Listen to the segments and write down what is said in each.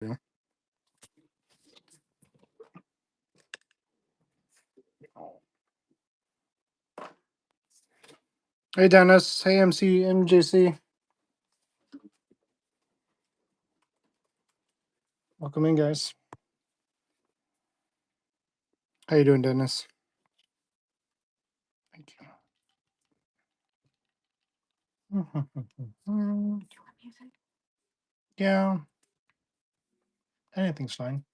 Hey, Dennis. Hey, MJC. Welcome in, guys. How you doing, Dennis? Thank you. Yeah, anything's fine.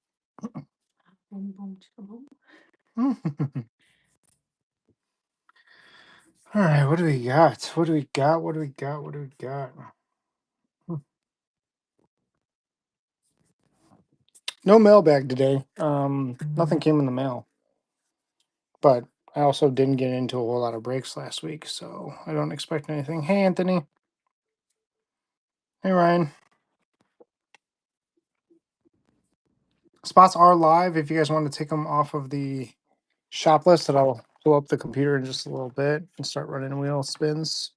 All right, what do we got? What do we got? What do we got? What do we got? No mailbag today. Nothing came in the mail, but I also didn't get into a whole lot of breaks last week, so I don't expect anything. Hey, Anthony. Hey, Ryan. Spots are live. If you guys want to take them off of the shop list, that I'll pull up the computer in just a little bit and start running wheel spins.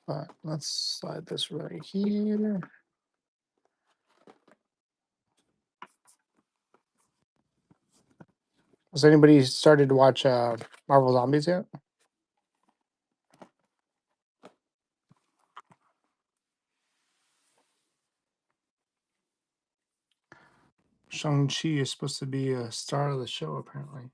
But let's slide this right here. Has anybody started to watch Marvel Zombies yet? Shang-Chi is supposed to be a star of the show, apparently.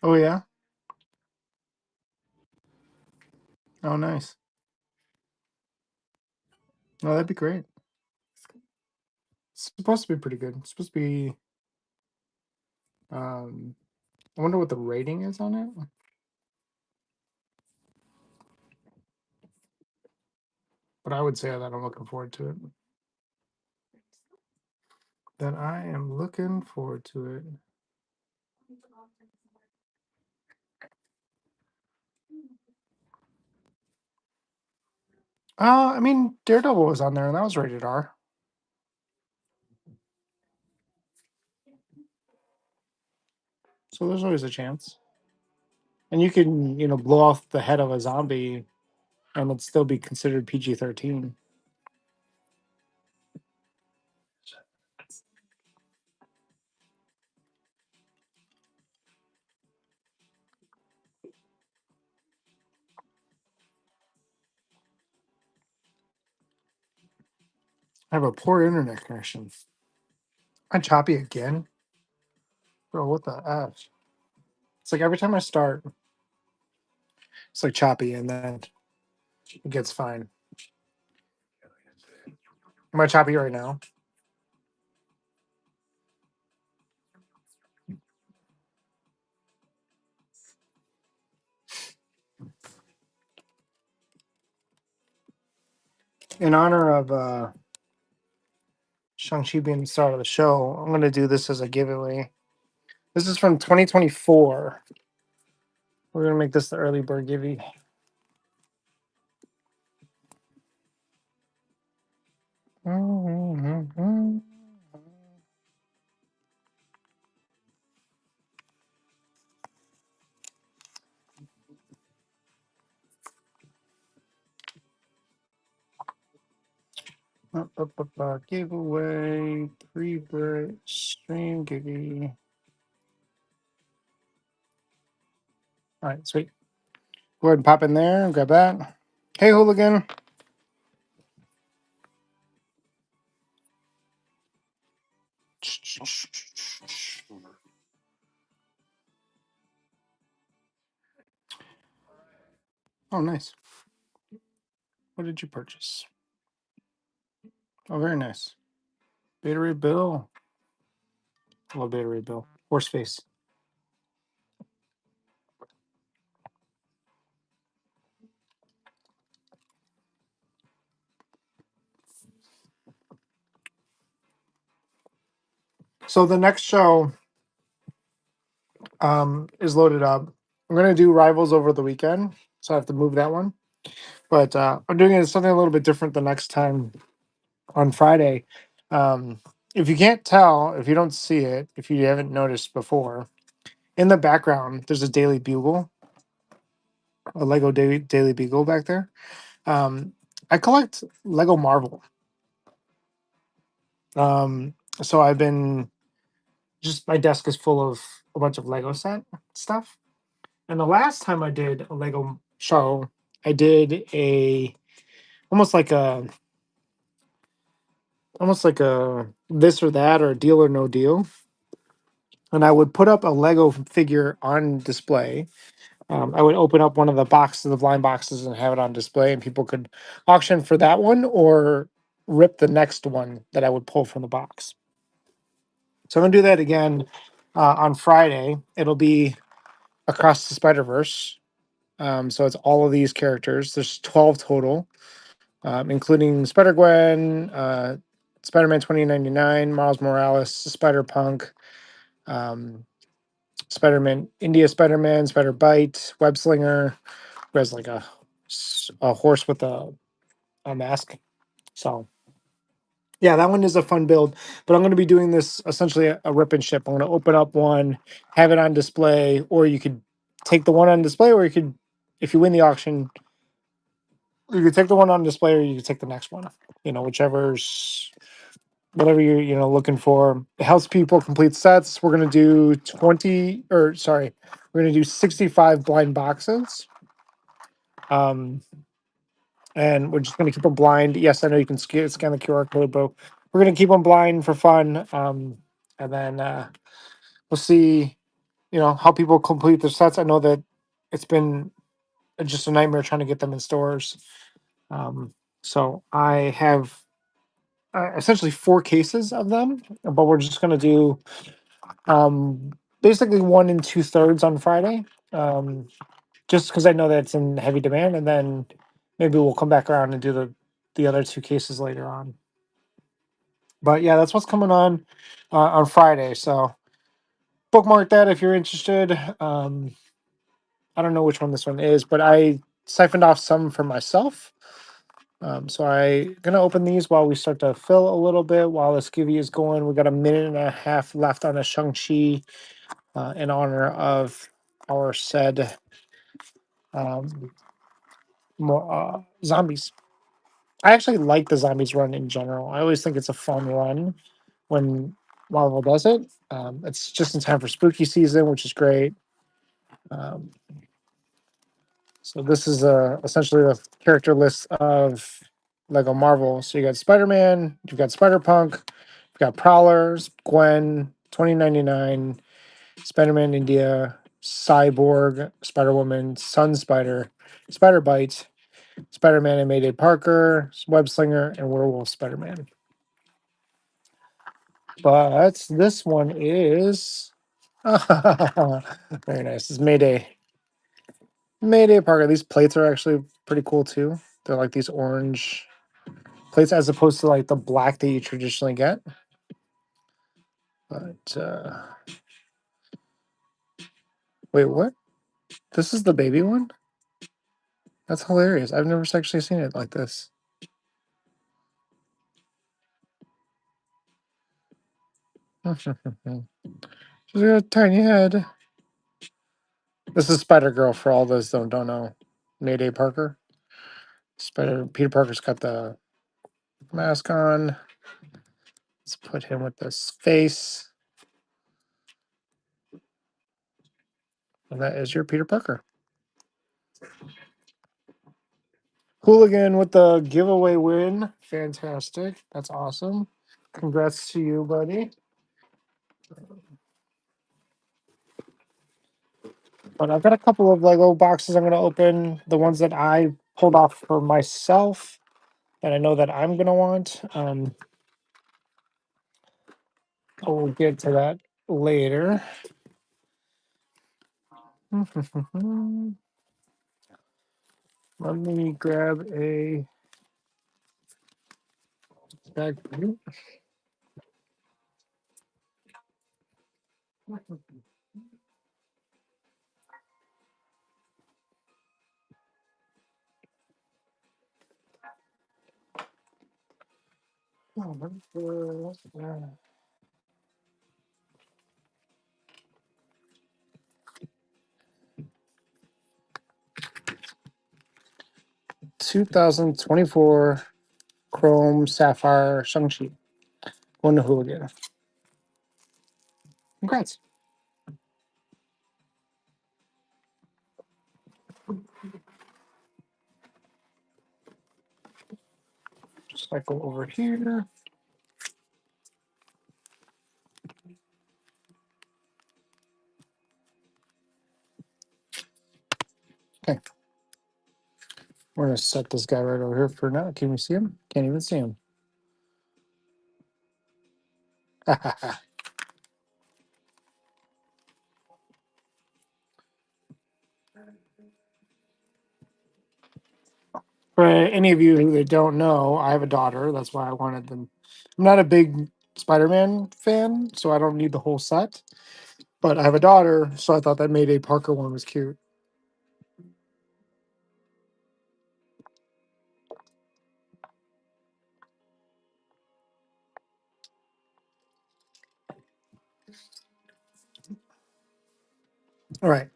Oh, yeah? Oh, nice. Oh, that'd be great. It's supposed to be pretty good. It's supposed to be. I wonder what the rating is on it. But I would say that I'm looking forward to it. That I am looking forward to it. I mean, Daredevil was on there, and that was rated R. So there's always a chance. And you can, blow off the head of a zombie, and it'd still be considered PG-13. I have a poor internet connection. I'm choppy again, bro. What the f? It's like every time I start, it's like choppy, and then it gets fine. Am I choppy right now? In honor of Shang-Chi being the star of the show, I'm going to do this as a giveaway. This is from 2024. We're going to make this the early bird givey. Giveaway, pre-bird, stream givey. All right, sweet. Go ahead and pop in there and grab that. Hey, hooligan. Oh, nice. What did you purchase? Oh, very nice. Beta Ray Bill. I love Beta Ray Bill. Horse face. So the next show is loaded up. I'm gonna do Rivals over the weekend, so I have to move that one. But I'm doing it something a little bit different the next time on Friday. Um, if you can't tell, if you don't see it, if you haven't noticed before, in the background there's a Daily Bugle, a Lego Daily Bugle back there. Um, I collect Lego Marvel. Um, so I've been just my desk is full of a bunch of Lego set stuff. And the last time I did a Lego show, I did a almost like a almost like a this or that or deal or no deal. And I would put up a Lego figure on display. I would open up one of the boxes, the blind boxes, and have it on display, and people could auction for that one or rip the next one that I would pull from the box. So I'm gonna do that again on Friday. It'll be Across the Spider Verse. So it's all of these characters. There's 12 total, including Spider Gwen, Spider Man 2099, Miles Morales, Spider Punk, um, Spider Man, India Spider Man, Spider Bite, Web Slinger, who has like a horse with a mask. So yeah, that one is a fun build. But I'm going to be doing this essentially a rip and ship. I'm going to open up one, have it on display, or you could take the one on display, or you could, if you win the auction, you could take the one on display, or you could take the next one. You know, whichever's whatever you're looking for. It helps people complete sets. We're going to do 20, or sorry, we're going to do 65 blind boxes. Um, and we're just going to keep them blind. Yes, I know you can scan the QR code, but we're going to keep them blind for fun. And then we'll see, how people complete their sets. I know that it's been just a nightmare trying to get them in stores. So I have essentially 4 cases of them, but we're just going to do basically 1 2/3 on Friday. Just because I know that it's in heavy demand, and then maybe we'll come back around and do the other 2 cases later on. But yeah, that's what's coming on Friday. So bookmark that if you're interested. I don't know which one this one is, but I siphoned off some for myself. So I gonna open these while we start to fill a little bit while the skivvy is going. We got a minute and a half left on the Shang-Chi in honor of our said um, zombies. I actually like the zombies run in general. I always think it's a fun run when Marvel does it. It's just in time for spooky season, which is great. Um, so this is essentially the character list of Lego Marvel. So you got Spider Man, you've got Spider Punk, you've got Prowlers, Gwen, 2099, Spider Man India, Cyborg, Spider Woman, Sun Spider, Spider Bite, Spider Man and Mayday Parker, Web Slinger, and Werewolf Spider Man. But this one is very nice. It's Mayday. Mayday Parker. These plates are actually pretty cool too. They're like these orange plates as opposed to like the black that you traditionally get. But wait, what? This is the baby one? That's hilarious. I've never actually seen it like this. She's got a tiny head. This is Spider Girl for all those that don't know. Mayday Parker. Peter Parker's got the mask on. Let's put him with this face. And that is your Peter Parker. Hooligan with the giveaway win. Fantastic. That's awesome. Congrats to you, buddy. But I've got a couple of Lego boxes I'm going to open. The ones that I pulled off for myself that I know that I'm going to want. We'll get to that later. Let me grab a bag. Oh, what's that? 2024 Chrome Sapphire Shang-Chi. Going to who again? Congrats. Just like go over here. Okay. We're going to set this guy right over here for now. Can we see him? Can't even see him. For any of you who don't know, I have a daughter. That's why I wanted them. I'm not a big Spider-Man fan, so I don't need the whole set. But I have a daughter, so I thought that Mayday Parker one was cute. All right.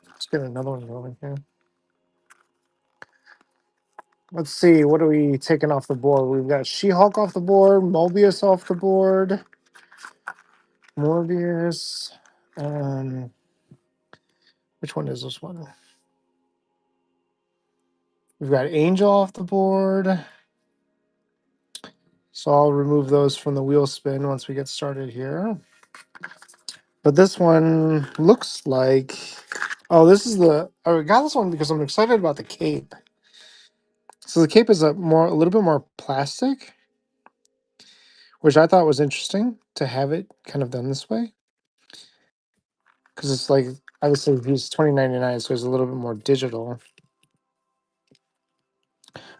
Let's get another one going here. Let's see. What are we taking off the board? We've got She-Hulk off the board, Mobius off the board, Morbius. Which one is this one? We've got Angel off the board. So I'll remove those from the wheel spin once we get started here. But this one looks like. Oh, this is the. I got this one because I'm excited about the cape. So the cape is a little bit more plastic, which I thought was interesting to have it kind of done this way. Because it's like obviously he's 2099, so it's a little bit more digital.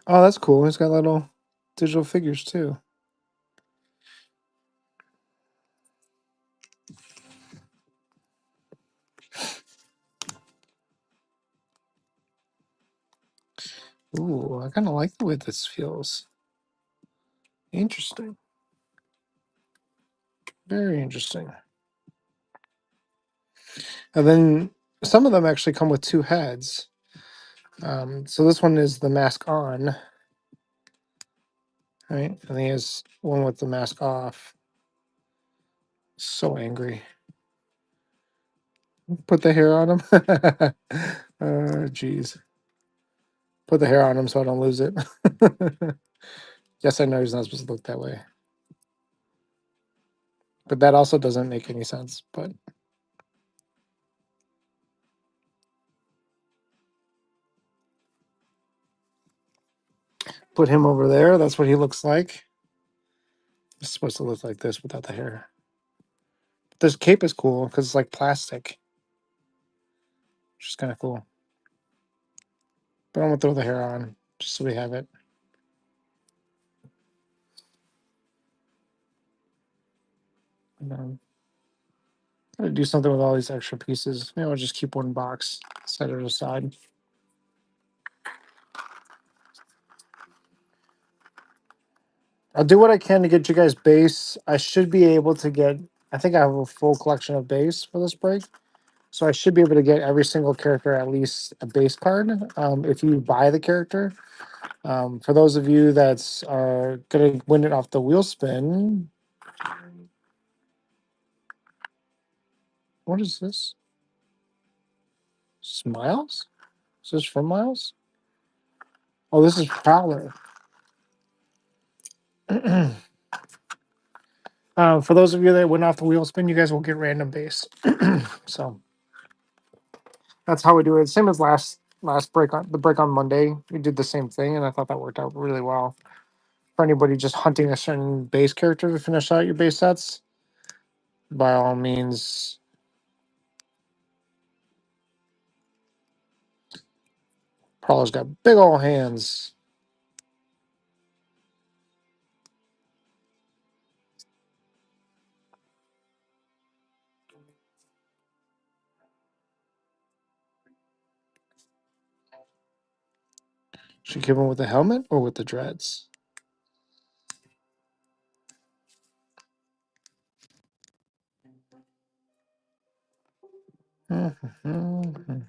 Oh, that's cool. He's got little digital figures too. Ooh, I kind of like the way this feels. Interesting. Very interesting. And then some of them actually come with two heads. So this one is the mask on, right? And he has one with the mask off. So angry. Put the hair on him. Jeez. Put the hair on him so I don't lose it. Yes, I know he's not supposed to look that way. But that also doesn't make any sense. But put him over there. That's what he looks like. It's supposed to look like this without the hair. This cape is cool because it's like plastic, which is kind of cool. But I'm gonna throw the hair on just so we have it. And, gotta do something with all these extra pieces. Maybe I'll just keep one box, set it aside. I'll do what I can to get you guys base. I should be able to get. I think I have a full collection of base for this break, so I should be able to get every single character at least a base card. If you buy the character, for those of you that's are gonna win it off the wheel spin, what is this? Smiles? Is this from Miles? Oh, this is Prowler. For those of you that went off the wheel spin, you guys will get random base. So that's how we do it. Same as last break on the break on Monday. We did the same thing, and I thought that worked out really well. For anybody just hunting a certain base character to finish out your base sets, by all means. Prowler's got big old hands. She came in with the helmet or with the dreads? Mhm.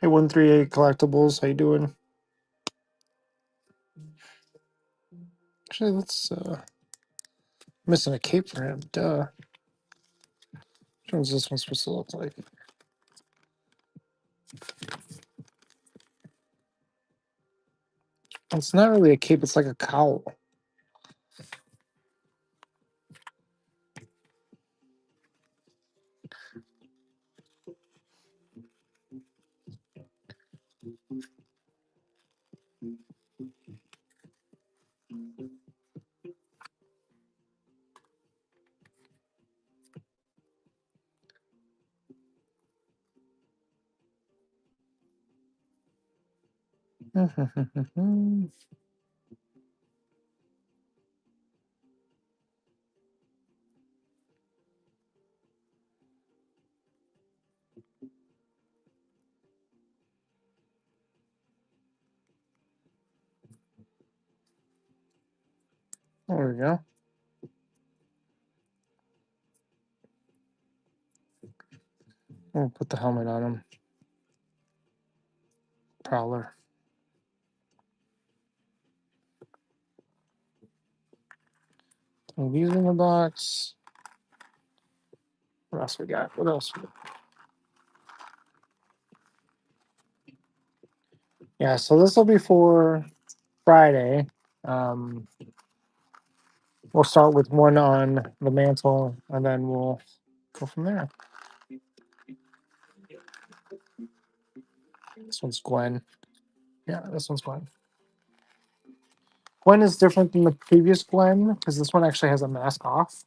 Hey, 138 Collectibles, how you doing? Actually, let's missing a cape for him. Duh. What was this one supposed to look like? It's not really a cape. It's like a cowl. There we go. We'll put the helmet on him. Prowler. These in the box. What else we got? What else? Yeah, so this will be for Friday. Um, we'll start with one on the mantle, and then we'll go from there. This one's Gwen. Yeah, this one's Gwen. Gwen is different than the previous Gwen because this one actually has a mask off.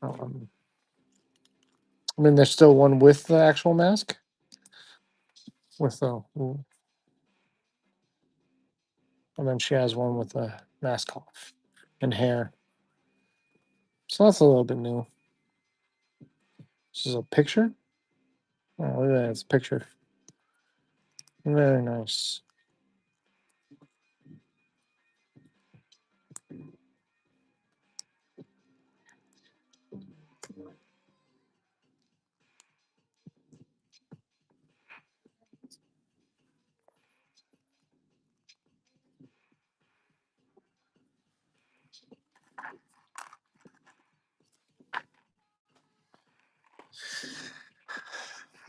I mean, there's still one with the actual mask. With the, and then she has one with the mask off and hair. So that's a little bit new. This is a picture. Oh, look at that! It's a picture. Very nice.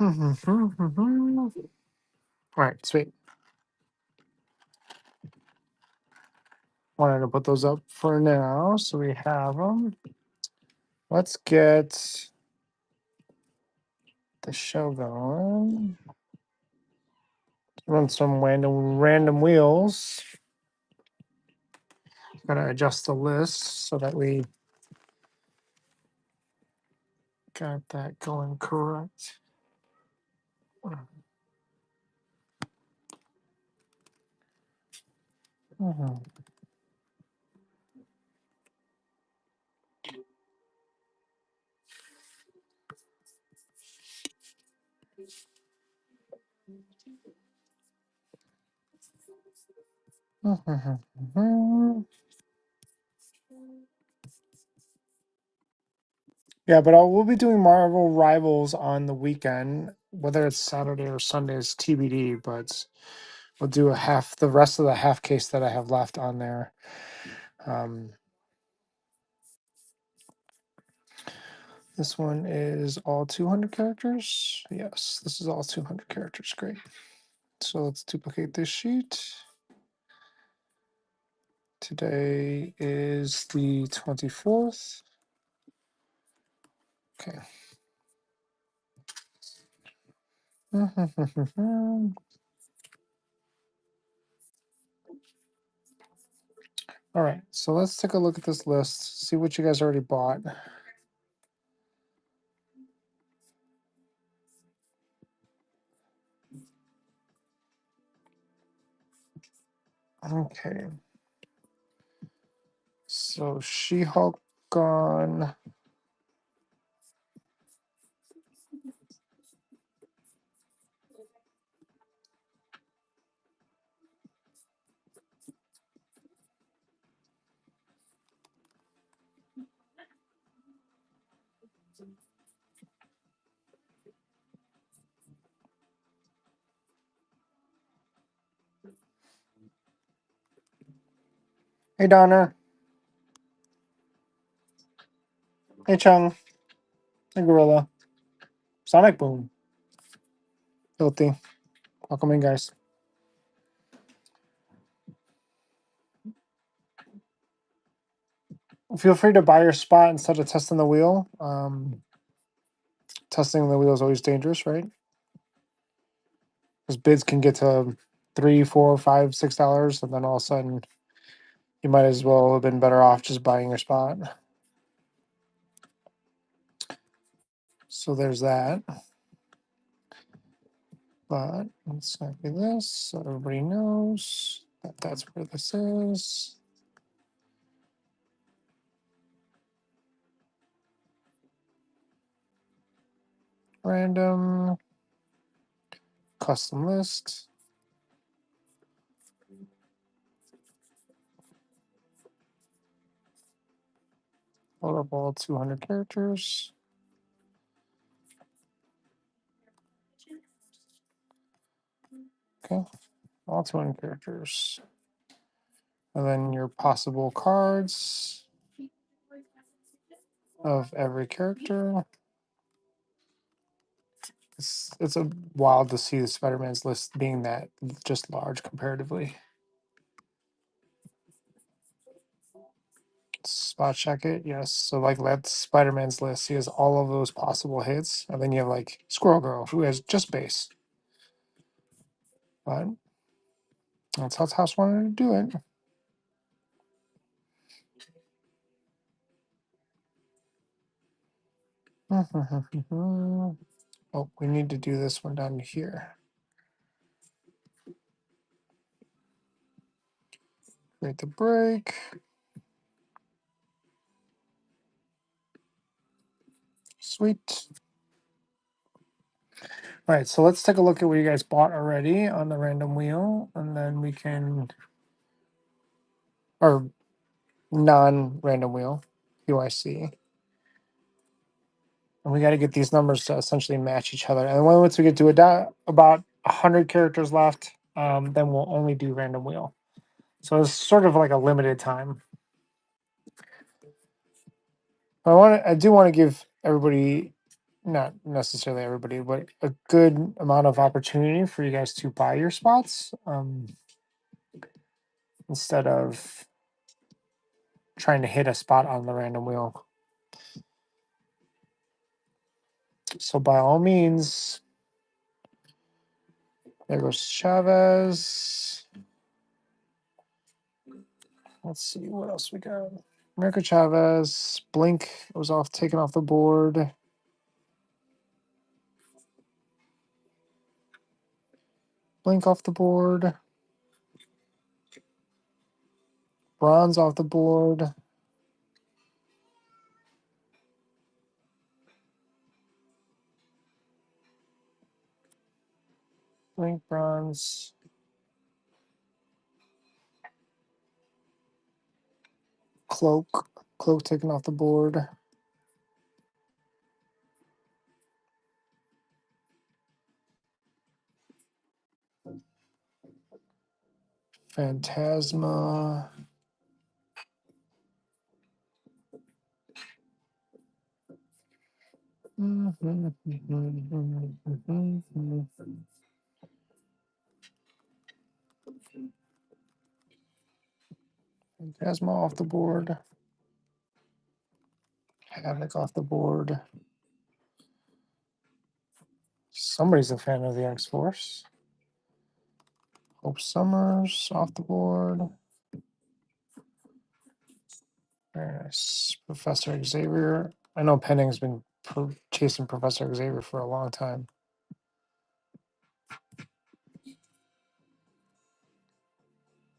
All right, sweet. Wanted to put those up for now, so we have them. Let's get the show going. Run some random wheels. Gotta adjust the list so that we got that going correct. Mhm. Yeah, but we'll be doing Marvel Rivals on the weekend, whether it's Saturday or Sunday is TBD. But we'll do the rest of the half case that I have left on there. This one is all 200 characters. Yes, this is all 200 characters. Great. So let's duplicate this sheet. Today is the 24th. Okay. All right, so let's take a look at this list, see what you guys already bought. Okay. So She-Hulk gone. Hey Donna. Hey Chung. Hey Gorilla. Sonic Boom. Filthy. Welcome in, guys. Feel free to buy your spot instead of testing the wheel. Testing the wheel is always dangerous, right? Because bids can get to $3, $4, $5, $6, and then all of a sudden you might as well have been better off just buying your spot. So there's that. But let's not do this so everybody knows that that's where this is. Random. Custom list. Load up all 200 characters. Okay, all 200 characters. And then your possible cards of every character. It's a wild to see the Spider-Man's list being that just large comparatively. Spot check it, yes. So like that's Spider-Man's list. He has all of those possible hits, and then you have like Squirrel Girl, who has just base. But that's how House wanted to do it. Oh, we need to do this one down here. Create the break. Sweet. All right, so let's take a look at what you guys bought already on the random wheel, and then we can, or non-random wheel, UIC. And we got to get these numbers to essentially match each other. And once we get to about 100 characters left, then we'll only do random wheel. So it's sort of like a limited time. I do want to give everybody, not necessarily everybody, but a good amount of opportunity for you guys to buy your spots instead of trying to hit a spot on the random wheel. So by all means, there goes Chavez. Let's see what else we got. America Chavez, Blink was taken off the board. Blink off the board. Bronze off the board. Blink, bronze. Cloak taken off the board. Phantasma. Phantasma off the board. Havoc off the board. Somebody's a fan of the X-Force. Hope Summers off the board. Very nice. Professor Xavier. I know Penning's been chasing Professor Xavier for a long time.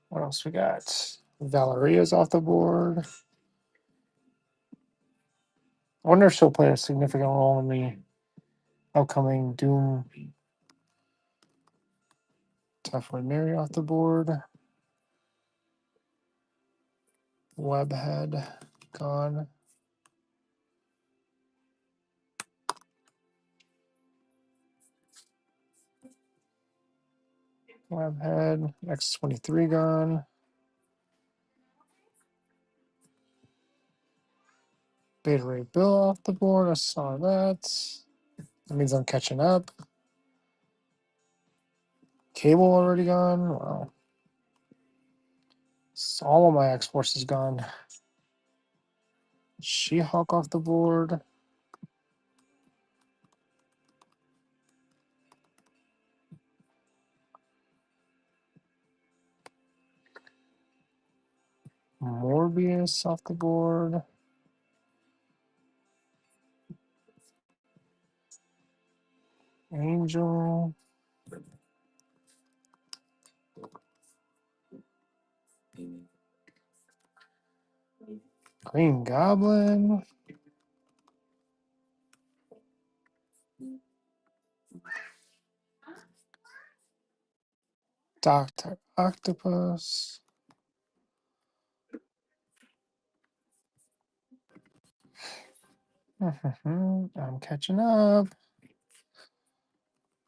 What else we got? Valeria's off the board. I wonder if she'll play a significant role in the upcoming Doom. Typhoid Mary off the board. Webhead gone. Lab head. X23 gone. Beta Ray Bill off the board. I saw that. That means I'm catching up. Cable already gone. Wow. So all of my X Force is gone. She-Hulk off the board. Morbius off the board. Angel. Green Goblin. Doctor Octopus. I'm catching up.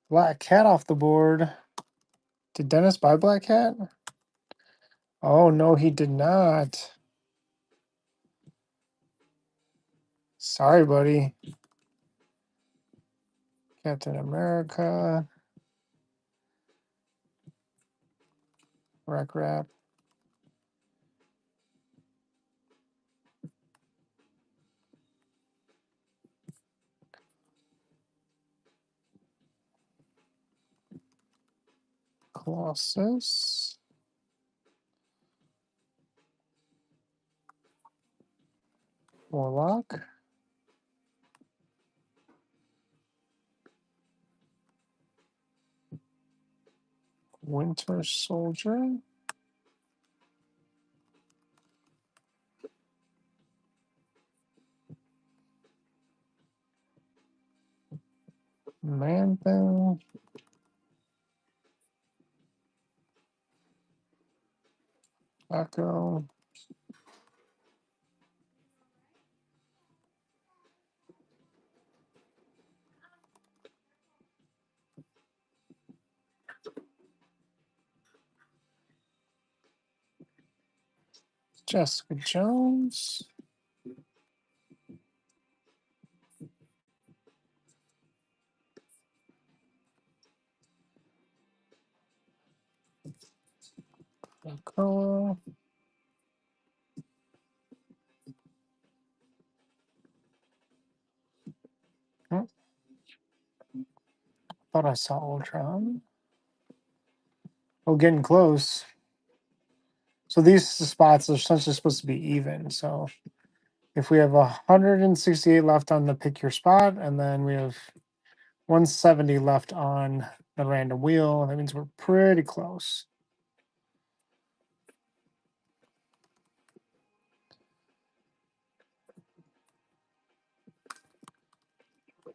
Black Cat off the board. Did Dennis buy Black Cat? Oh, no, he did not. Sorry, buddy. Captain America. Wreck Rap. Colossus. Warlock. Winter Soldier. Man-Thing. Echo. Jessica Jones. Echo. Oh, thought I saw Ultron. Oh, getting close. So these spots are essentially supposed to be even. So if we have 168 left on the pick your spot, and then we have 170 left on the random wheel, that means we're pretty close.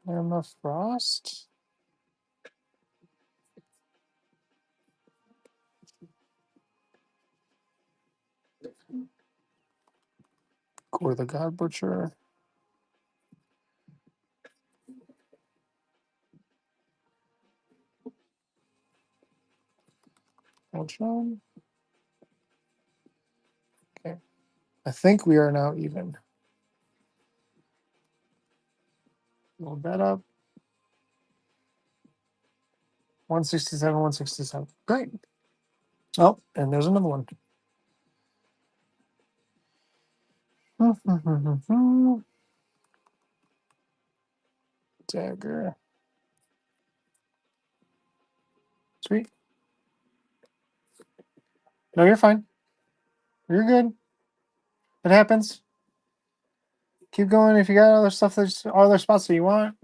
Emma Frost. Gore the God Butcher. Ultron. Okay. I think we are now even. Load that up. 167, 167. Great. Oh, and there's another one. Dagger. Sweet. No, you're fine. You're good. It happens. Keep going if you got other stuff that's other spots that you want.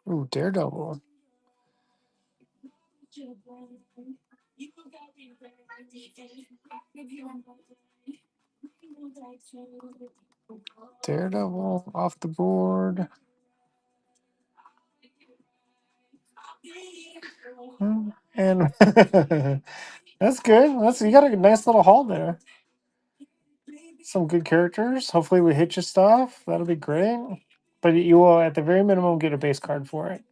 Ooh, Daredevil. Daredevil off the board. And that's good. That's you got a nice little haul there. Some good characters. Hopefully we hit your stuff. That'll be great. But you will at the very minimum get a base card for it.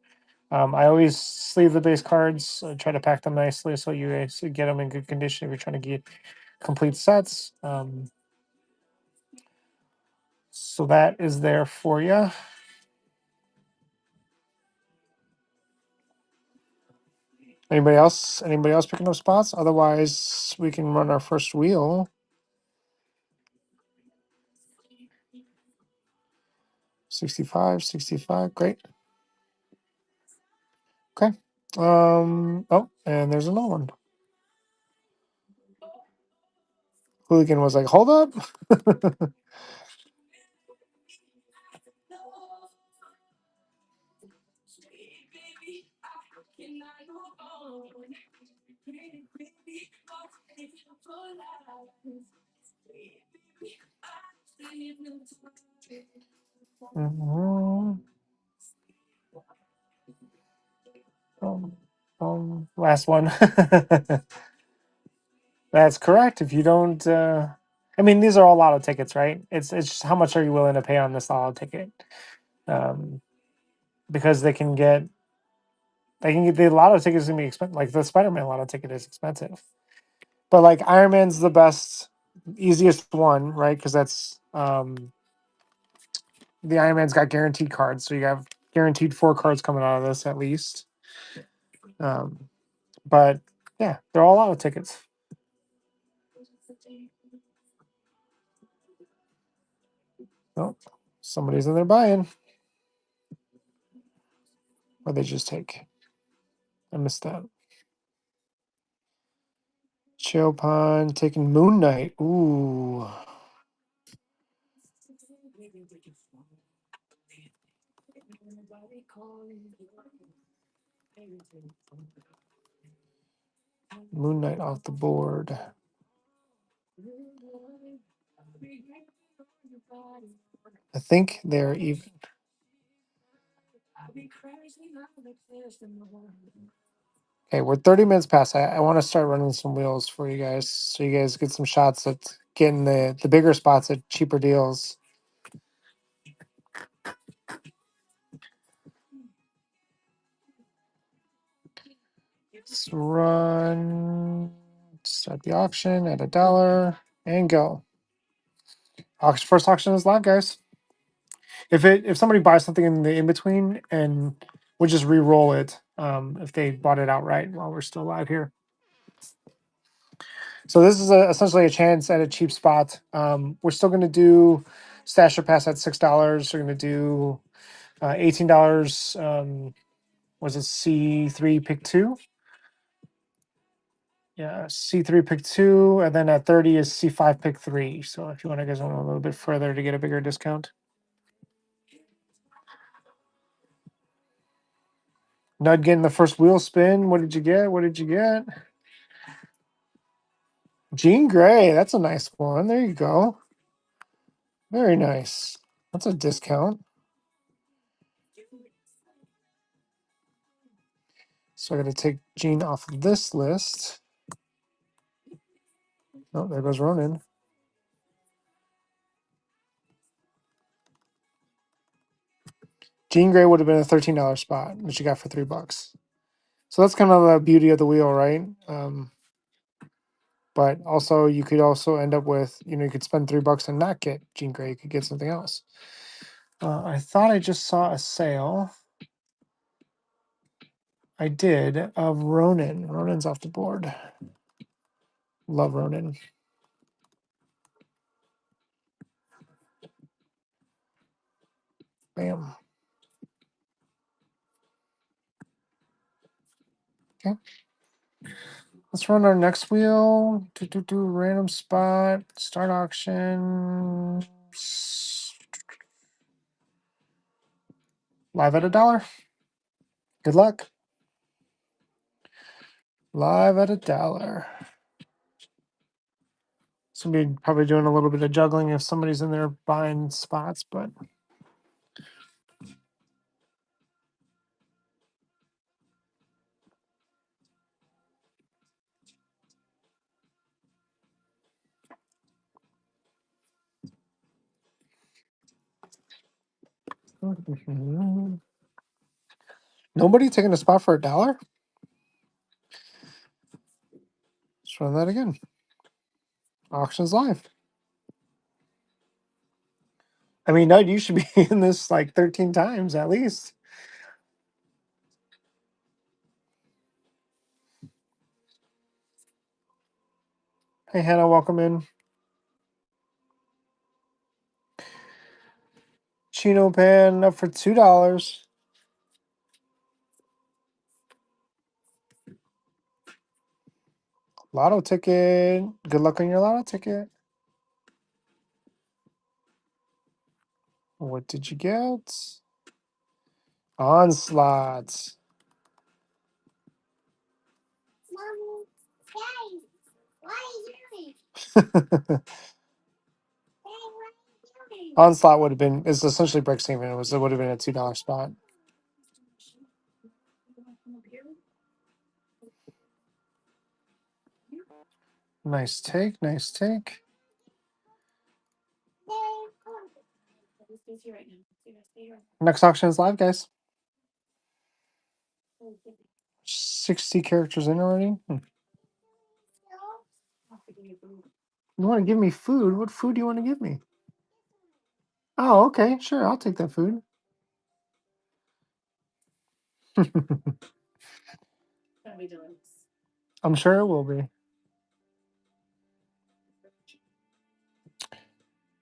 I always sleeve the base cards, try to pack them nicely so you guys get them in good condition if you're trying to get complete sets. So that is there for you. Anybody else? Anybody else picking up spots? Otherwise, we can run our first wheel. 65, 65. Great. Okay. Oh, and there's another one. Hooligan was like, hold up. Mhm. Last one. That's correct. If you don't, I mean, these are all lotto tickets, right? It's just how much are you willing to pay on this lotto ticket? Um, because they can get the lotto ticket is gonna be expensive. Like the Spider-Man lotto ticket is expensive, but like Iron Man's the best, easiest one, right? Because that's the Iron Man's got guaranteed cards, so you have guaranteed 4 cards coming out of this at least. Um, but yeah, they're all lotto tickets. Oh, somebody's in there buying. Or they just take. I missed that. Chopin taking Moon Knight. Ooh. Moon Knight off the board. I think they're even. Okay, we're 30 minutes past. I want to start running some wheels for you guys so you guys get some shots at getting the bigger spots at cheaper deals. Let's run. Start the auction at $1 and go. First auction is live, guys. If somebody buys something in the in between, and we'll just re-roll it if they bought it outright while we're still live here. So this is essentially a chance at a cheap spot. We're still going to do Stasher Pass at $6. We're going to do $18. Was it C3 pick 2? Yeah, C3 pick 2, and then at 30 is C5 pick 3. So if you want to guys want a little bit further to get a bigger discount. Nud getting the first wheel spin. What did you get? What did you get? Jean Grey. That's a nice one. There you go. Very nice. That's a discount. So I got to take Jean off of this list. Oh, there goes Ronan. Jean Grey would have been a $13 spot, which you got for $3. So that's kind of the beauty of the wheel, right? But also you could also end up with, you could spend $3 and not get Jean Grey. You could get something else. I thought I just saw a sale. I did of Ronan. Ronan's off the board. Love Ronan. Bam. Okay. Let's run our next wheel. Do random spot. Start auction. Live at $1. Good luck. Live at $1. So we'll be probably doing a little bit of juggling if somebody's in there buying spots, but Nobody taking a spot for $1? Let's run that again. Auctions live. I mean, no, you should be in this like 13 times at least. Hey, Hannah, welcome in. Chino Pan up for $2. Lotto ticket. Good luck on your lotto ticket. What did you get? Onslaught. Onslaught would have been is essentially breaks even. It would have been a $2 spot. Nice take, nice take. Next auction is live, guys. 60 characters in already. You want to give me food? What food do you want to give me? Oh, okay, sure. I'll take that food. I'm sure it will be.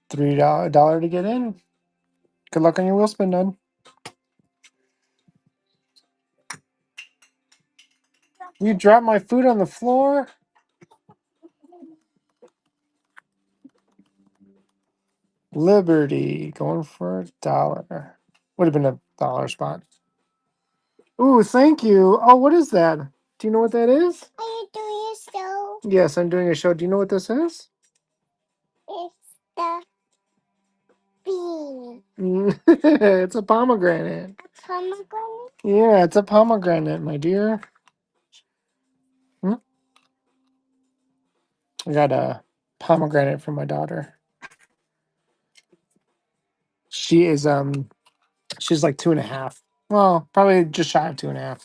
$3 to get in. Good luck on your wheel spin, Ned. You dropped my food on the floor. Liberty going for $1. Would have been a $1 spot. Ooh, thank you. Oh, what is that? Do you know what that is? Are you doing a show? Yes, I'm doing a show. Do you know what this is? It's the bee. It's a pomegranate. A pomegranate? Yeah, it's a pomegranate, my dear. I got a pomegranate for my daughter. She's like 2.5. Well, probably just shy of 2.5.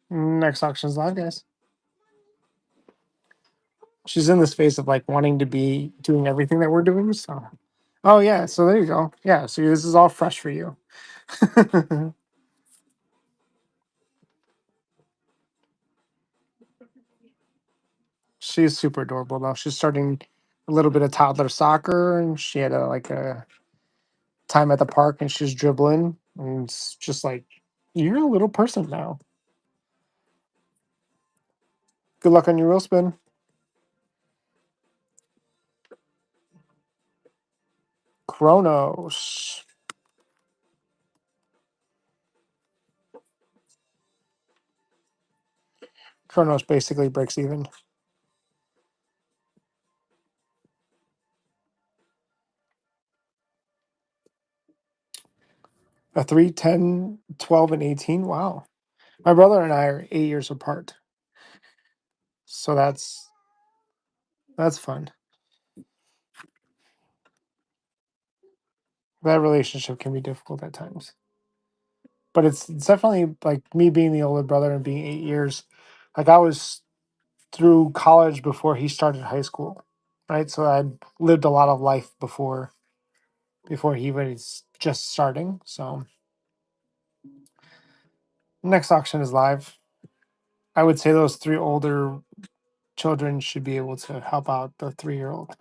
Next auction's live, guys. She's in this phase of like wanting to be doing everything that we're doing. So, oh yeah, so there you go. Yeah, so this is all fresh for you. She's super adorable though. She's starting a little bit of toddler soccer, and she had a time at the park, and she's dribbling, and it's just like you're a little person now. Good luck on your wheel spin. Kronos. Kronos basically breaks even. A 3, 10, 12, and 18. Wow. My brother and I are 8 years apart. So that's fun. That relationship can be difficult at times. But it's definitely like me being the older brother and being 8 years. Like I was through college before he started high school. Right. So I lived a lot of life before he was just starting. So next auction is live. I would say those 3 older children should be able to help out the 3-year-old.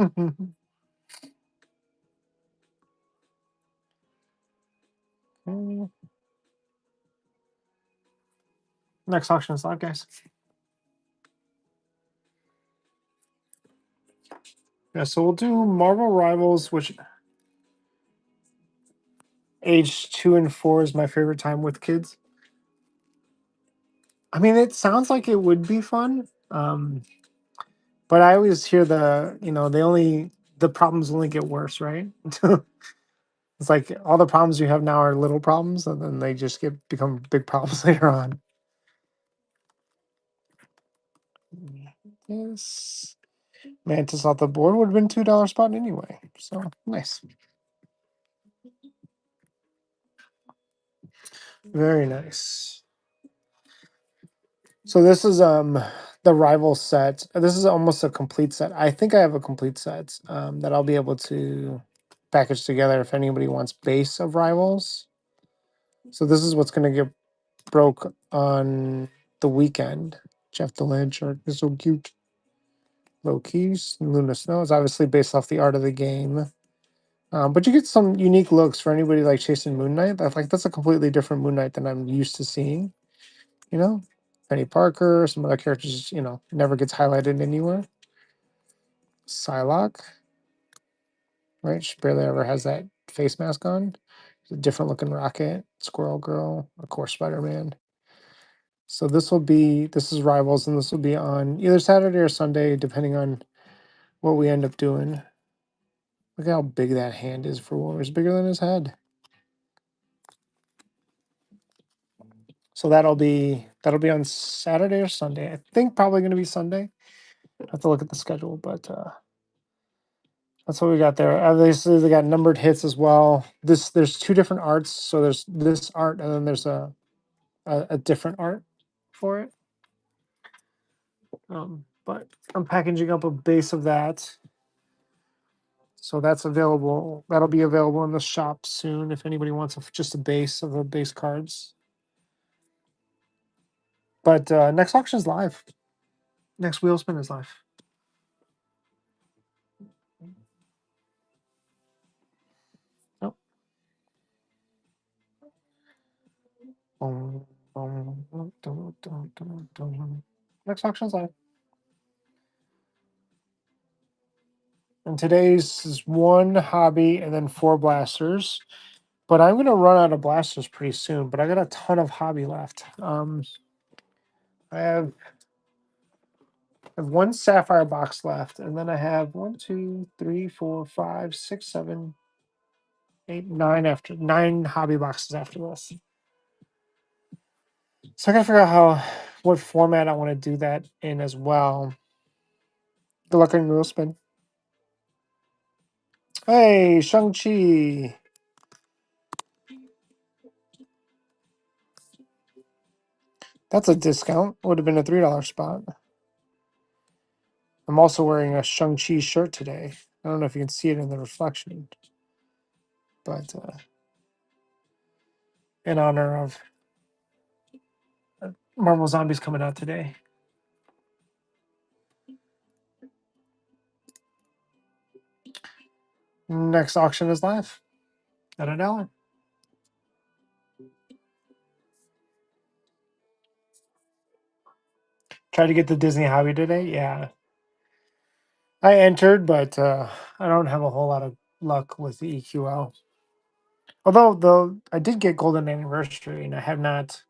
Next auction is live, guys. Yeah, so we'll do Marvel Rivals, which age 2 and 4 is my favorite time with kids. I mean, it sounds like it would be fun, but I always hear the problems only get worse, right? It's like all the problems you have now are little problems, and then they just become big problems later on. Yes. Mantis off the board would have been $2 spot anyway. So nice. Very nice. So this is the rival set. This is almost a complete set. I think I have a complete set that I'll be able to package together if anybody wants base of rivals. So this is what's going to get broke on the weekend. Jeff the Land Shark is so cute. Low Keys, Luna Snow is obviously based off the art of the game. But you get some unique looks for anybody like chasing Moon Knight. That's a completely different Moon Knight than I'm used to seeing. You know, Penny Parker, some other characters, never gets highlighted anywhere. Psylocke, right? She barely ever has that face mask on. It's a different looking Rocket, Squirrel Girl, of course, Spider Man. So this is Rivals, and this will be on either Saturday or Sunday, depending on what we end up doing. Look how big that hand is for War. It's bigger than his head. So that'll be on Saturday or Sunday. I think probably going to be Sunday. I have to look at the schedule, but that's what we got there. Obviously, they got numbered hits as well. There's two different arts. So there's this art, and then there's a different art for it. But I'm packaging up a base of that. So that's available. That'll be available in the shop soon if anybody wants just a base of the base cards. But next auction is live. Next wheel spin is live. Nope. Next auction is live. And today's is 1 hobby and then 4 blasters. But I'm gonna run out of blasters pretty soon. But I got a ton of hobby left. I have 1 sapphire box left, and then I have 1, 2, 3, 4, 5, 6, 7, 8, 9 after 9 hobby boxes after this. So I gotta figure out what format I want to do that in as well. Good luck on your wheel spin. Hey, Shang-Chi. That's a discount. Would have been a $3 spot. I'm also wearing a Shang-Chi shirt today. I don't know if you can see it in the reflection, but in honor of Marvel Zombies coming out today. Next auction is live at $1. Tried to get the Disney hobby today. Yeah, I entered, but I don't have a whole lot of luck with the EQL. Although, I did get Golden Anniversary, and I have not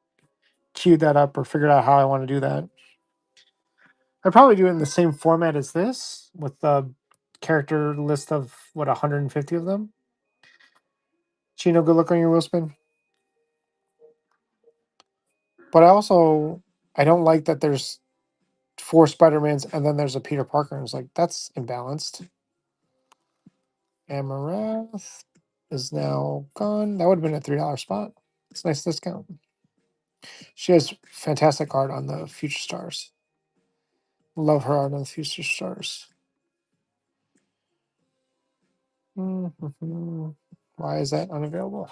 queued that up or figured out how I want to do that. I'd probably do it in the same format as this, with the character list of 150 of them. Chino, good luck on your wheel spin. But I don't like that there's 4 Spider-Mans and then there's a Peter Parker. And it's like, that's imbalanced. Amaranth is now gone. That would have been a $3 spot. It's a nice discount. She has fantastic art on the Future Stars. Love her art on the Future Stars. Why is that unavailable?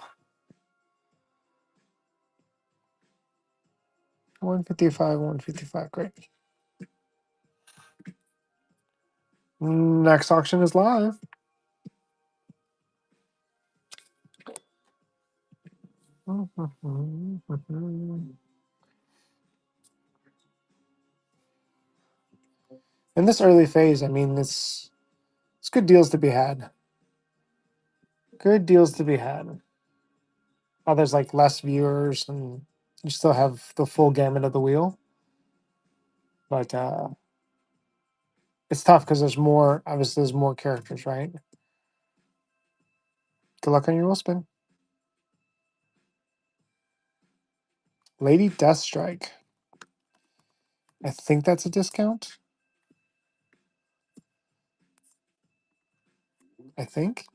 155, 155. Great. Next auction is live. In this early phase, I mean, it's good deals to be had. Good deals to be had. Oh, there's like less viewers, and you still have the full gamut of the wheel. But it's tough because obviously there's more characters, right? Good luck on your wheel spin. Lady Deathstrike. I think that's a discount. I think.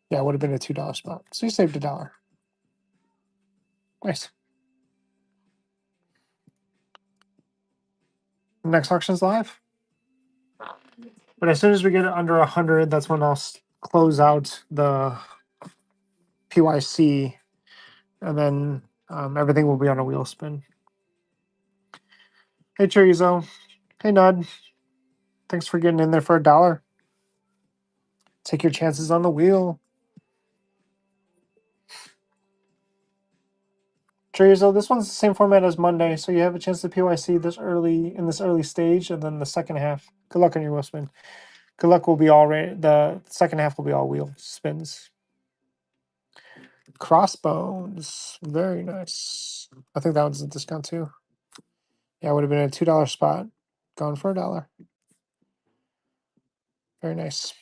Yeah, it would have been a $2 spot. So you saved $1. Nice. Next auction's live. But as soon as we get it under 100, that's when I'll close out the PYC, and then everything will be on a wheel spin. Hey, Chorizo. Hey, Nud. Thanks for getting in there for $1. Take your chances on the wheel. Chorizo, this one's the same format as Monday, so you have a chance to PYC this early stage, and then the second half. Good luck on your wheel spin. Good luck will be all right. The second half will be all wheel spins. Crossbones. Very nice. I think that one's a discount too. Yeah, it would have been a $2 spot. Gone for $1. Very nice.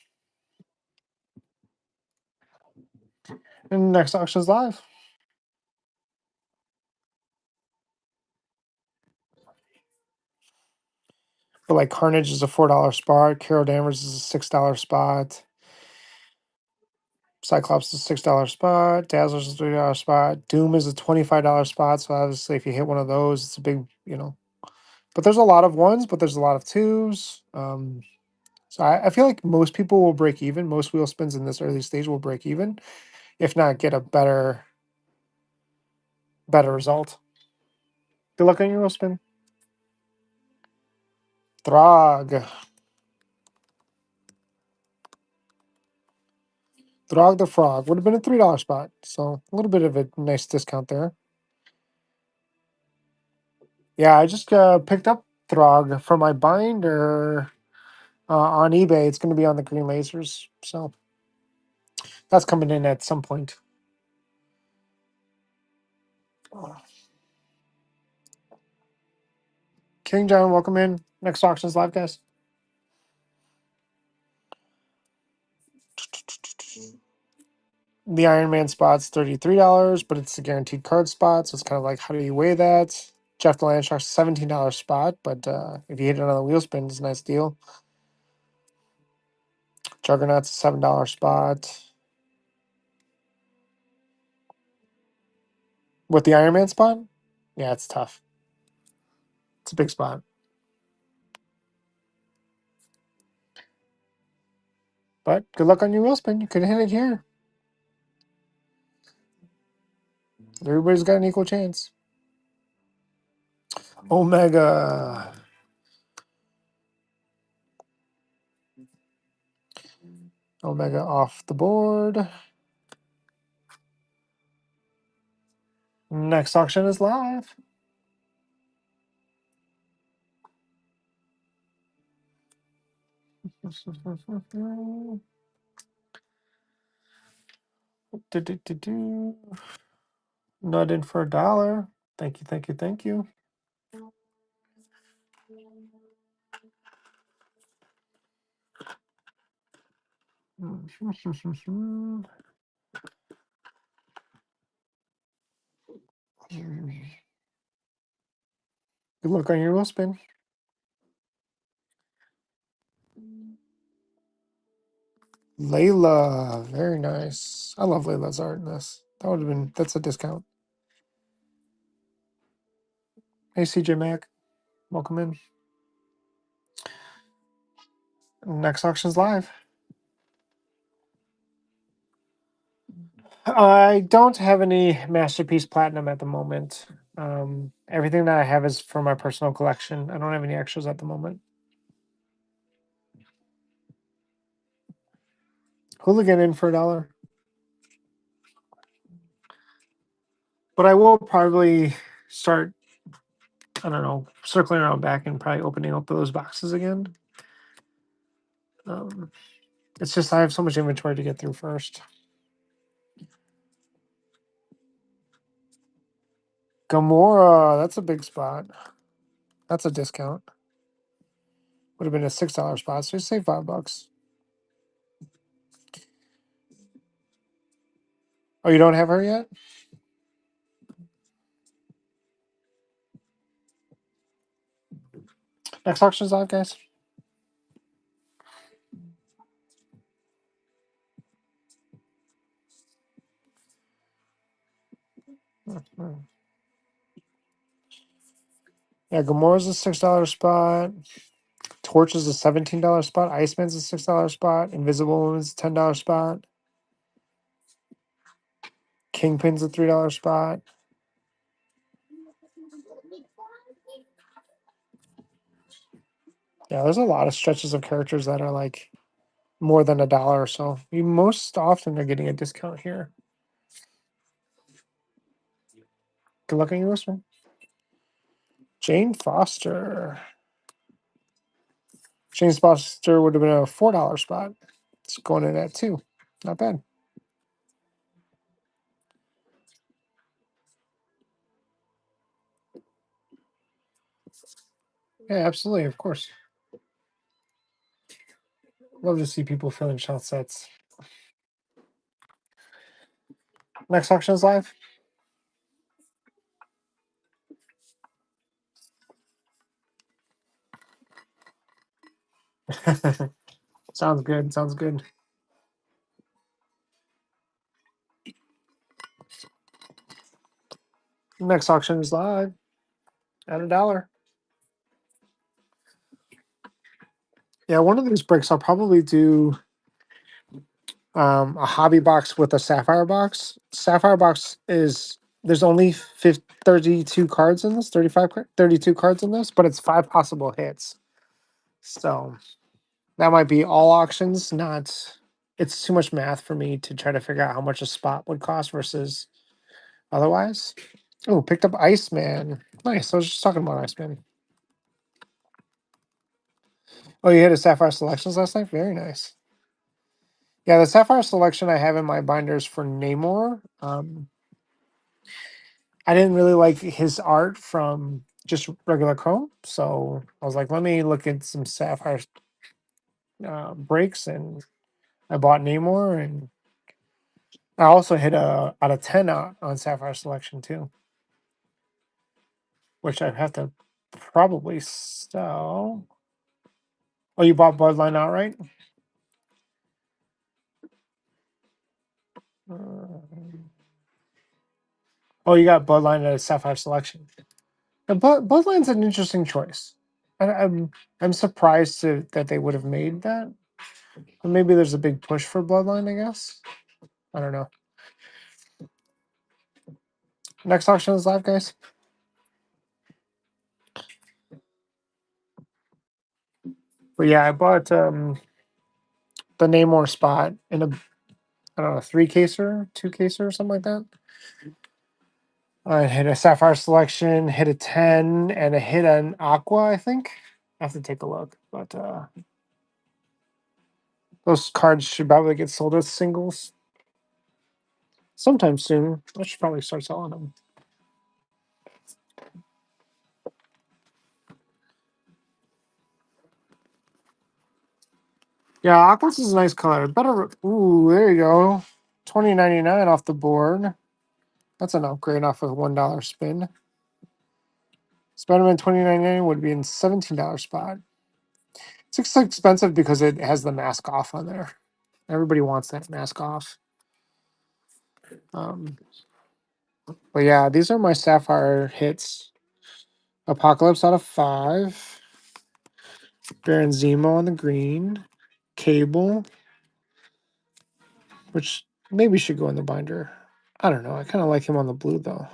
And next auction's live. But like Carnage is a $4 spot. Carol Danvers is a $6 spot. Cyclops is a $6 spot. Dazzler's is a $3 spot. Doom is a $25 spot. So obviously, if you hit one of those, it's a big, But there's a lot of ones, but there's a lot of twos. So I feel like most people will break even. Most wheel spins in this early stage will break even, if not get a better result. Good luck on your wheel spin. Throg. Throg the Frog would have been a $3 spot. So a little bit of a nice discount there. Yeah, I just picked up Throg for my binder on eBay. It's going to be on the green lasers. So that's coming in at some point. King John, welcome in. Next auction's live, guys. The Iron Man spot's $33, but it's a guaranteed card spot. So it's kind of like, how do you weigh that? Jeff the Landshark's $17 spot, but if you hit it on the wheel spin, it's a nice deal. Juggernaut's a $7 spot. With the Iron Man spot? Yeah, it's tough. It's a big spot. But good luck on your wheel spin. You could hit it here. Everybody's got an equal chance. Omega. Omega off the board. Next auction is live. Not in for $1. Thank you, thank you, thank you. Good luck on your wheel spin. Layla, very nice. I love Layla's art in this. That's a discount. Hey, CJ Mac, welcome in. Next auction's live. I don't have any Masterpiece Platinum at the moment. Everything that I have is for my personal collection. I don't have any extras at the moment. Hooligan in for $1. But I will probably start, I don't know, circling around back and probably opening up those boxes again. It's just I have so much inventory to get through first. Gamora, that's a big spot. That's a discount. Would have been a $6 spot, so you save $5. Oh, you don't have her yet? Next auction's live, guys. Yeah, Gamora's a $6 spot. Torch is a $17 spot. Iceman's a $6 spot. Invisible Woman's a $10 spot. Kingpin's a $3 spot. Yeah, there's a lot of stretches of characters that are like more than $1 or so. You most often are getting a discount here. Good luck on you, this one. Jane Foster. Jane Foster would have been a $4 spot. It's going in at 2. Not bad. Yeah, absolutely, of course. Love to see people filling shot sets. Next auction is live. Sounds good. Sounds good. Next auction is live at $1. Yeah, one of these breaks I'll probably do a hobby box with a sapphire box. Sapphire box is there's only 32 cards in this, 32 cards in this, but it's 5 possible hits. So that might be all auctions, not it's too much math for me to try to figure out how much a spot would cost versus otherwise. Oh, picked up Iceman. Nice. I was just talking about Iceman. Oh, you hit a Sapphire Selections last night? Very nice. Yeah, the Sapphire Selection I have in my binders for Namor. I didn't really like his art from just regular Chrome, so I was like, let me look at some Sapphire breaks, and I bought Namor, and I also hit a out of 10 on Sapphire Selection too, which I have to probably sell. Oh, you bought Bloodline outright? Oh, you got Bloodline at a Sapphire Selection. Bloodline's an interesting choice. I'm surprised that they would have made that. But maybe there's a big push for Bloodline, I guess. I don't know. Next auction is live, guys. But yeah, I bought the Namor spot in a I don't know 3-caser, 2-caser, or something like that. I hit a Sapphire Selection, hit a 10, and a hit an Aqua, I think. I have to take a look. But those cards should probably get sold as singles sometime soon. I should probably start selling them. Yeah, Aquas is a nice color. Better. Ooh, there you go. $20.99 off the board. That's an upgrade off of $1 spin. Spider-Man $20.99 would be in $17 spot. It's expensive because it has the mask off on there. Everybody wants that mask off. But yeah, these are my Sapphire hits. Apocalypse out of 5. Baron Zemo on the green. Cable, which maybe should go in the binder. I don't know. I kind of like him on the blue though.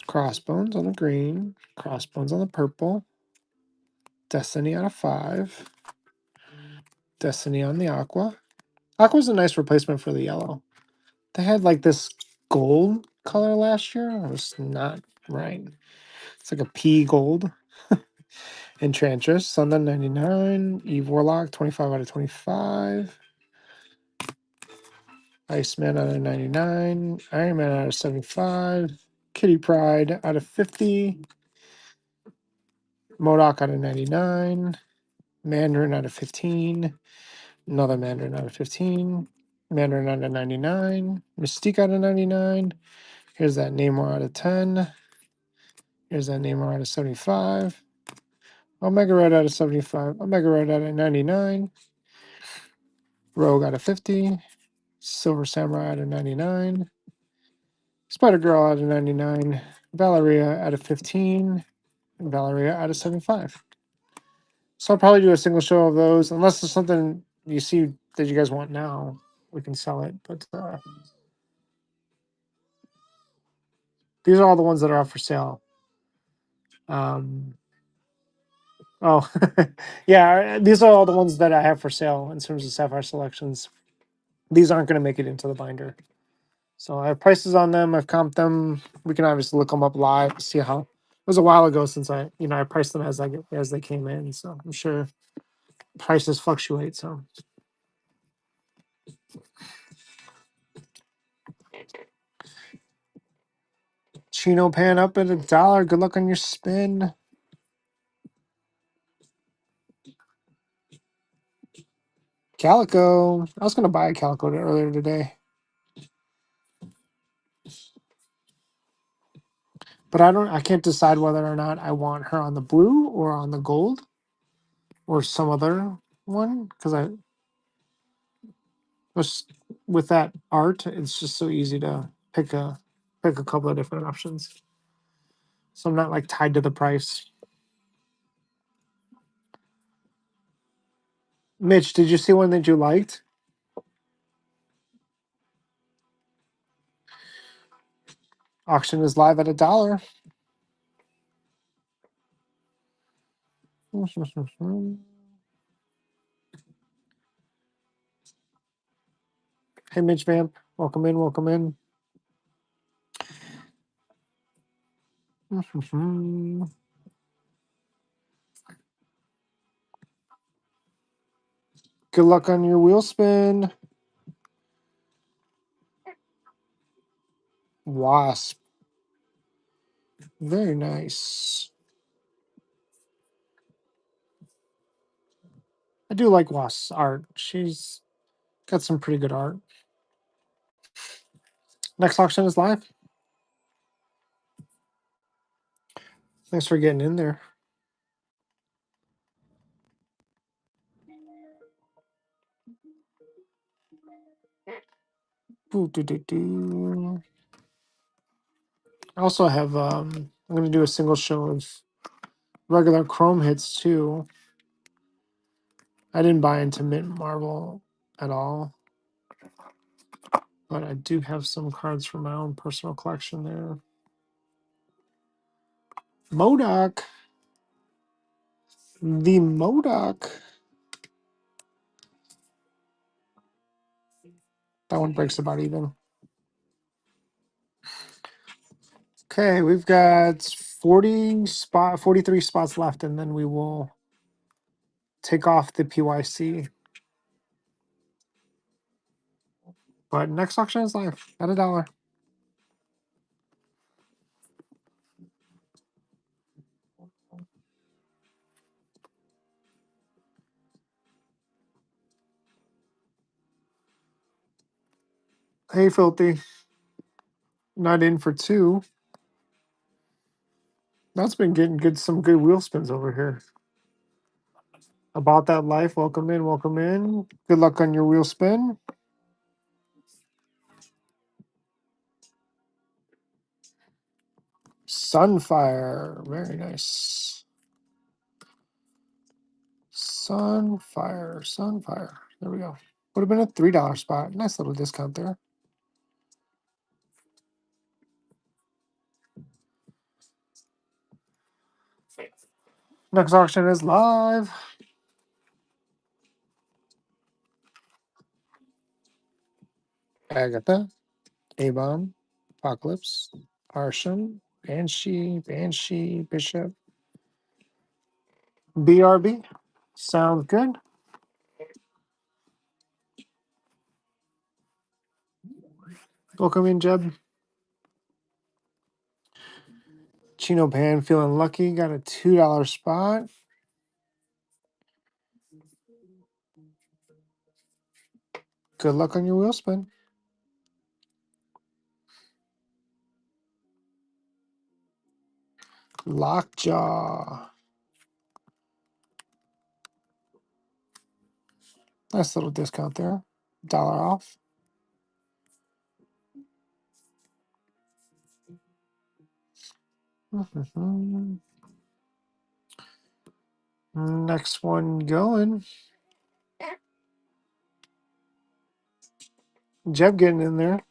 Crossbones on the green. Crossbones on the purple. Destiny out of 5. Destiny on the aqua. Aqua's a nice replacement for the yellow. They had like this gold color last year. It was not right. It's like a pea gold. Enchantress, Sunday 99. Eve Warlock, 25 out of 25. Iceman out of 99. Iron Man out of 75. Kitty Pride out of 50. MODOK out of 99. Mandarin out of 15. Another Mandarin out of 15. Mandarin out of 99. Mystique out of 99. Here's that Namor out of 10. Here's that Namor out of 75. Omega Red out of 75. Omega Red out of 99. Rogue out of 50. Silver Samurai out of 99. Spider Girl out of 99. Valeria out of 15. And Valeria out of 75. So I'll probably do a single show of those, unless there's something you see that you guys want now. We can sell it, but these are all the ones that are up for sale. Oh, yeah, these are all the ones that I have for sale in terms of Sapphire selections. These aren't going to make it into the binder. So I have prices on them. I've comped them. We can obviously look them up live, see how. It was a while ago since I priced them as they came in. So I'm sure prices fluctuate. So Chino Pan up at $1. Good luck on your spin. Calico. I was going to buy a Calico earlier today, but I can't decide whether or not I want her on the blue or on the gold or some other one, because I just, with that art, it's just so easy to pick a couple of different options. So I'm not like tied to the price. Mitch, did you see one that you liked? Auction is live at $1. Hey, Mitch Vamp, welcome in, welcome in. Good luck on your wheel spin. Wasp. Very nice. I do like Wasp's art. She's got some pretty good art. Next auction is live. Thanks for getting in there. I also have I'm gonna do a single show of regular Chrome hits too. I didn't buy into Mint Marvel at all, but I do have some cards from my own personal collection there. MODOK. The MODOK. That one breaks about even. Okay, we've got 43 spots left, and then we will take off the PYC. But next auction is live at $1. Hey, Filthy. Not in for 2. That's been getting some good wheel spins over here. About That Life, welcome in, welcome in. Good luck on your wheel spin. Sunfire, very nice. Sunfire. There we go. Would have been a $3 spot. Nice little discount there. Next auction is live. Agatha, A-Bomb, Apocalypse, Arsham, Banshee, Bishop, BRB. Sounds good. Welcome in, Jeb. Chino Pan feeling lucky. Got a $2 spot. Good luck on your wheel spin. Lockjaw. Nice little discount there. $1 off. Next one going. Jeb getting in there.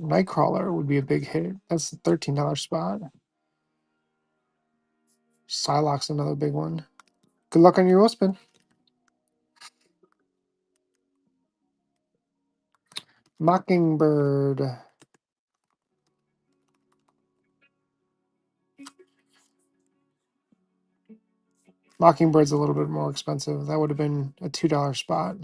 Nightcrawler would be a big hit. That's the $13 spot. Psylocke's another big one. Good luck on your wheel spin. Mockingbird. Mockingbird's a little bit more expensive. That would have been a $2 spot.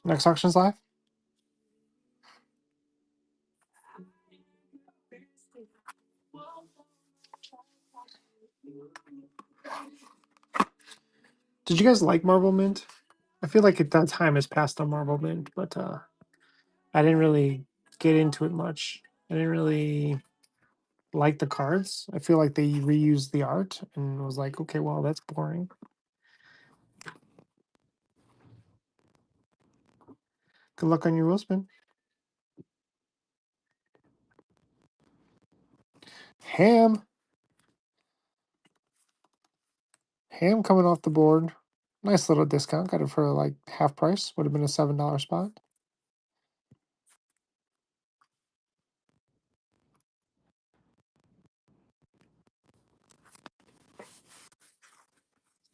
Next auction's live. Did you guys like Marvel Mint? I feel like that time has passed on Marvel Mint, but I didn't really get into it much. I didn't really like the cards. I feel like they reused the art and was like, okay, well, that's boring. Good luck on your wheel spin. Ham. Ham coming off the board. Nice little discount. Got it for like half price. Would have been a $7 spot.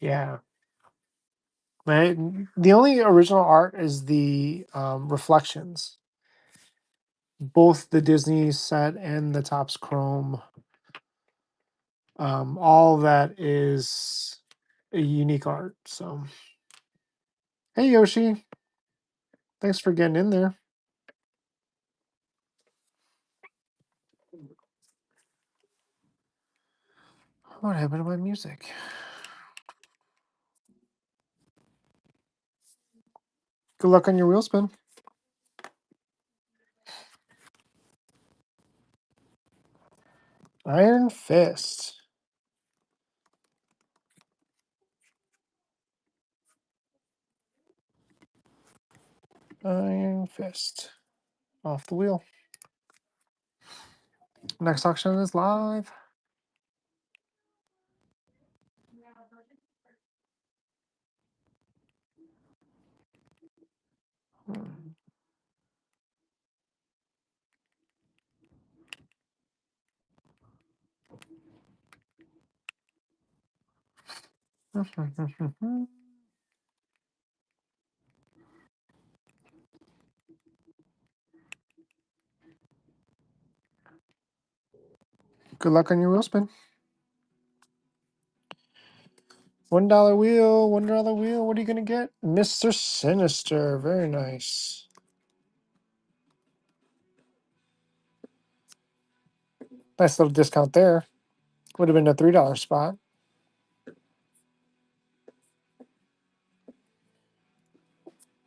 Yeah. Right. The only original art is the reflections. Both the Disney set and the Topps Chrome. All that is a unique art. So, hey Yoshi, thanks for getting in there. What happened to my music? Good luck on your wheel spin. Iron Fist. Iron Fist. Off the wheel. Next auction is live. Good luck on your wheel spin. $1 wheel, $1 wheel. What are you gonna get? Mr. Sinister. Very nice. Nice little discount there. Would have been a $3 spot.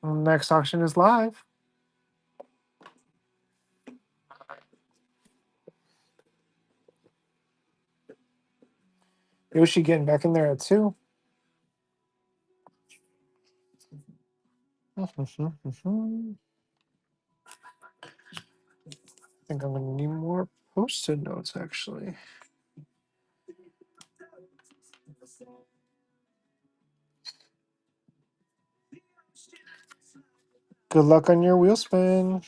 Next auction is live. Yoshi getting back in there at 2. I think I'm gonna need more post-it notes actually. Good luck on your wheel spin.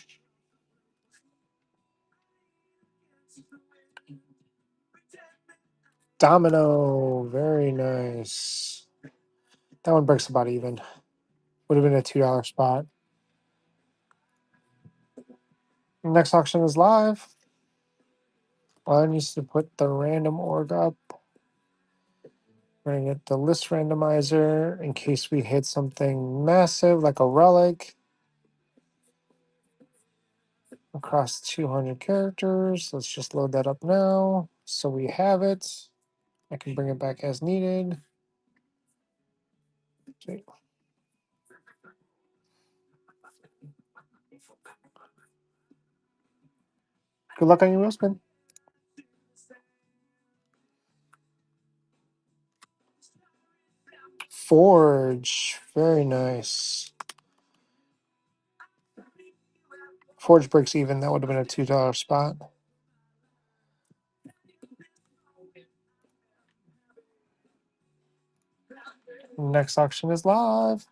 Domino. Very nice. That one breaks about even. Would have been a $2 spot. Next auction is live. I needs to put the random org up. We're going to get the list randomizer in case we hit something massive like a relic across 200 characters. Let's just load that up now so we have it. I can bring it back as needed. See. Good luck on your wheel spin. Forge. Very nice. Forge breaks even. That would have been a $2 spot. Next auction is live.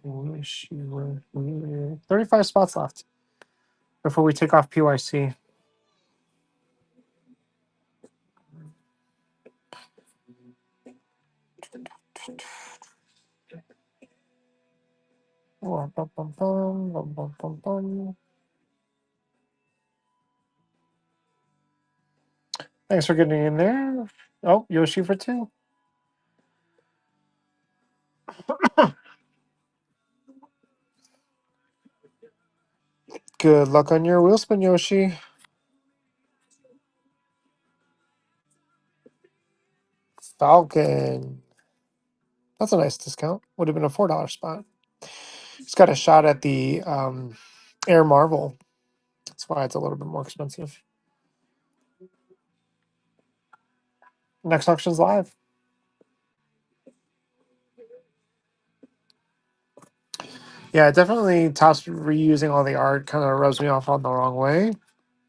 Wish you were here. 35 spots left before we take off PYC. Bum, bum, bum, bum, bum, bum, bum, bum. Thanks for getting in there. Oh, Yoshi for 2. Good luck on your wheel spin, Yoshi. Falcon. That's a nice discount. Would have been a $4 spot. It's got a shot at the Air Marvel. That's why it's a little bit more expensive. Next auction's live. Yeah, definitely Topps reusing all the art kind of rubs me off on the wrong way.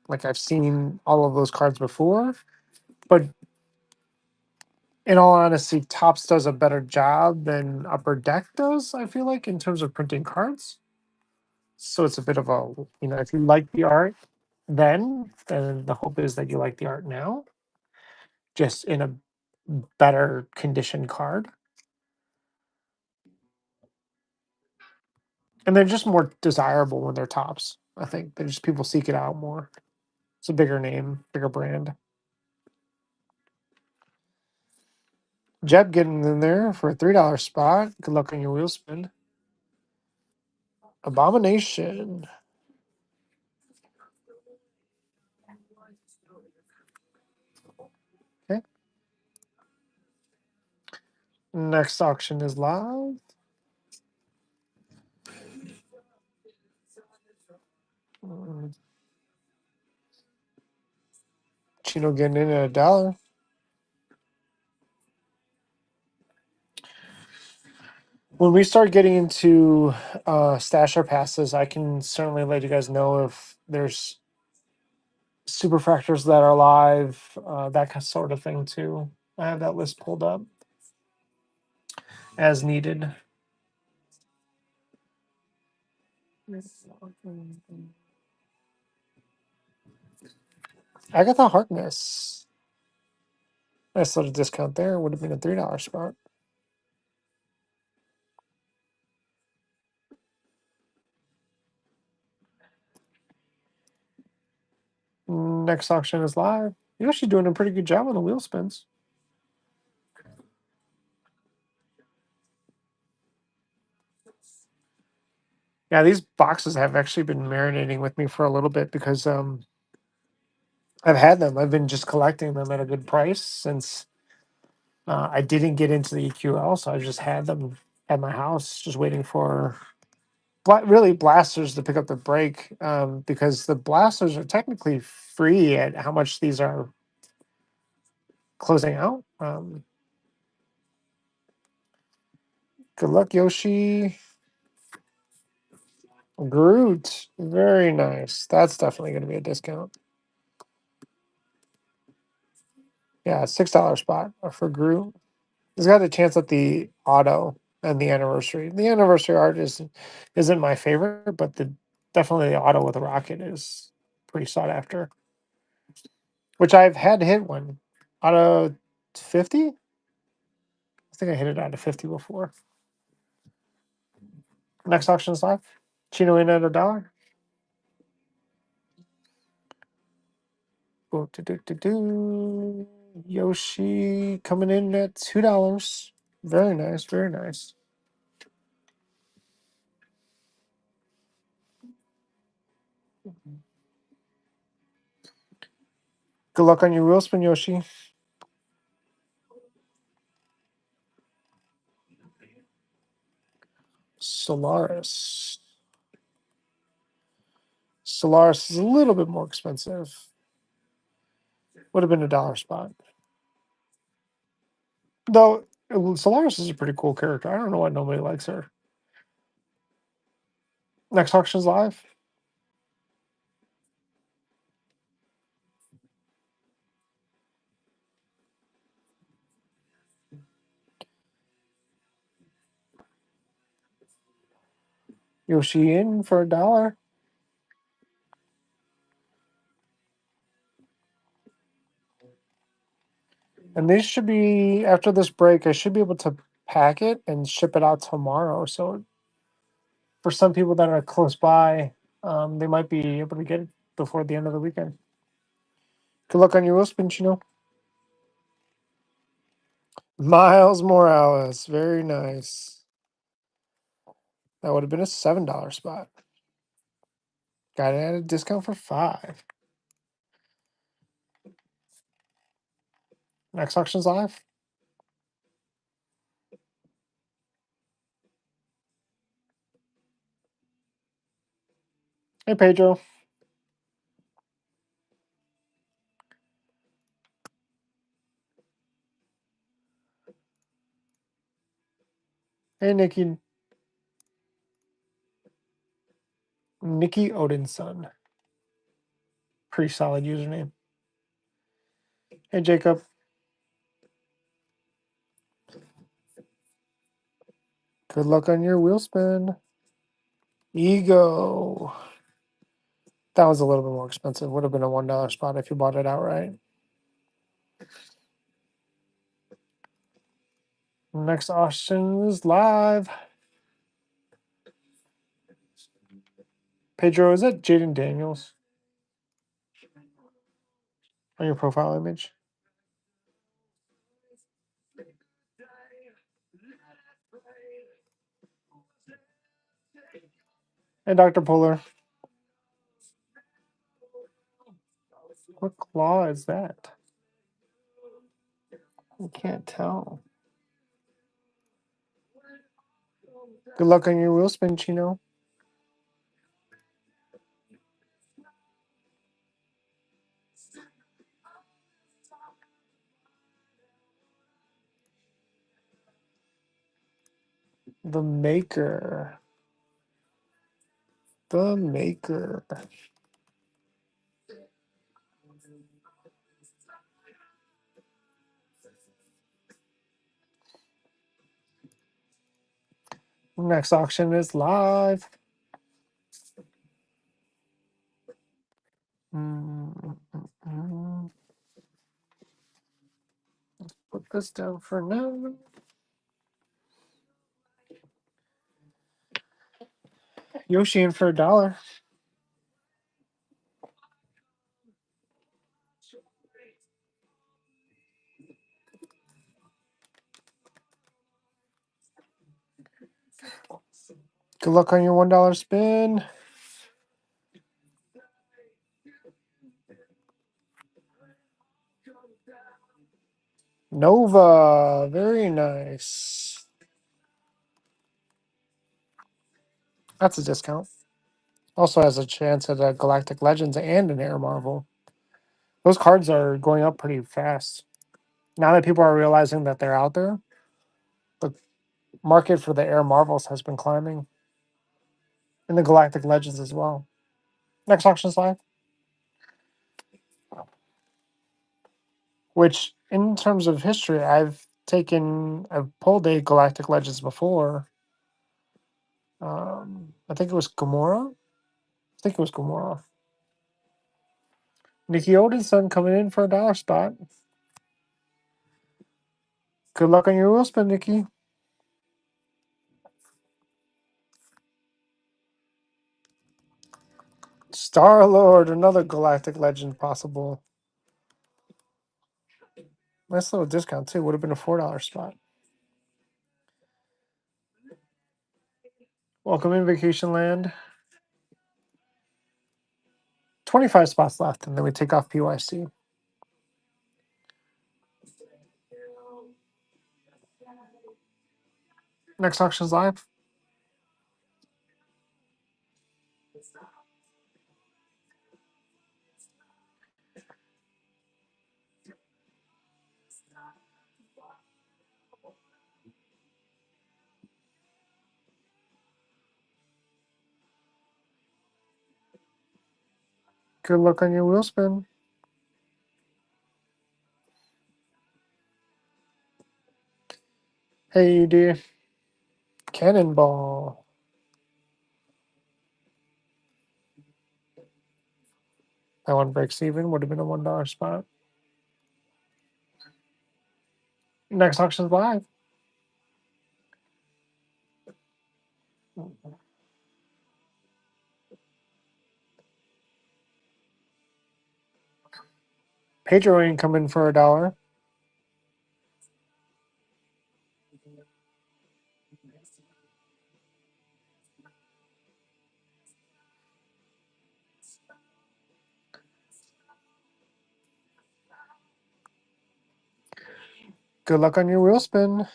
Like I've seen all of those cards before, but in all honesty, Topps does a better job than Upper Deck does, I feel like, in terms of printing cards. So it's a bit of a, if you like the art then the hope is that you like the art now, just in a better condition card. And they're just more desirable when they're Topps. I think they just people seek it out more. It's a bigger name, bigger brand. Jeb getting in there for a $3 spot. Good luck on your wheel spin. Abomination. Okay. Next auction is live. Chino getting in at $1. When we start getting into stasher passes, I can certainly let you guys know if there's superfractors that are live, that sort of thing too. I have that list pulled up as needed. Agatha Harkness. Nice little discount there. Would have been a $3 spot. Next auction is live. You're actually doing a pretty good job on the wheel spins. Yeah, these boxes have actually been marinating with me for a little bit because I've had them. I've been just collecting them at a good price since I didn't get into the EQL, so I just had them at my house, just waiting for really blasters to pick up the break, because the blasters are technically free at how much these are closing out. Good luck, Yoshi. Groot, very nice. That's definitely going to be a discount. Yeah, $6 spot for Groot. He's got a chance at the auto and the anniversary. The anniversary art isn't my favorite, but definitely the auto with a rocket is pretty sought after. Which I've had hit one out of 50. I think I hit it out of 50 before. Next auction is live. Chino in at $1. Yoshi coming in at $2. Very nice, very nice. Good luck on your wheel spin, Yoshi. Solaris. Solaris is a little bit more expensive. Would have been $1 spot. Though Solaris is a pretty cool character. I don't know why nobody likes her. Next auction's live. Yoshi in for $1. And these should be, after this break, I should be able to pack it and ship it out tomorrow. So for some people that are close by, they might be able to get it before the end of the weekend. Good luck on your wheel spin, Chino. Miles Morales. Very nice. That would have been a $7 spot. Got it at a discount for $5. Next auction's live. Hey, Pedro. Hey, Nikki. Nikki Odinson. Pretty solid username. Hey, Jacob. Good luck on your wheel spin. Ego. That was a little bit more expensive. Would have been a $1 spot if you bought it outright. Next auction is live. Pedro, is that Jaden Daniels on your profile image? And Dr. Puller. What claw is that? I can't tell. Good luck on your wheel spin, Chino. The Maker. The Maker. Next auction is live. Put this down for now. Yoshi in for $1. Good luck on your $1 spin. Nova. Very nice. That's a discount. Also has a chance at a Galactic Legends and an Air Marvel. Those cards are going up pretty fast. Now that people are realizing that they're out there, the market for the Air Marvels has been climbing. And the Galactic Legends as well. Next auction's live. Which, in terms of history, I've pulled a Galactic Legends before. I think it was Gamora. I think it was Gamora. Nikki Odinson coming in for $1 spot. Good luck on your wheel spin, Nikki. Star Lord, another Galactic Legend possible. Nice little discount too. Would have been a $4 spot. Welcome in Vacation Land. 25 spots left, and then we take off PYC. Next auction's live. Good luck on your wheel spin. Hey, dear. Cannonball. That one breaks even. Would have been a $1 spot. Next auction's live. Pedro ain't coming for $1. Good luck on your wheel spin.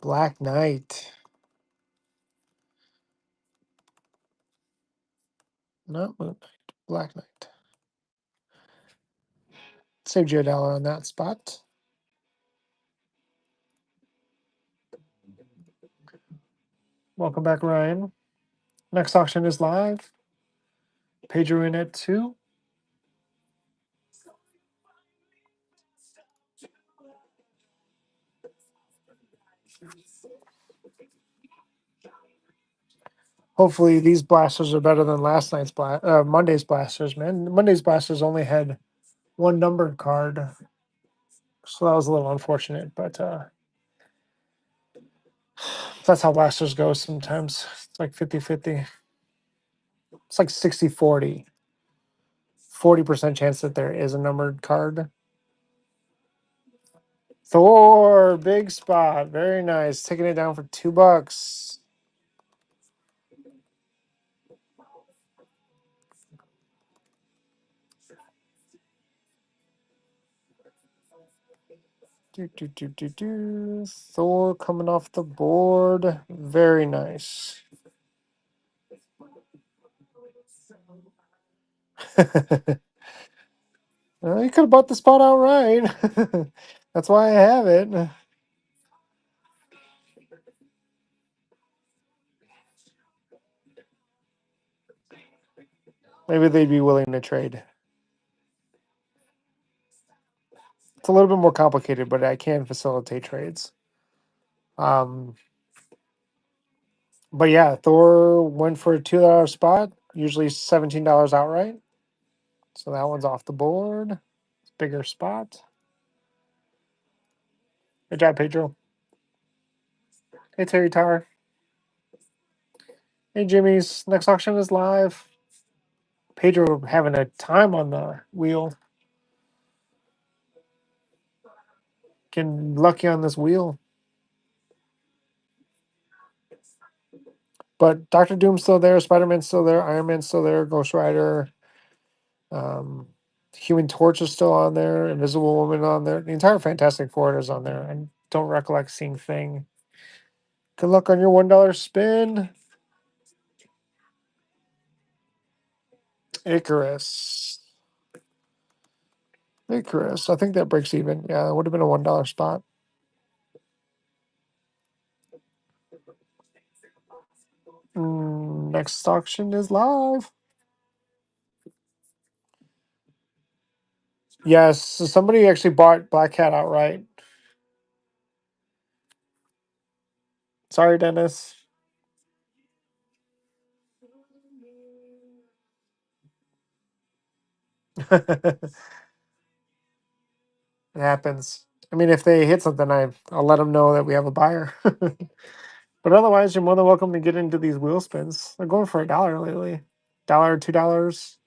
Black Knight. Not Moon Knight. Black Knight. Saved you $1 on that spot. Welcome back, Ryan. Next auction is live. Pedro in at 2. Hopefully these blasters are better than last night's Monday's blasters, man. Monday's blasters only had one numbered card. So that was a little unfortunate, but that's how blasters go sometimes. It's like 50-50. It's like 60-40. 40% chance that there is a numbered card. Thor, big spot. Very nice. Taking it down for $2. Thor coming off the board. Very nice. You could have bought the spot outright. That's why I have it. Maybe they'd be willing to trade. It's a little bit more complicated, but I can facilitate trades. But yeah, Thor went for a $2 spot, usually $17 outright. So that one's off the board. Bigger spot. Good job, Pedro. Hey, Terry Tower. Hey, Jimmy's. Next auction is live. Pedro having a time on the wheel. Getting lucky on this wheel. But Doctor Doom's still there, Spider-Man's still there, Iron Man's still there, Ghost Rider, Human Torch is still on there, Invisible Woman on there. The entire Fantastic Four is on there. I don't recollect seeing Thing. Good luck on your $1 spin. Icarus. Icarus. I think that breaks even. Yeah, it would have been a $1 spot. Next auction is live. Yes, so somebody actually bought Black Cat outright. Sorry, Dennis. It happens. I mean, if they hit something, I'll let them know that we have a buyer. But otherwise, you're more than welcome to get into these wheel spins. They're going for $1 lately. $1, $2.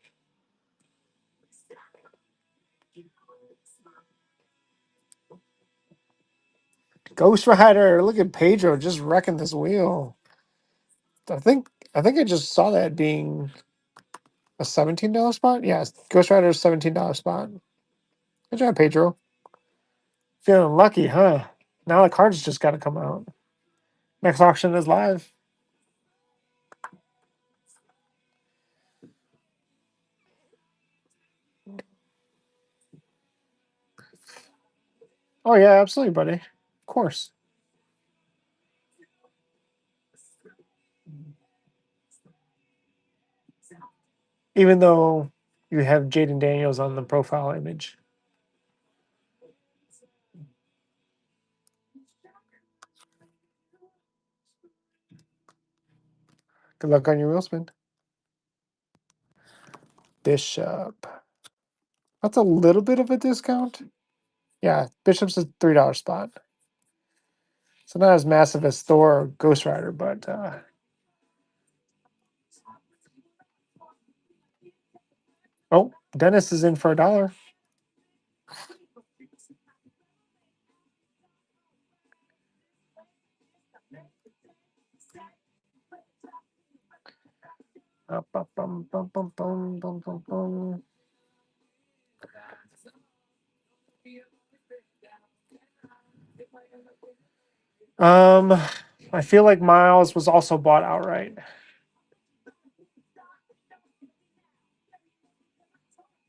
Ghost Rider. Look at Pedro just wrecking this wheel. I think I just saw that being a $17 spot. Yeah, Ghost Rider's $17 spot. Good job, Pedro. Feeling lucky, huh? Now the cards just got to come out. Next auction is live. Oh yeah, absolutely, buddy. Of course. Even though you have Jaden Daniels on the profile image. Good luck on your wheel spin. Bishop. That's a little bit of a discount. Yeah, Bishop's a $3 spot. So not as massive as Thor or Ghost Rider, but oh, Dennis is in for $1. Bum, bum, bum, bum, bum, bum, bum. I feel like Miles was also bought outright.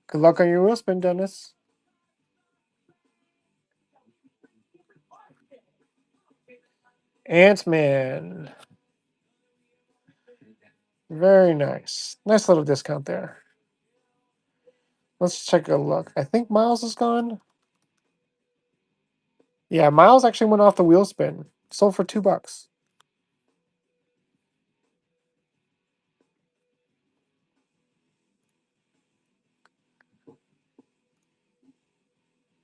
Good luck on your wheel spin, Dennis. Ant-Man. Very nice. Nice little discount there. Let's check a look. I think Miles is gone. Yeah, Miles actually went off the wheel spin. Sold for $2.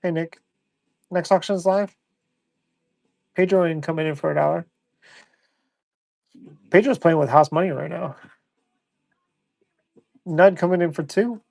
Hey, Nick. Next auction is live. Pedro ain't coming in for $1. Pedro's playing with house money right now. Nud coming in for $2.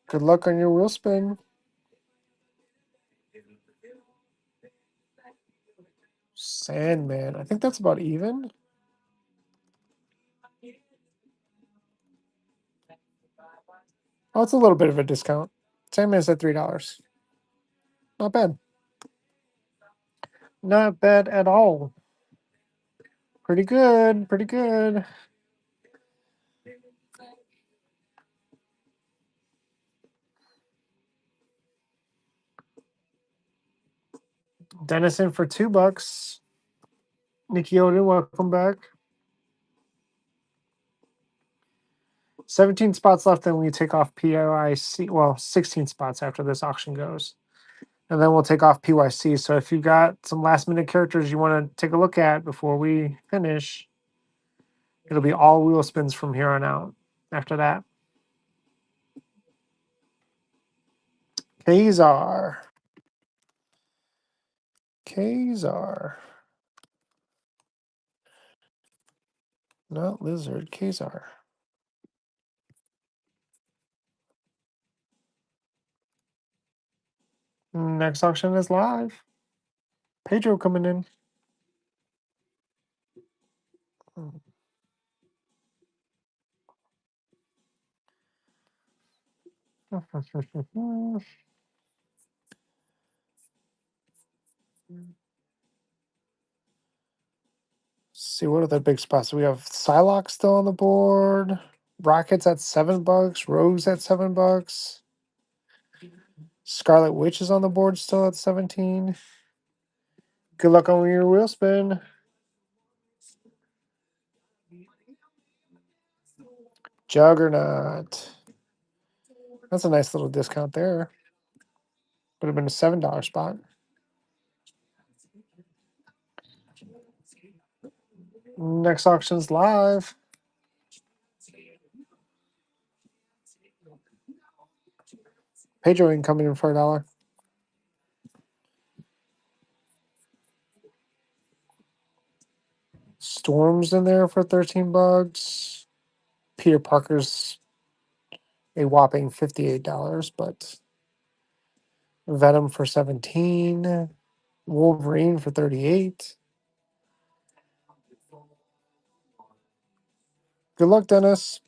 Good luck on your wheel spin. Sandman. I think that's about even. Oh, it's a little bit of a discount. Sandman's at $3. Not bad. Not bad at all. Pretty good. Pretty good. Dennison for $2. Nikki Odin, welcome back. 17 spots left, then we take off PYC. Well, 16 spots after this auction goes. And then we'll take off PYC. So if you got some last minute characters you want to take a look at before we finish, it'll be all wheel spins from here on out after that. Kazar. Not Lizard, Kazar. Next auction is live. Pedro coming in. See what other big spots. We have Psylocke still on the board. Rockets at $7. Rogues at $7. Scarlet Witch is on the board still at 17. Good luck on your wheel spin. Juggernaut. That's a nice little discount there. Would have been a $7 spot. Next auction's live. Pedro incoming in for $1. Storm's in there for $13. Peter Parker's a whopping $58, but Venom for 17. Wolverine for 38. Good luck, Dennis.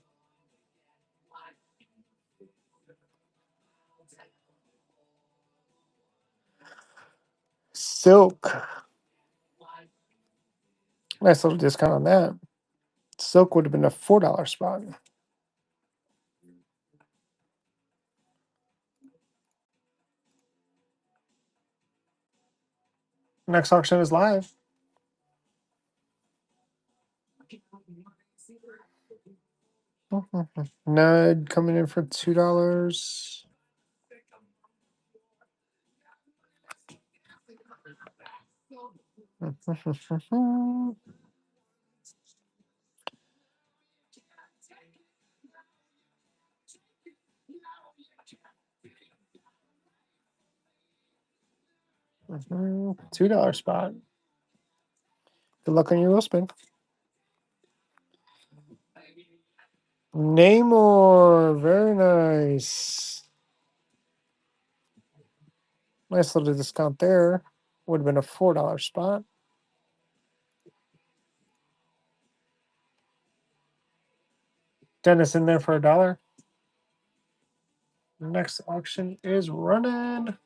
Silk. Nice little discount on that. Silk would have been a $4 spot. Next auction is live. Nud coming in for $2. $2 spot. Good luck on your wheel spin. Namor, very nice. Nice little discount there. Would have been a $4 spot. Dennis in there for $1. Next auction is running.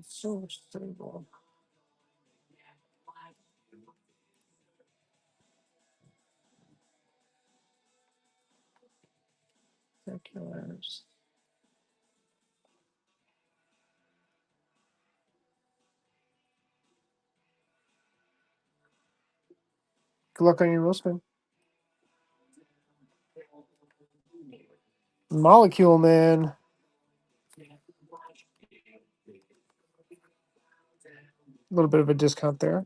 So stable. Circulars. Good luck on your wheel spin. Molecule Man. A little bit of a discount there.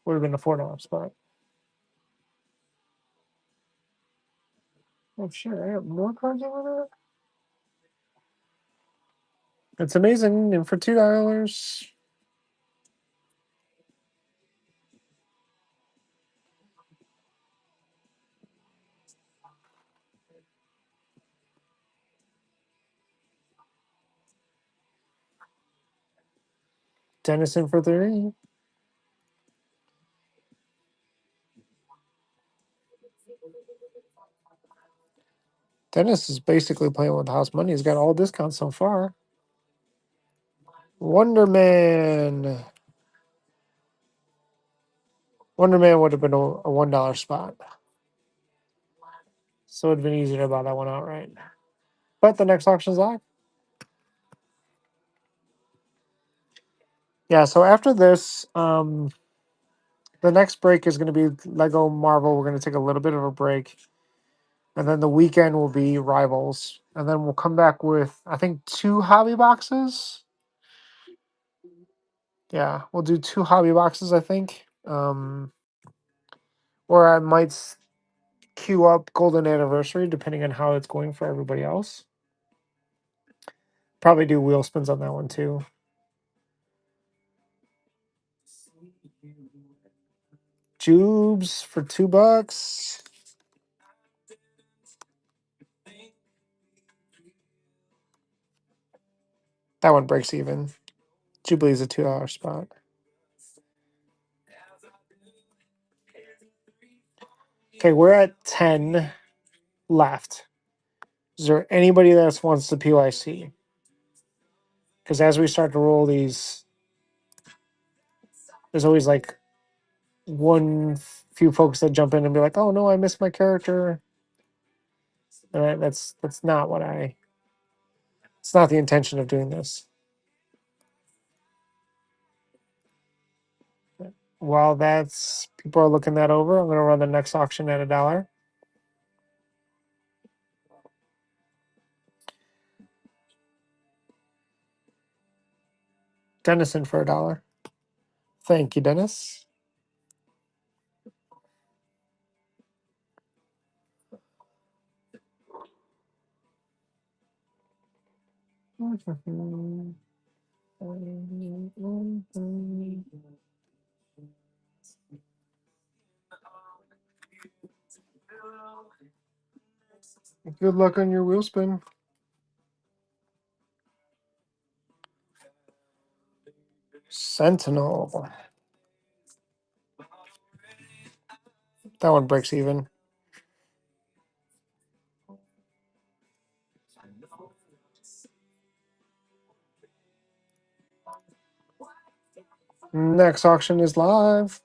Would have been a $4 spot. Oh shit, I have more cards over there. That's amazing. And for $2. Dennison for $3. Dennis is basically playing with house money. He's got all discounts so far. Wonder Man. Wonder Man would have been a $1 spot. So it would have been easier to buy that one outright. But the next auction's live. Yeah, so after this, the next break is going to be Lego Marvel. We're going to take a little bit of a break. And then the weekend will be Rivals. And then we'll come back with, I think, 2 hobby boxes. Yeah, we'll do 2 hobby boxes, I think. Or I might queue up Golden Anniversary, depending on how it's going for everybody else. Probably do wheel spins on that one, too. Jubes for $2. That one breaks even. Jubilee's a $2 spot. Okay, we're at 10 left. Is there anybody that wants the PYC? Because as we start to roll these, there's always like few folks that jump in and be like, "Oh no, I missed my character." And that's not what it's not the intention of doing this. While people are looking that over, I'm going to run the next auction at $1. Dennison for $1. Thank you, Dennis. Good luck on your wheel spin. Sentinel. That one breaks even. Next auction is live.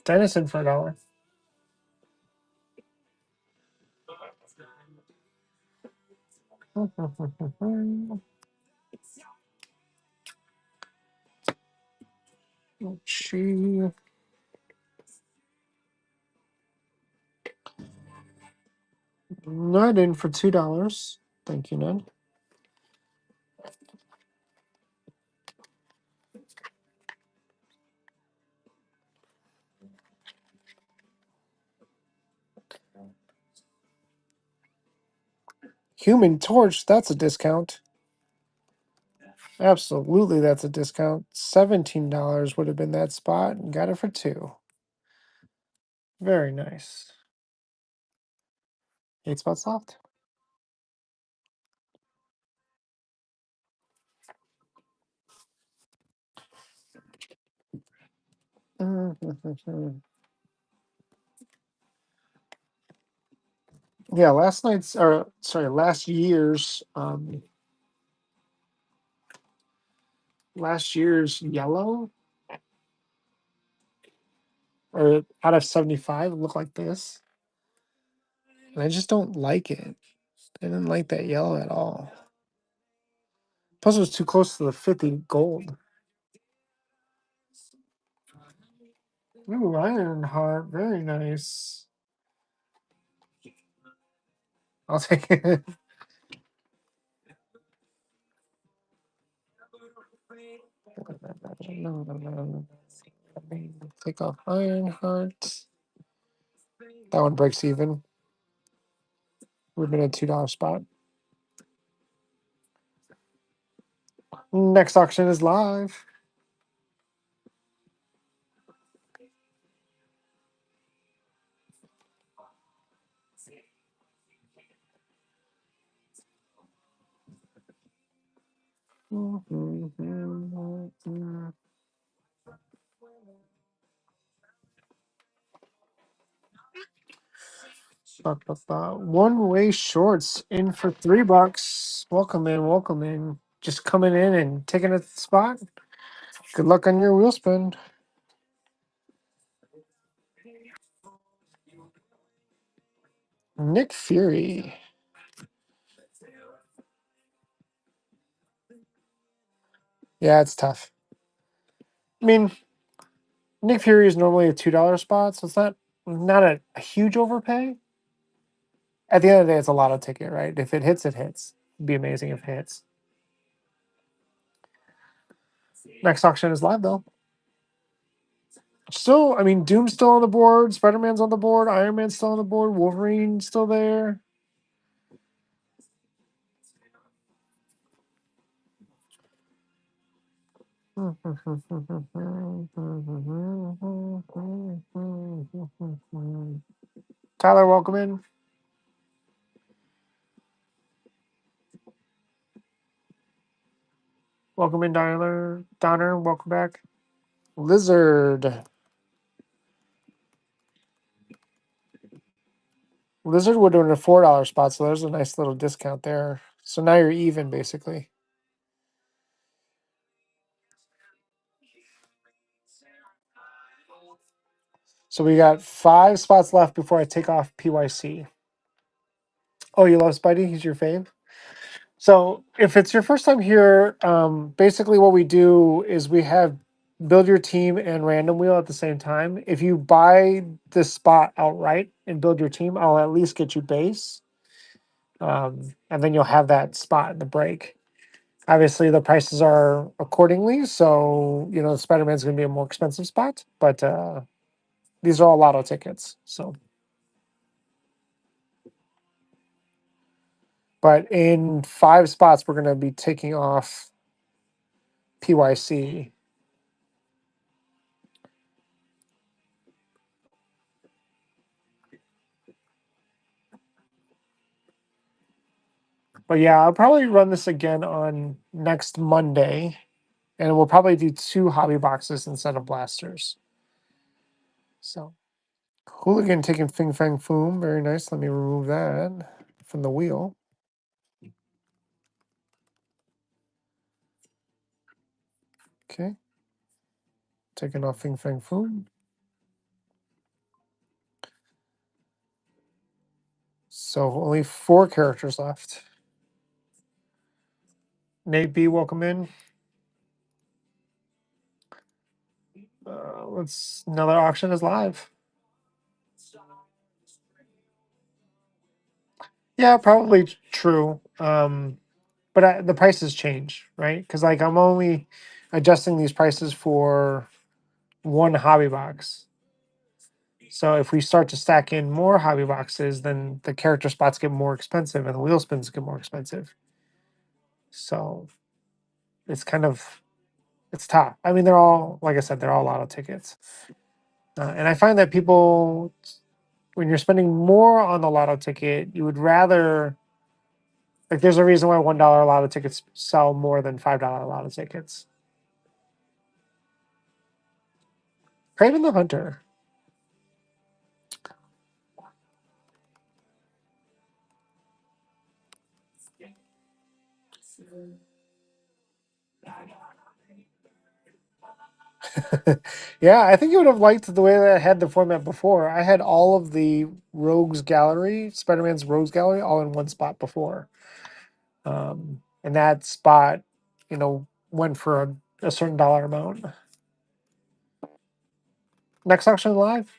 Dennison for $1. She not in for $2. Thank you, Ned. Human Torch, that's a discount. Absolutely, that's a discount. $17 would have been that spot, and got it for $2. Very nice. 8 spots left. Yeah, last year's yellow, or out of 75, looked like this. And I just don't like it. I didn't like that yellow at all. Plus, it was too close to the 50 gold. Ooh, Ironheart, very nice. I'll take it. Take off Ironheart. That one breaks even. Would have been a $2 spot. Next auction is live. One way shorts in for $3. Welcome in, welcome in. Just coming in and taking a spot. Good luck on your wheel spin. Nick Fury. Yeah, it's tough. I mean, Nick Fury is normally a $2 spot, so it's not a huge overpay. At the end of the day, it's a lotto ticket, right? If it hits, it hits. It'd be amazing if it hits. Next auction is live, though. Still, I mean, Doom's still on the board. Spider-Man's on the board. Iron Man's still on the board. Wolverine's still there. Tyler, welcome in. Welcome in, Donner. Welcome back. Lizard. Lizard would have been a $4 spot, so there's a nice little discount there. So now you're even, basically. So we got 5 spots left before I take off PYC. Oh, you love Spidey? He's your fave? So if it's your first time here, basically what we do is we have build your team and random wheel at the same time. If you buy this spot outright and build your team, I'll at least get you base. And then you'll have that spot in the break. Obviously, the prices are accordingly. So, Spider-Man's going to be a more expensive spot. But these are all lotto tickets. So, but in 5 spots, we're going to be taking off PYC. But yeah, I'll probably run this again on next Monday, and we'll probably do 2 hobby boxes instead of blasters. So Hooligan taking Fing Fang Foom. Very nice. Let me remove that from the wheel. Okay. Taking off Fing Fang Foom. So only 4 characters left. Nate B, welcome in. Another auction is live. Yeah, probably true. But the prices change, right? Because like I'm only adjusting these prices for one hobby box. So if we start to stack in more hobby boxes, then the character spots get more expensive and the wheel spins get more expensive. So it's it's tough. I mean, they're all, like I said, they're all lotto tickets. And I find that people, when you're spending more on the lotto ticket, you would rather, like, there's a reason why $1 lotto tickets sell more than $5 lotto tickets. Craven the Hunter. Yeah, I think you would have liked the way that I had the format before. I had all of the Rogues Gallery, Spider-Man's Rogues Gallery, all in one spot before. And that spot, went for a certain dollar amount. Next auction live.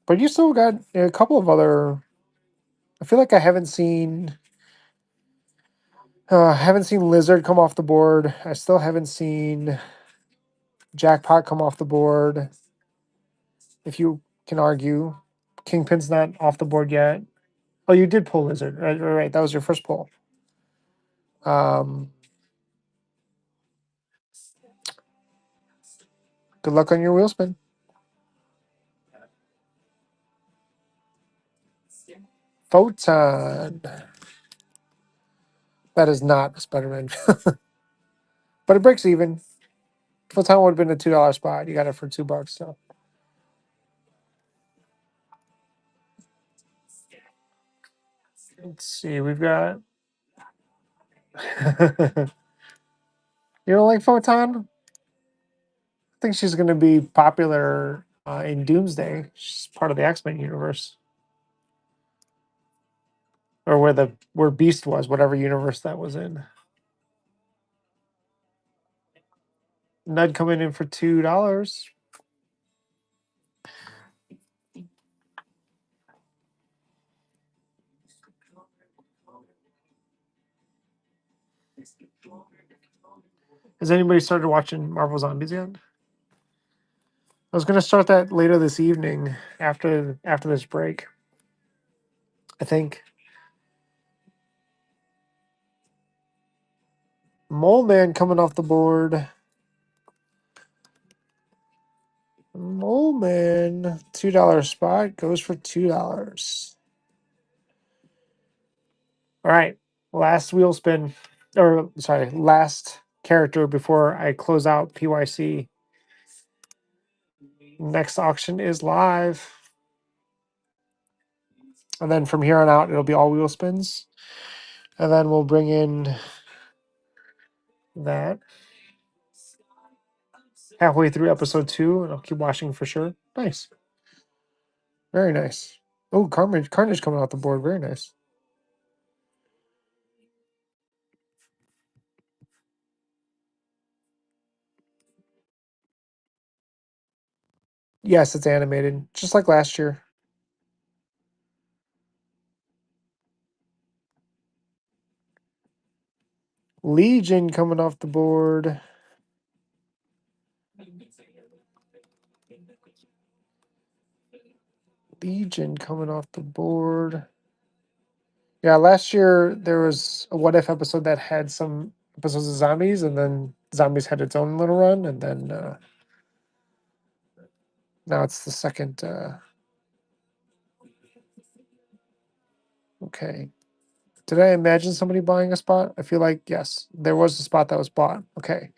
But you still got a couple of other. I feel like I haven't seen Lizard come off the board. I still haven't seen Jackpot come off the board. If you can argue, Kingpin's not off the board yet. Oh, you did pull Lizard, right? That was your first pull. Good luck on your wheel spin. Photon. That is not a Spider-Man. But it breaks even. Photon would have been a $2 spot. You got it for $2, so. Let's see, we've got. You don't like Photon? I think she's going to be popular in Doomsday. She's part of the X-Men universe, or where Beast was, whatever universe that was in. Nud coming in for $2. Has anybody started watching Marvel Zombies yet? I was going to start that later this evening after this break. I think. Mole Man coming off the board. Mole Man, $2 spot goes for $2. All right, last wheel spin, or sorry, last character before I close out PYC. Next auction is live. And then from here on out, it'll be all wheel spins. And then we'll bring in that halfway through episode 2, and I'll keep watching for sure. Nice. Very nice. Oh, Carnage coming off the board. Very nice. Yes, it's animated, just like last year. Legion coming off the board. Legion coming off the board. Yeah, last year there was a What If episode that had some episodes of zombies, and then zombies had its own little run, and then now it's the second. Okay. Did I imagine somebody buying a spot? I feel like yes, there was a spot that was bought. Okay.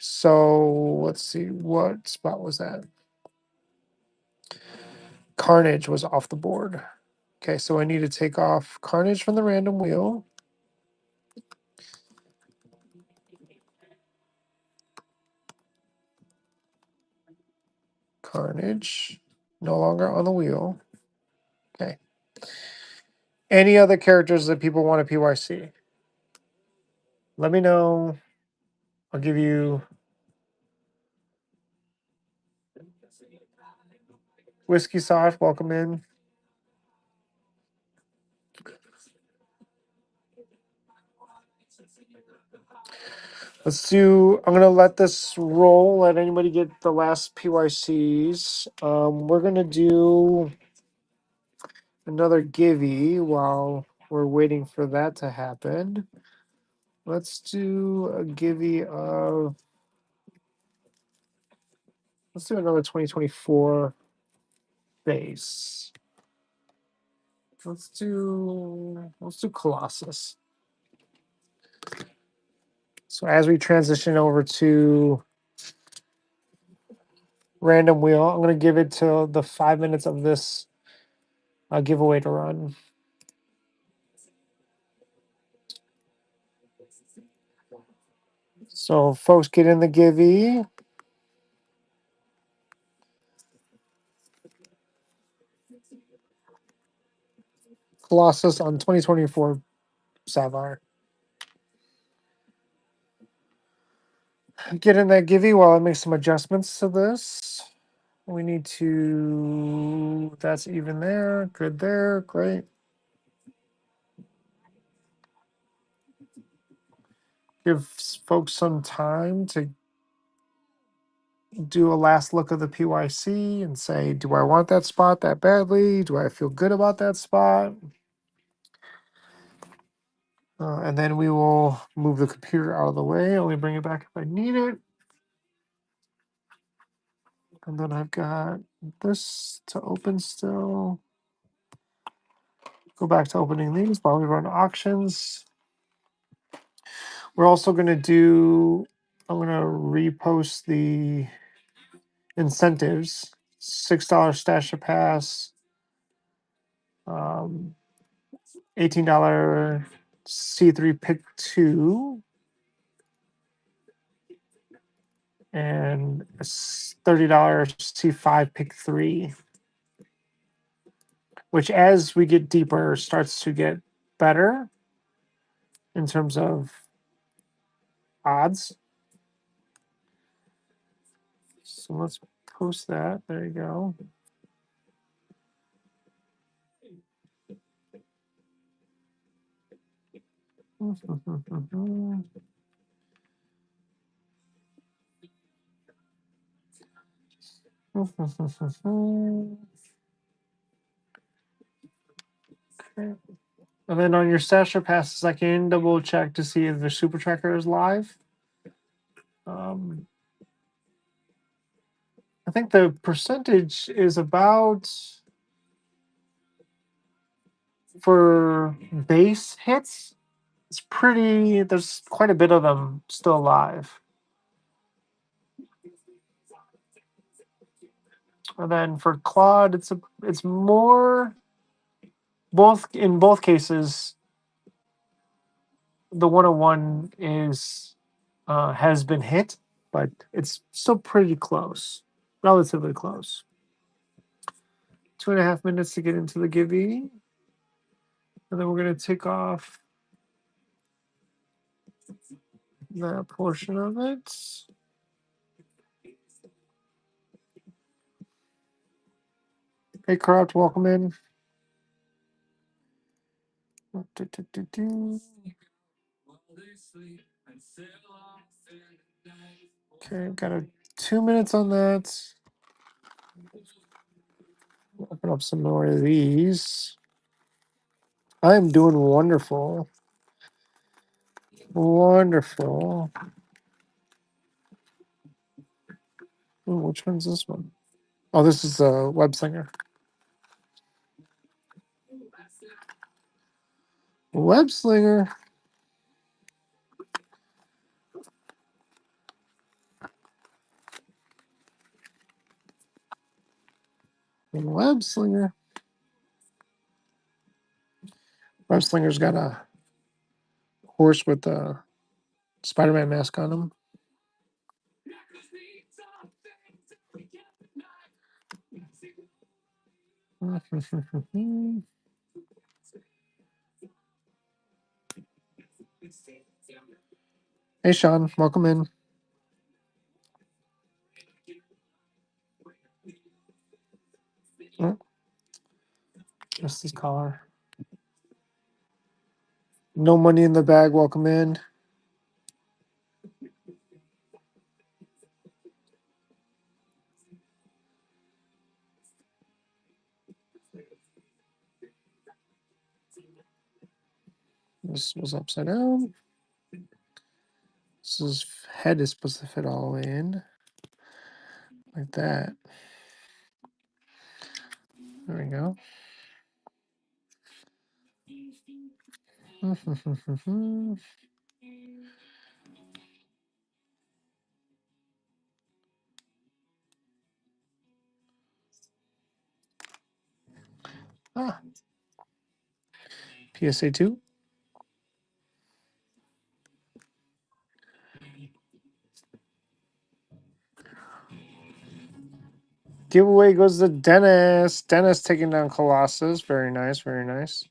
So let's see, what spot was that? Carnage was off the board. Okay, so I need to take off Carnage from the random wheel. Carnage, no longer on the wheel. Okay. Any other characters that people want a PYC? Let me know. I'll give you Whiskey Sauce. Welcome in. Let's do. I'm gonna let this roll. Let anybody get the last PYCs. We're gonna do another Givey while we're waiting for that to happen. Let's do a Givey of. Let's do another 2024 base. Let's do Colossus. So as we transition over to random wheel, I'm gonna give it to the 5 minutes of this giveaway to run. So folks, get in the Givey. Colossus on 2024 Sapphire. Get in that Givey while I make some adjustments to this. We need to. That's even there. Good there. Great. Give folks some time to do a last look of the PYC and say, do I want that spot that badly? Do I feel good about that spot? And then we will move the computer out of the way. Only bring it back if I need it. And then I've got this to open still. Go back to opening these while we run auctions. We're also going to do, I'm going to repost the incentives. $6 Stasher Pass. $18 C3 Pick 2. And a $30 C5 Pick 3. Which, as we get deeper, starts to get better in terms of odds. So let's post that. There you go. Okay. And then on your Stasher passes, I can double check to see if the super tracker is live. I think the percentage is about, for base hits, it's pretty, there's quite a bit of them still live. And then for Claude, it's more, in both cases, the 101 is has been hit, but it's still pretty close, relatively close. 2.5 minutes to get into the Givey. And then we're going to take off that portion of it. Hey, Corrupt, welcome in. Okay, got 2 minutes on that. Open up some more of these. I'm doing wonderful. Wonderful. Ooh, which one's this one? Oh, this is a Web Slinger. Web Slinger. And Web Slinger. Web Slinger's got a horse with a Spider-Man mask on him. Hey, Sean, welcome in. Oh, just this caller. No money in the bag. Welcome in. This was upside down. This head is supposed to fit all the way in. Like that. There we go. Ah, PSA 2. Giveaway goes to Dennis. Dennis taking down Colossus. Very nice, very nice.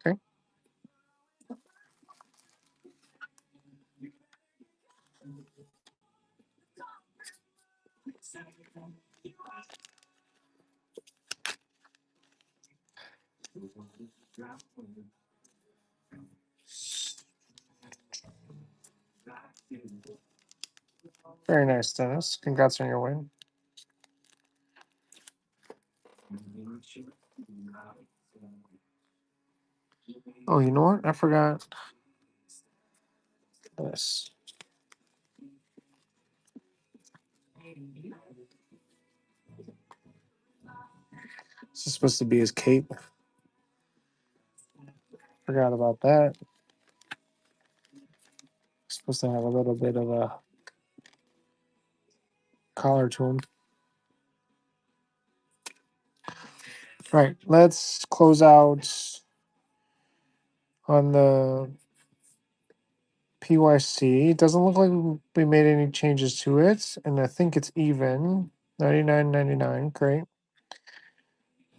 Okay. Very nice, Dennis. Congrats on your win. Oh, you know what? I forgot this. This is supposed to be his cape. Forgot about that. Supposed to have a little bit of a collar to him. All right, let's close out on the PYC. It doesn't look like we made any changes to it, and I think it's even. 99.99. Great.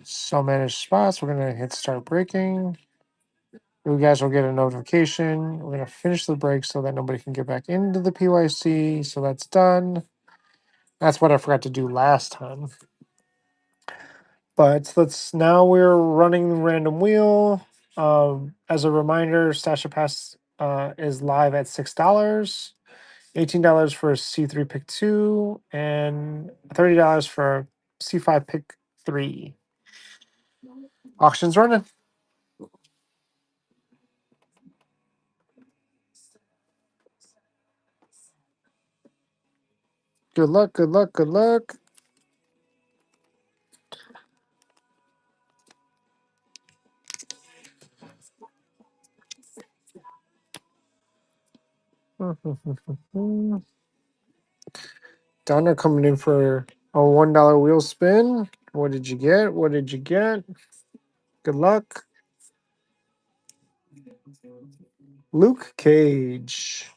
So manage spots. We're gonna hit start breaking. You guys will get a notification. We're gonna finish the break so that nobody can get back into the PYC. So that's done. That's what I forgot to do last time. But we're running the random wheel. As a reminder, Stasha Pass is live at $6, $18 for C3 pick 2, and $30 for C5 pick 3. Auction's running. Good luck, good luck, good luck. Donna coming in for a $1 wheel spin. What did you get? What did you get? Good luck. Luke Cage.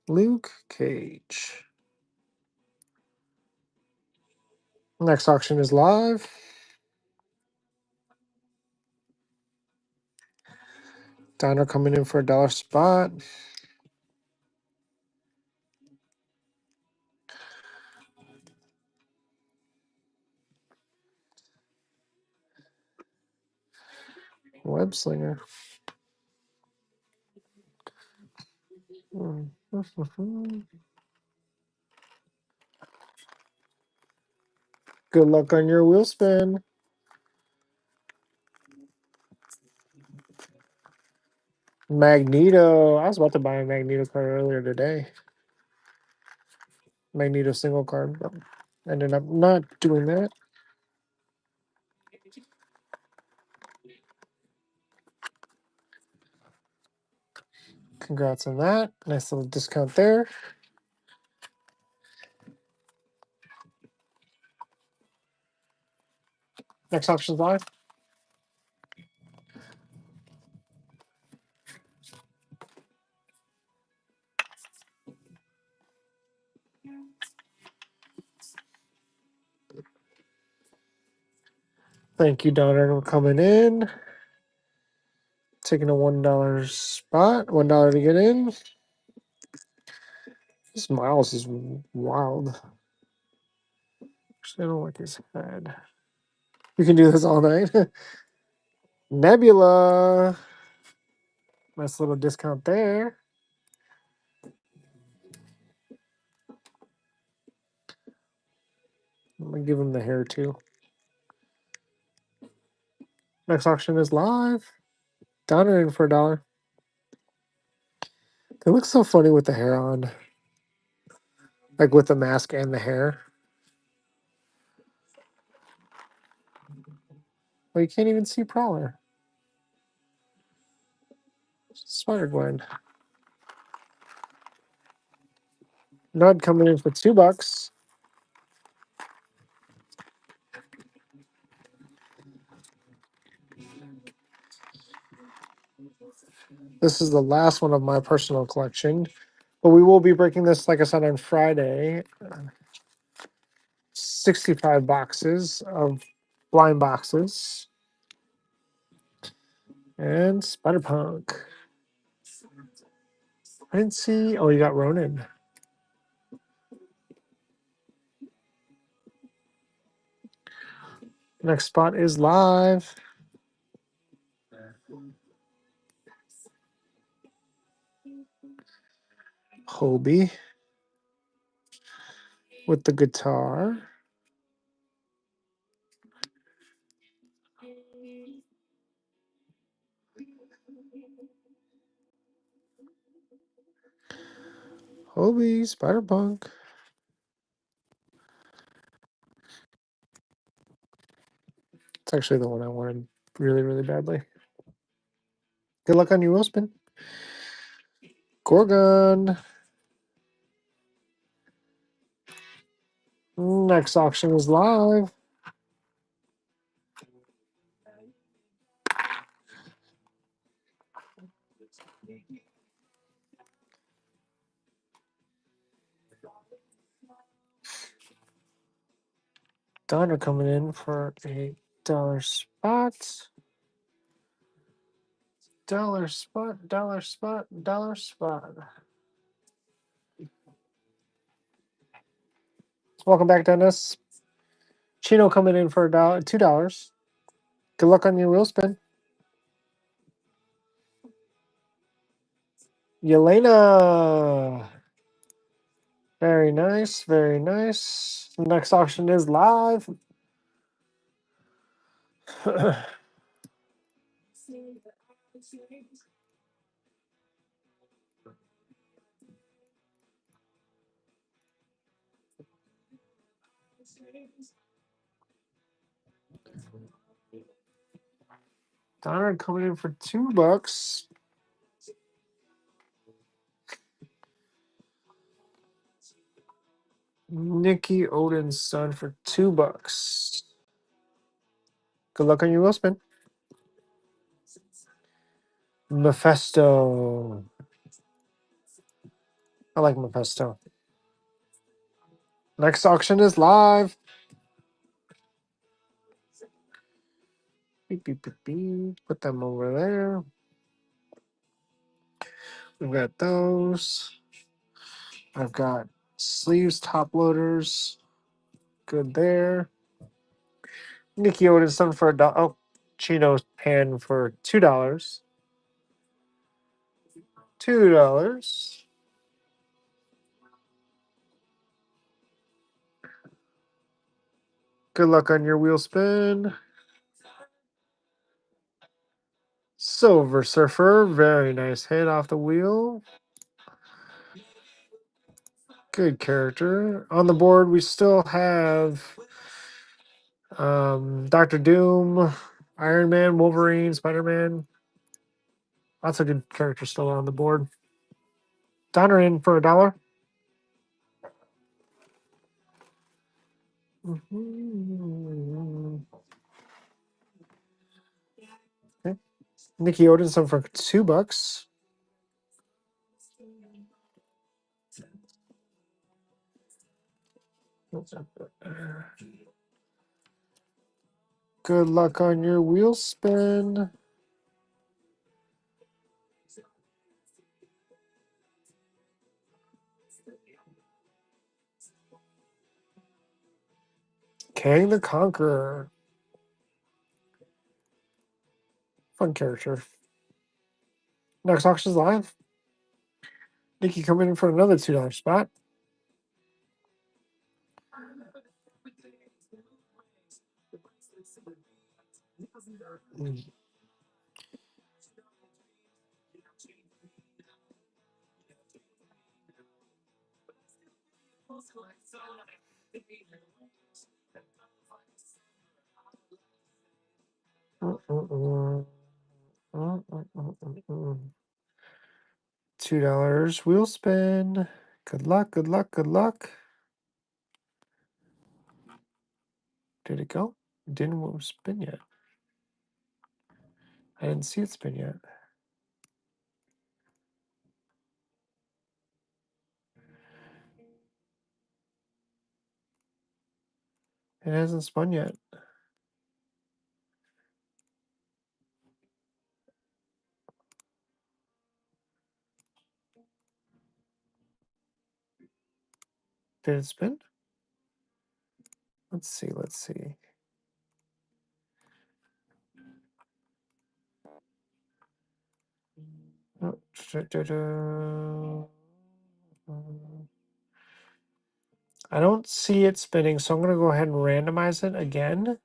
Luke Cage. Next auction is live. Donna coming in for $1 spot. Web Slinger. Good luck on your wheel spin. Magneto. I was about to buy a Magneto card earlier today. Magneto single card, but ended up not doing that. Congrats on that. Nice little discount there. Next option's live. Thank you, Donner, for coming in. Taking a $1 spot. $1 to get in. This Miles is wild. Actually, I don't like his head. You can do this all night. Nebula. Nice little discount there. I'm going to give him the hair too. Next auction is live. Donner in for $1. They look so funny with the hair on. Like with the mask and the hair. Well, you can't even see Prowler. Spider-Gwen. Nud coming in for $2. This is the last one of my personal collection. But we will be breaking this, like I said, on Friday. 65 boxes of blind boxes. And Spider-Punk. I didn't see... Oh, you got Ronin. Next spot is live. Hobie with the guitar. Hobie, Spider-Punk. It's actually the one I wanted really, really badly. Good luck on your wheel spin. Gorgon. Next auction is live. Donner coming in for $8 spot. Dollar spot, dollar spot, dollar spot. Welcome back, Dennis. Chino coming in for $2. Good luck on your wheel spin. Yelena. Very nice, very nice. Next auction is live. Donner coming in for $2. Nikki Odin's son for $2. Good luck on your wheel spin. Mephisto. I like Mephisto. Next auction is live. Beep, beep, beep, beep. Put them over there. We've got those. I've got sleeves, top loaders. Good there. Nikki Odin's son for $1. Oh, Chino's pan for $2. $2. Good luck on your wheel spin. Silver Surfer, very nice hit off the wheel. Good character. On the board, we still have Doctor Doom, Iron Man, Wolverine, Spider-Man. Lots of good characters still on the board. Donner in for $1. Nikki Odinson for $2. Good luck on your wheel spin. Kang the Conqueror. Fun character. Next auction's live. Nikki coming in for another $2 spot. $2 wheel spin. Good luck, good luck, good luck. Did it go? It didn't spin yet. I didn't see it spin yet. It hasn't spun yet. Did it spin? Let's see, let's see. I don't see it spinning, so I'm going to go ahead and randomize it again.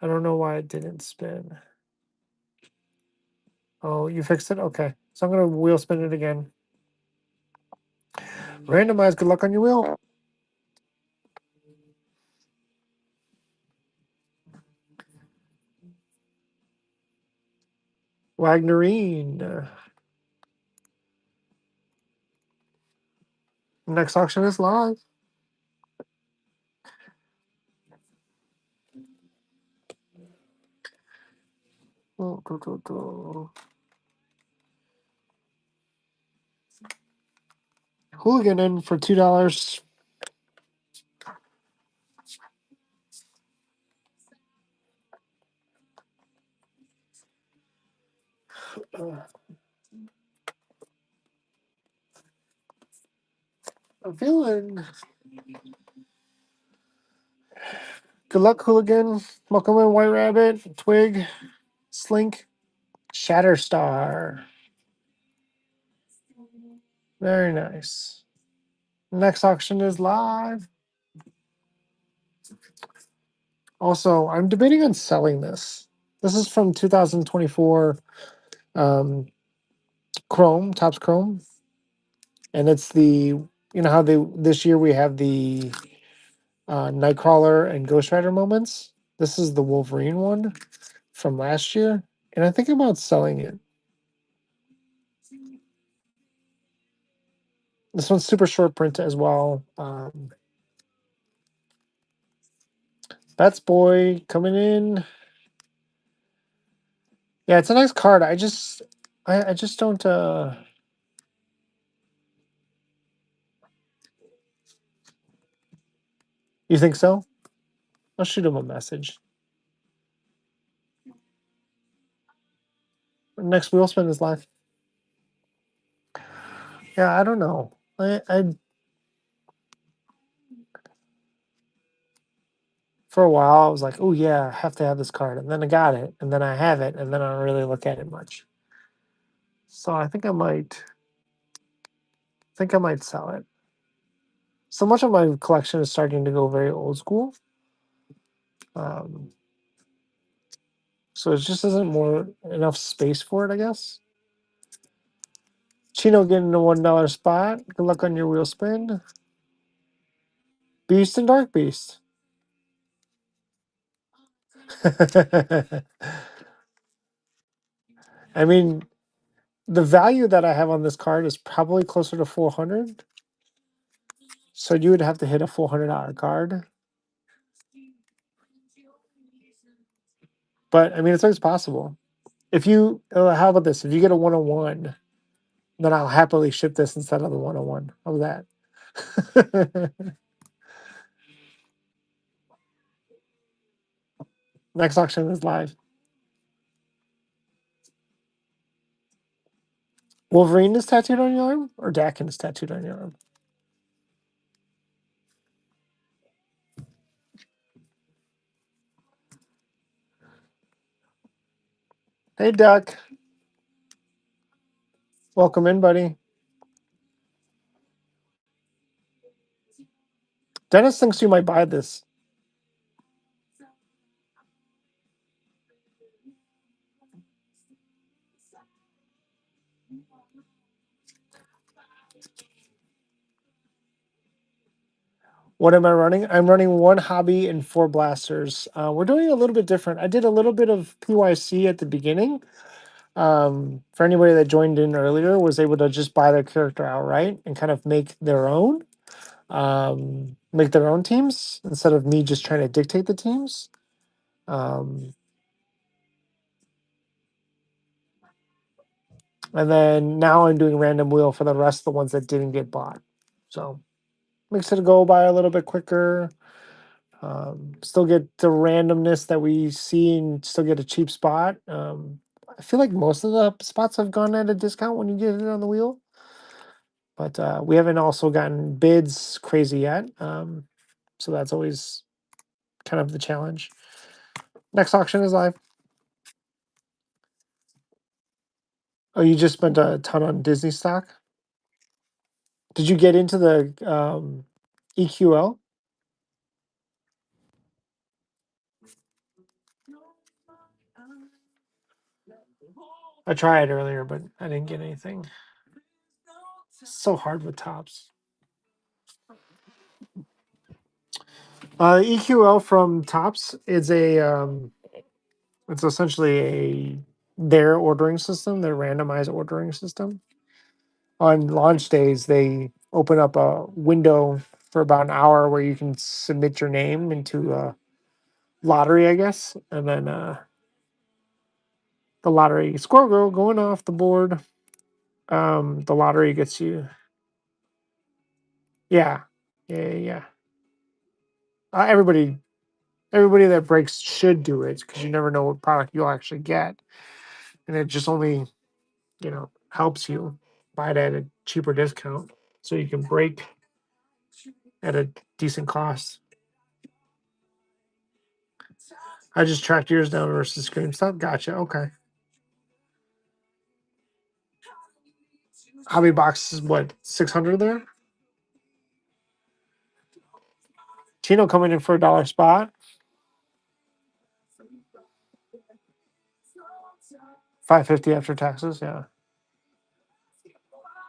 I don't know why it didn't spin. Oh, you fixed it? Okay. So I'm going to wheel spin it again. Randomize. Good luck on your wheel. Wagnerine. Next auction is live. Hooligan in for $2. I'm feeling. Good luck, Hooligan. Welcome in, White Rabbit, Twig, Slink, Shatterstar. Very nice. Next auction is live. Also, I'm debating on selling this. This is from 2024 Chrome, Topps Chrome. And it's the, you know how this year we have the Nightcrawler and Ghost Rider moments? This is the Wolverine one from last year. And I think about selling it. This one's super short print as well. Bats Boy coming in. Yeah, it's a nice card. I just don't You think so? I'll shoot him a message. Next wheel spin is live. Yeah, I don't know. I for a while I was like, oh yeah, I have to have this card, and then I got it, and then I have it, and then I don't really look at it much. So I think I might sell it. So much of my collection is starting to go very old school. So it just isn't more enough space for it, I guess. Chino getting a $1 spot. Good luck on your wheel spin. Beast and Dark Beast. I mean, the value that I have on this card is probably closer to 400. So you would have to hit a $400 card. But I mean, it's always possible. If you, how about this? If you get a 101, then I'll happily ship this instead of the 101. How's that? Next auction is live. Wolverine is tattooed on your arm, or Dakin is tattooed on your arm? Hey, Duck. Welcome in, buddy. Dennis thinks you might buy this. What am I running? I'm running 1 hobby and 4 blasters. We're doing a little bit different. I did a little bit of PYC at the beginning. For anybody that joined in earlier, was able to just buy their character outright and kind of make their own teams instead of me just trying to dictate the teams. And then now I'm doing random wheel for the rest of the ones that didn't get bought. So makes it go by a little bit quicker. Still get the randomness that we see and still get a cheap spot. I feel like most of the spots have gone at a discount when you get it on the wheel. But we haven't also gotten bids crazy yet. So that's always kind of the challenge. Next auction is live. Oh, you just spent a ton on Disney stock? Did you get into the EQL? I tried earlier, but I didn't get anything. It's so hard with tops. EQL from Tops is it's essentially their ordering system, their randomized ordering system. On launch days, they open up a window for about an hour where you can submit your name into a lottery, I guess, and then the lottery squirrel going off the board. The lottery gets you. Yeah, yeah. Everybody that breaks should do it because you never know what product you'll actually get, and it just only helps you buy it at a cheaper discount so you can break at a decent cost. I just tracked yours down versus GameStop. Gotcha. Okay. Hobby box is what, 600 there? Chino coming in for $1 spot. 550 after taxes. Yeah.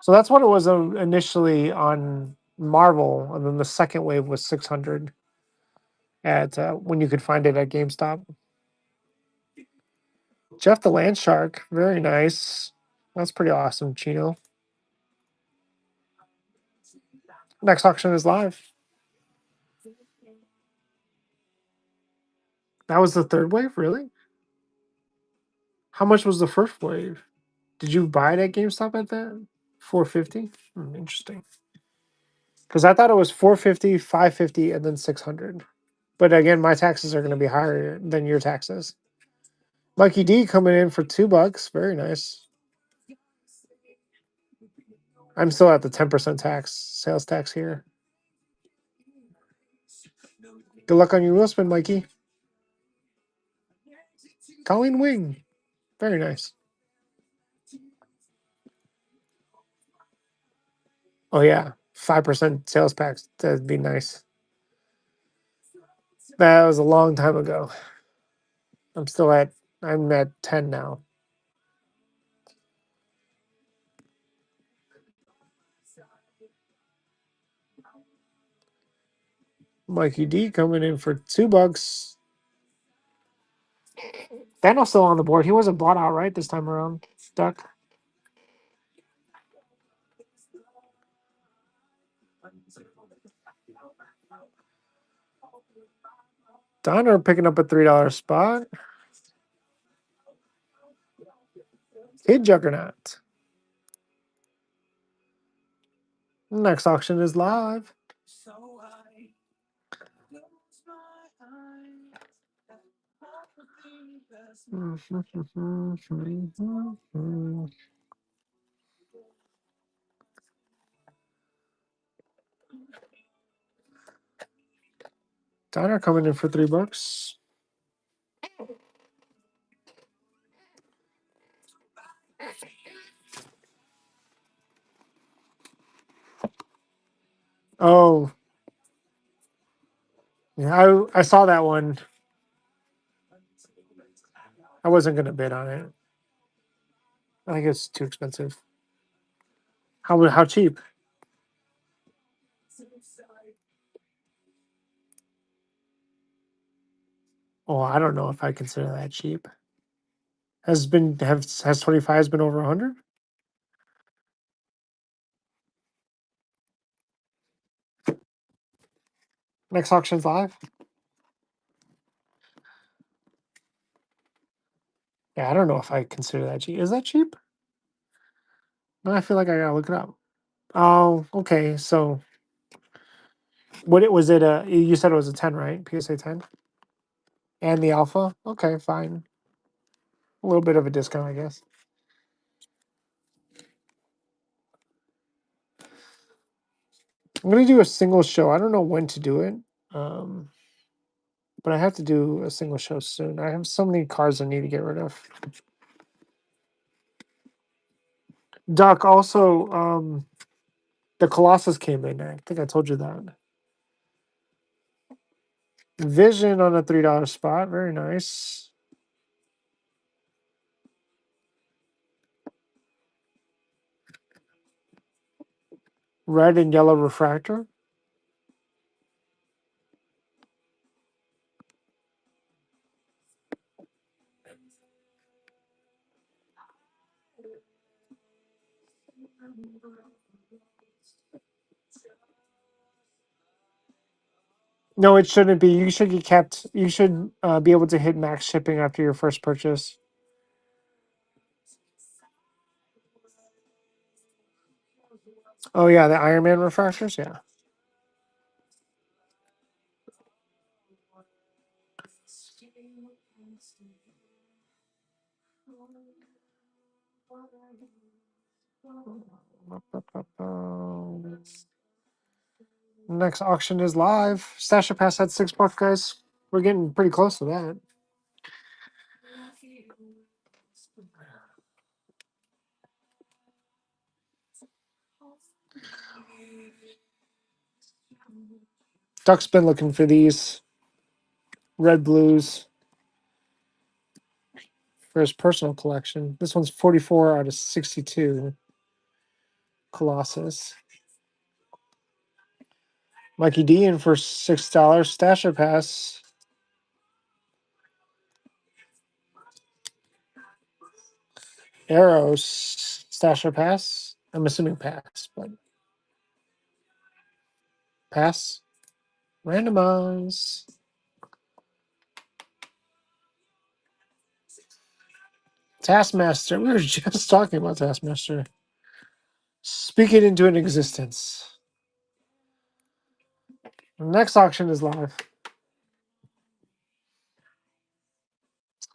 So that's what it was initially on Marvel, and then the second wave was 600 at when you could find it at GameStop. Jeff the Land Shark, very nice. That's pretty awesome, Chino. Next auction is live. That was the third wave, really? How much was the first wave? Did you buy it at GameStop at that? 450? Interesting. Because I thought it was 450, 550, and then 600. But again, my taxes are going to be higher than your taxes. Mikey D coming in for $2. Very nice. I'm still at the 10% sales tax here. Good luck on your wheel spin, Mikey. Colleen Wing. Very nice. Oh, yeah. 5% sales tax. That'd be nice. That was a long time ago. I'm at 10 now. Mikey D coming in for $2. Daniel's still on the board. He wasn't bought out right this time around. Duck. Donner picking up a $3 spot. Kid Juggernaut. Next auction is live. Diner coming in for $3. Oh, yeah, I saw that one. I wasn't gonna bid on it. I think it's too expensive. How cheap? Oh, I don't know if I consider that cheap. Has 25 been over 100? Next auction's live. Yeah, I don't know if I consider that cheap. Is that cheap? No, I feel like I gotta look it up. Oh, okay. So what it was it you said it was a 10, right? PSA 10? And the alpha? Okay, fine. A little bit of a discount, I guess. I'm gonna do a single show. I don't know when to do it. Um, but I have to do a single show soon. I have so many cards I need to get rid of. Doc, also, the Colossus came in. I think I told you that. Vision on a $3 spot. Very nice. Red and yellow refractor. No, it shouldn't be. You should get kept. You should be able to hit max shipping after your first purchase. Oh yeah, the Iron Man refractors. Yeah. Next auction is live. Stasher Pass had $6, guys. We're getting pretty close to that. Duck's been looking for these red blues for his personal collection. This one's 44 out of 62. Colossus. Mikey D in for $6. Stasher Pass. Arrows. Stasher Pass. I'm assuming pass, but pass. Randomize. Taskmaster. We were just talking about Taskmaster. Speak it into an existence. Next auction is live.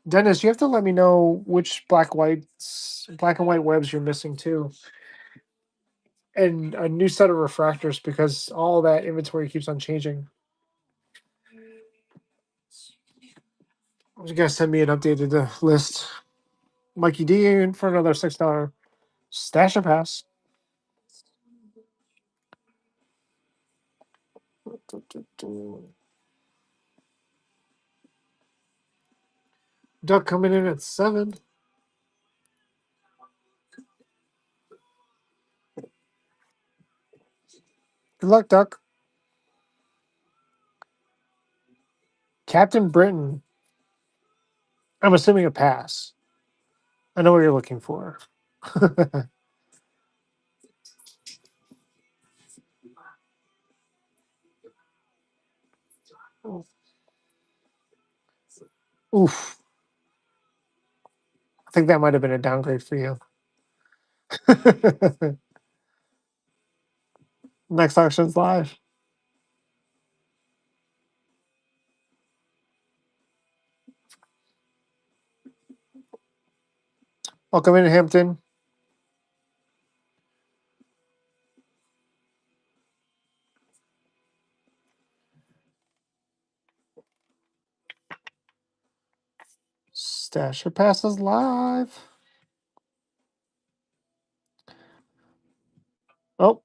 Dennis, you have to let me know which black and white webs you're missing too. And a new set of refractors because all that inventory keeps on changing. You guys send me an updated list. Mikey D in for another $6 Stasher Pass. Duck coming in at 7. Good luck, Duck. Captain Britain. I'm assuming a pass. I know what you're looking for. Oof. think that might have been a downgrade for you. Next auction's live. Welcome in, Hampton. Stasher passes live. Oh,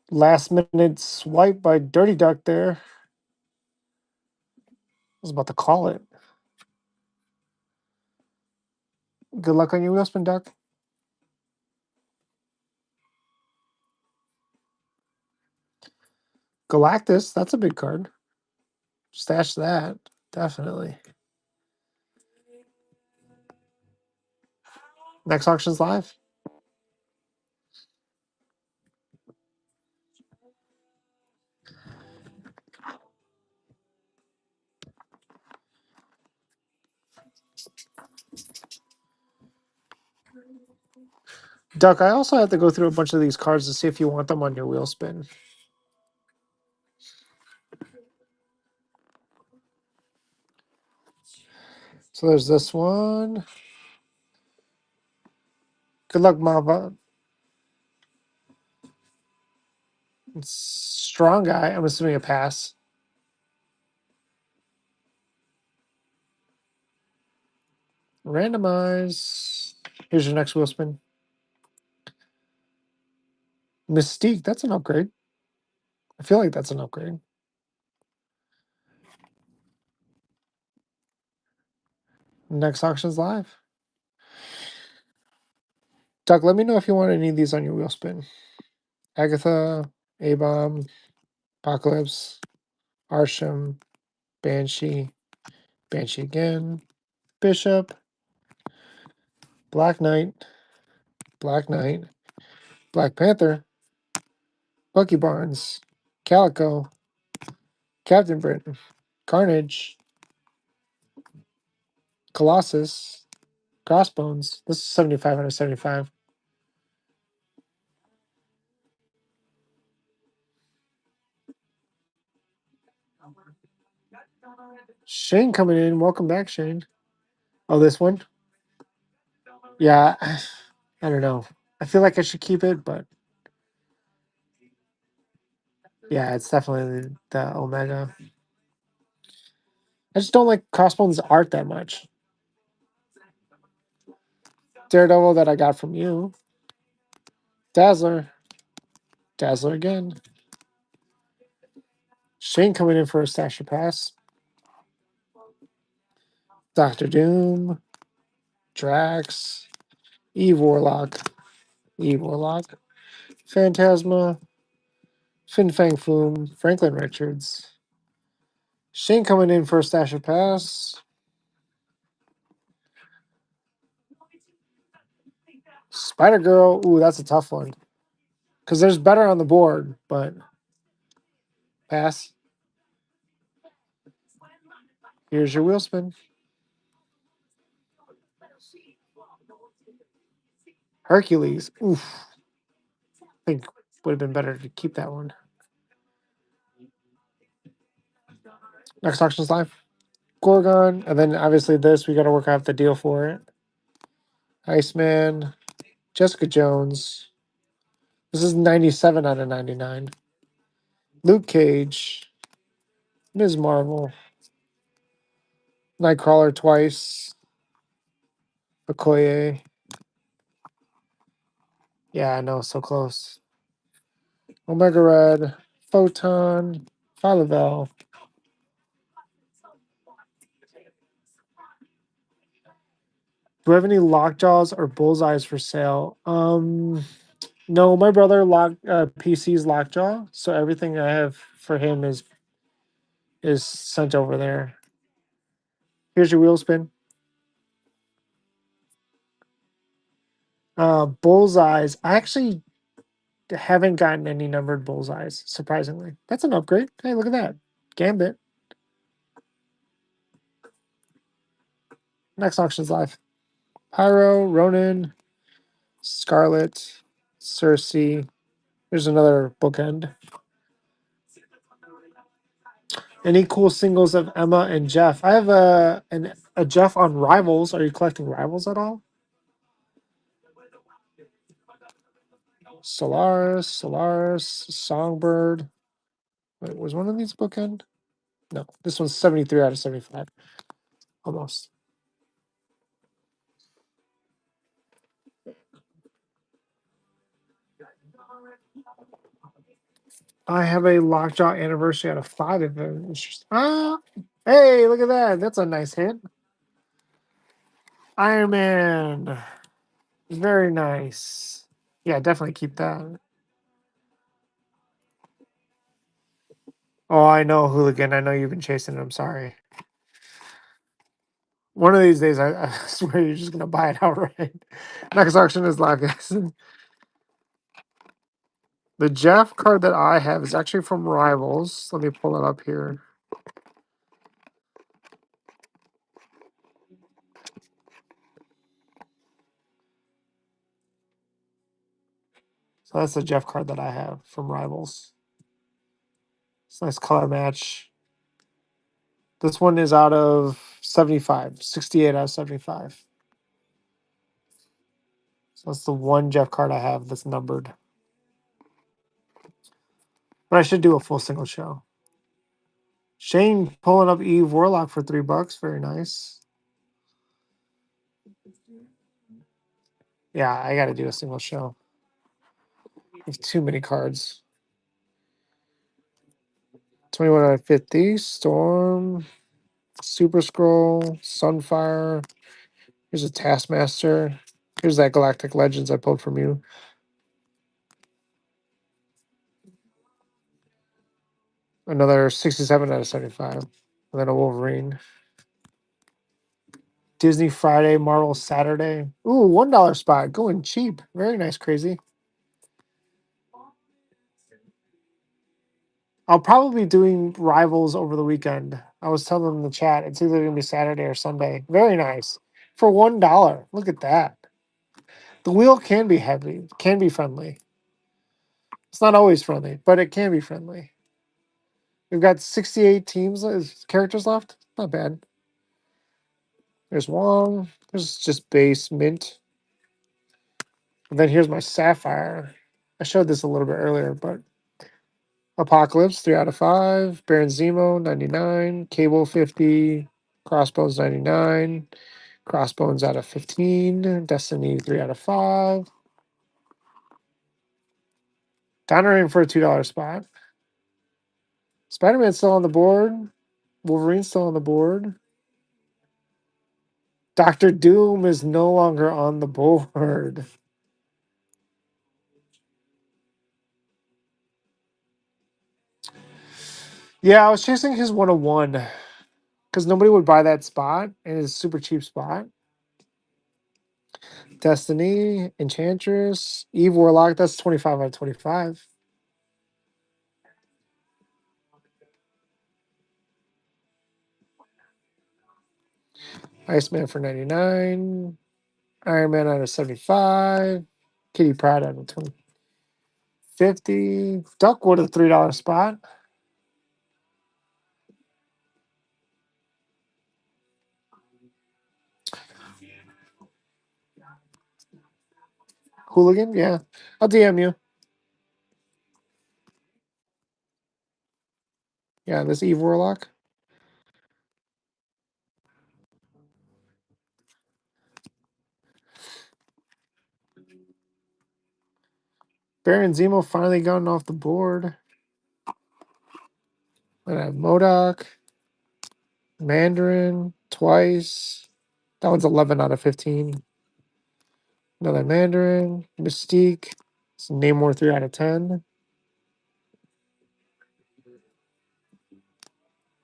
last minute swipe by Dirty Duck there. I was about to call it. Good luck on your wheel spin, Duck. Galactus, that's a big card. Stash that, definitely. Next auction's live. Duck, I also have to go through a bunch of these cards to see if you want them on your wheel spin. So there's this one. Good luck, Mava. Strong guy. I'm assuming a pass. Randomize. Here's your next wheel spin. Mystique. That's an upgrade. I feel like that's an upgrade. Next auction's live. Duck, let me know if you want any of these on your wheel spin. Agatha, A-Bomb, Apocalypse, Arsham, Banshee, Banshee again, Bishop, Black Knight, Black Knight, Black Panther, Bucky Barnes, Calico, Captain Britain, Carnage, Colossus, Crossbones. This is 75 out of 75. Shane coming in. Welcome back, Shane. Oh, this one? Yeah, I don't know. I feel like I should keep it, but yeah, it's definitely the Omega. I just don't like Crossbones art that much. Daredevil that I got from you. Dazzler. Dazzler again. Shane coming in for a Stasher Pass. Doctor Doom. Drax. Eve Warlock. Eve Warlock. Phantasma. Fin Fang Foom. Franklin Richards. Shane coming in for a Stasher Pass. Spider Girl. Ooh, that's a tough one. Because there's better on the board, but pass. Here's your wheel spin. Hercules. Oof. I think would have been better to keep that one. Next auction's live. Gorgon, and then obviously this, we got to work out the deal for it. Iceman, Jessica Jones. This is 97 out of 99. Luke Cage, Ms. Marvel, Nightcrawler twice, Okoye. Yeah, I know, so close. Omega Red, Photon, Falavel. Do I have any Lockjaws or Bullseyes for sale? No, my brother PC's Lockjaw, so everything I have for him is sent over there. Here's your wheel spin. Bullseyes. I actually haven't gotten any numbered bullseyes, surprisingly. That's an upgrade. Hey, look at that. Gambit. Next auction's live. Pyro, Ronin, Scarlet, Cersei. There's another bookend. Any cool singles of Emma and Jeff? I have a Jeff on Rivals. Are you collecting Rivals at all? Solaris, Songbird. Wait, was one of these bookend? No, this one's 73 out of 75. Almost. I have a Lockjaw anniversary out of 5 of them. Ah, hey, look at that. That's a nice hit. Iron Man. Very nice. Yeah, definitely keep that. Oh, I know, Hooligan. I know you've been chasing it. I'm sorry. One of these days, I swear you're just going to buy it outright. Next auction is live, guys. The Jeff card that I have is actually from Rivals. Let me pull it up here. So that's the Jeff card that I have from Rivals. It's a nice color match. This one is out of 75, 68 out of 75. So that's the one Jeff card I have that's numbered. But I should do a full single show. Shane pulling up Eve Warlock for $3. Very nice. Yeah, I got to do a single show. There's too many cards. 21 out of 50. Storm. Super Scroll. Sunfire. Here's a Taskmaster. Here's that Galactic Legends I pulled from you. Another 67 out of 75. And then a Wolverine. Disney Friday, Marvel Saturday. Ooh, $1 spot. Going cheap. Very nice, crazy. I'll probably be doing Rivals over the weekend. I was telling them in the chat. It's either going to be Saturday or Sunday. Very nice. For $1. Look at that. The wheel can be heavy, can be friendly. It's not always friendly, but it can be friendly. We've got 68 teams, characters left. Not bad. There's Wong. There's just base mint. And then here's my Sapphire. I showed this a little bit earlier, but Apocalypse, 3 out of 5. Baron Zemo, 99. Cable, 50. Crossbones, 99. Crossbones out of 15. Destiny, 3 out of 5. Donner for a $2 spot. Spider-Man's still on the board. Wolverine's still on the board. Doctor Doom is no longer on the board. Yeah, I was chasing his 101 because nobody would buy that spot, and it's a super cheap spot. Destiny, Enchantress, Eve Warlock, that's 25 out of 25. Iceman for 99. Iron Man out of 75. Kitty Pryde out of 20. 50. Duckwood, a $3 spot. Hooligan, yeah. I'll DM you. Yeah, this Eve Warlock. Baron Zemo finally gotten off the board. And I have MODOK, Mandarin, twice. That one's 11 out of 15. Another Mandarin, Mystique. Namor 3 out of 10.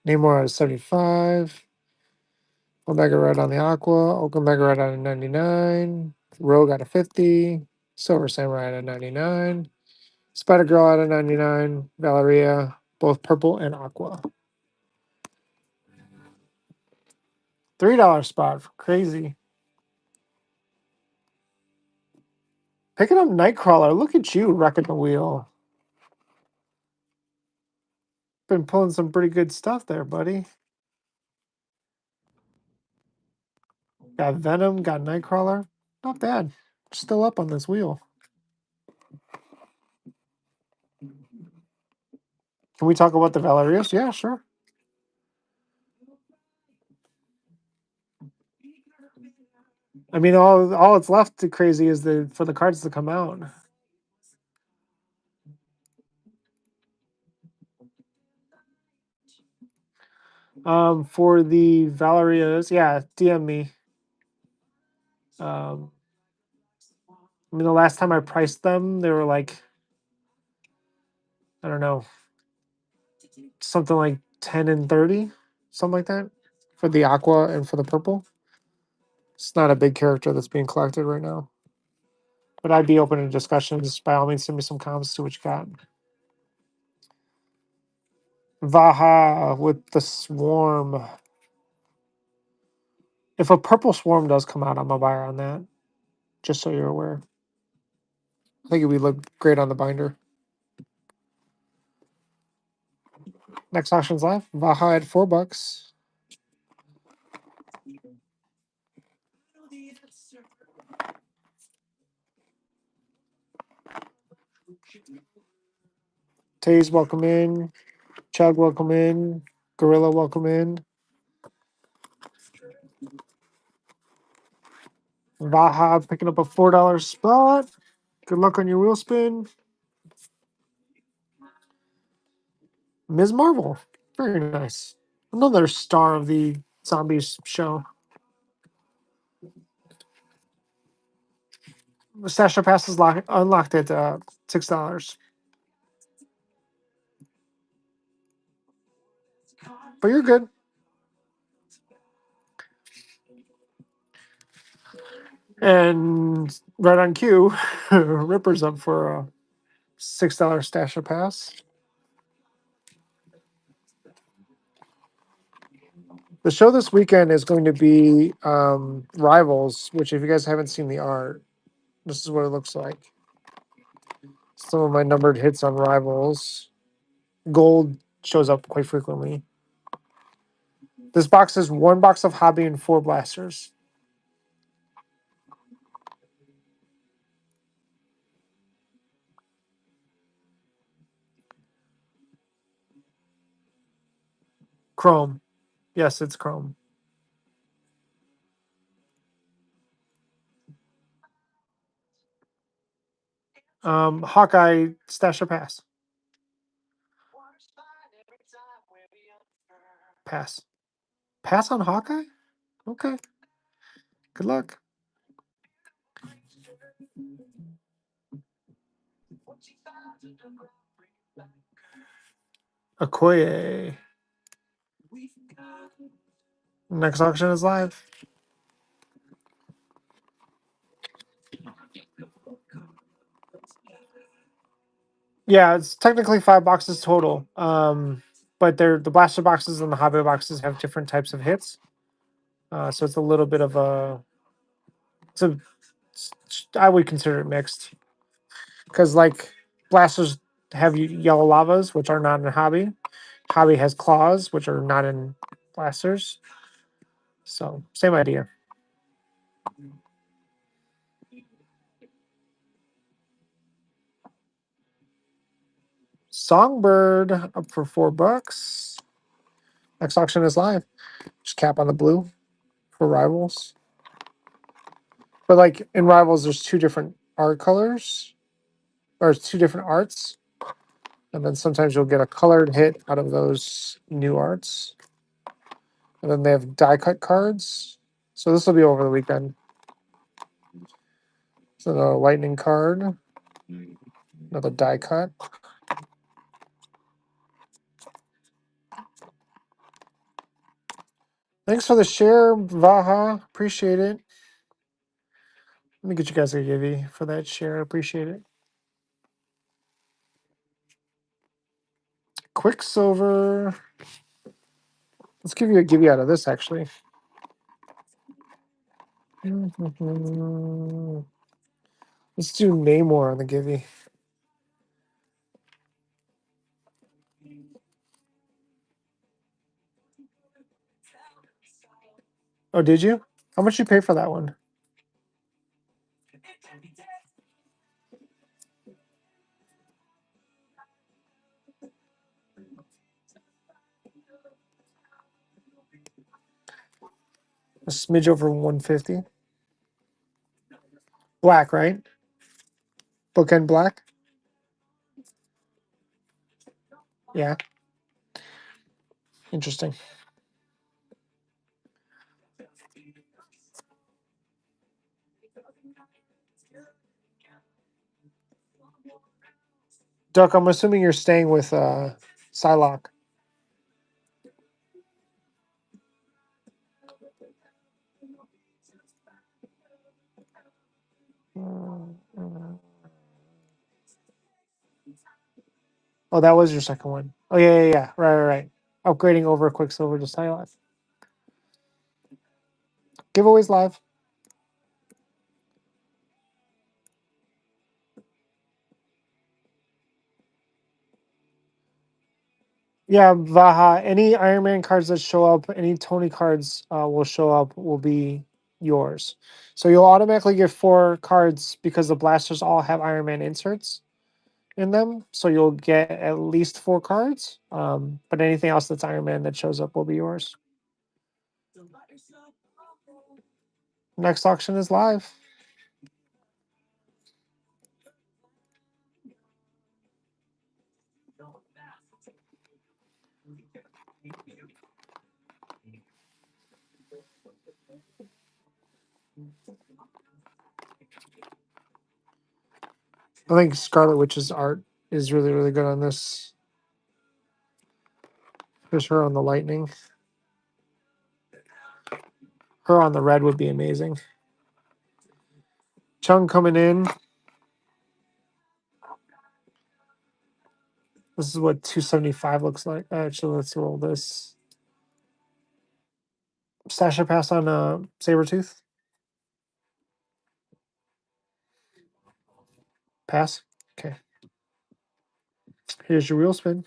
Namor out of 75. Omega Red on the Aqua. Omega Red out of 99. Rogue out of 50. Silver Samurai out of 99. Spider Girl out of 99. Valeria, both purple and aqua. $3 spot for crazy. Picking up Nightcrawler. Look at you wrecking the wheel. Been pulling some pretty good stuff there, buddy. Got Venom, got Nightcrawler. Not bad. Still up on this wheel. Can we talk about the Valerius? Yeah, sure. I mean, all it's left to crazy is for the cards to come out. For the Valerias, yeah, DM me. I mean, the last time I priced them, they were like, I don't know, something like 10 and 30, something like that, for the aqua and for the purple. It's not a big character that's being collected right now. But I'd be open to discussions. By all means, send me some comments, see what you got. Vaha with the swarm. If a purple swarm does come out, I'm a buyer on that. Just so you're aware. I think it would look great on the binder. Next auction's live. Vaha at $4. Taze, welcome in. Chug, welcome in. Gorilla, welcome in. Vaha picking up a $4 spot. Good luck on your wheel spin. Ms. Marvel. Very nice. Another star of the zombies show. The Stasher Pass is unlocked at $6. But you're good. And right on cue, Ripper's up for a $6 Stasher Pass. The show this weekend is going to be Rivals, which if you guys haven't seen the art, this is what it looks like. Some of my numbered hits on Rivals. Gold shows up quite frequently. This box is 1 box of Hobby and 4 blasters. Chrome. Yes, it's Chrome. Hawkeye Stasher Pass. Pass. Pass on Hawkeye? Okay. Good luck. Okoye. Next auction is live. Yeah, it's technically 5 boxes total. But the blaster boxes and the hobby boxes have different types of hits. So it's a little bit of I would consider it mixed. Because like blasters have yellow lavas, which are not in hobby. Hobby has claws, which are not in blasters. So same idea. Songbird up for $4. Next auction is live. Just cap on the blue for Rivals. But like in Rivals, there's 2 different art colors, or 2 different arts. And then sometimes you'll get a colored hit out of those new arts. And then they have die cut cards. So this will be over the weekend. So the lightning card. Another die cut. Thanks for the share, Vaha. Appreciate it. Let me get you guys a givey for that share. Appreciate it. Quicksilver. Let's give you a givey out of this, actually. Let's do Namor on the Gibby. Oh, did you? How much you pay for that one? A smidge over 150. Black, right? Bookend black. Yeah. Interesting. Duck, I'm assuming you're staying with Psylocke. Oh, that was your second one. Oh, yeah. Right. Upgrading over Quicksilver to Psylocke. Giveaways live. Yeah, Vaha. Any Iron Man cards that show up, any Tony cards will show up, will be yours. So you'll automatically get 4 cards because the blasters all have Iron Man inserts in them. So you'll get at least 4 cards. But anything else that's Iron Man that shows up will be yours. Next auction is live. I think Scarlet Witch's art is really, really good on this. There's her on the lightning. Her on the red would be amazing. Chung coming in. This is what 275 looks like. Actually, let's roll this. Stasha pass on Sabretooth. Pass. Okay. Here's your wheel spin.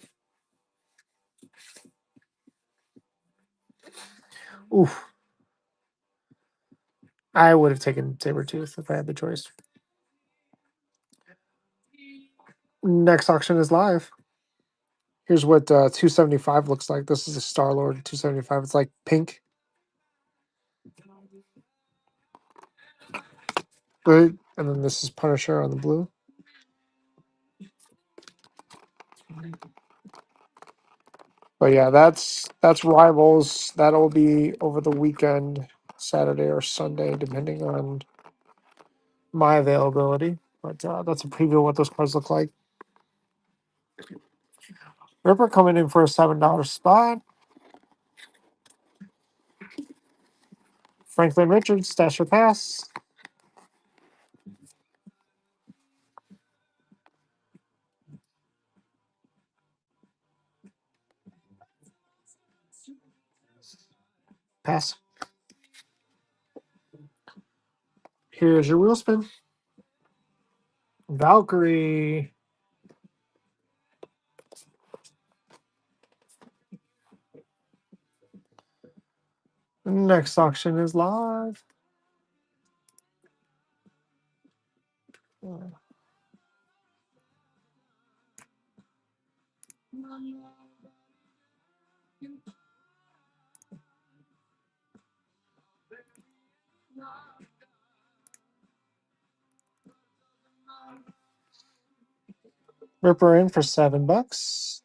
Oof. I would have taken Sabretooth if I had the choice. Next auction is live. Here's what 275 looks like. This is a Star-Lord 275. It's like pink. Right? And then this is Punisher on the blue. But yeah, that's Rivals. That'll be over the weekend, Saturday or Sunday, depending on my availability. But that's a preview of what those cards look like. Ripper coming in for a $7 spot. Franklin Richards, stash or pass. Pass. Here's your wheel spin. Valkyrie. Next auction is live. Ripper in for $7.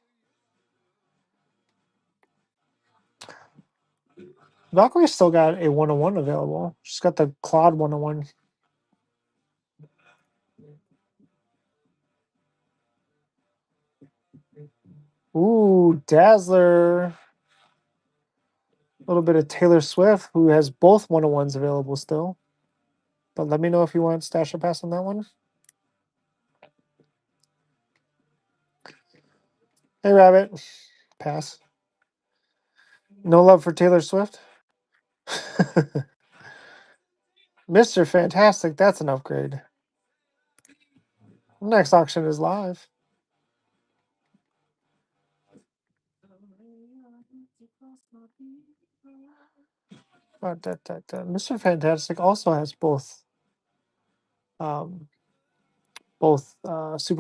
Valkyrie's still got a 101 available. She's got the Claude 101. Ooh, Dazzler. A little bit of Taylor Swift, who has both 101s available still. But let me know if you want stash or pass on that one. Hey, Rabbit. Pass. No love for Taylor Swift? Mr. Fantastic, that's an upgrade. Next auction is live. Mr. Fantastic also has both super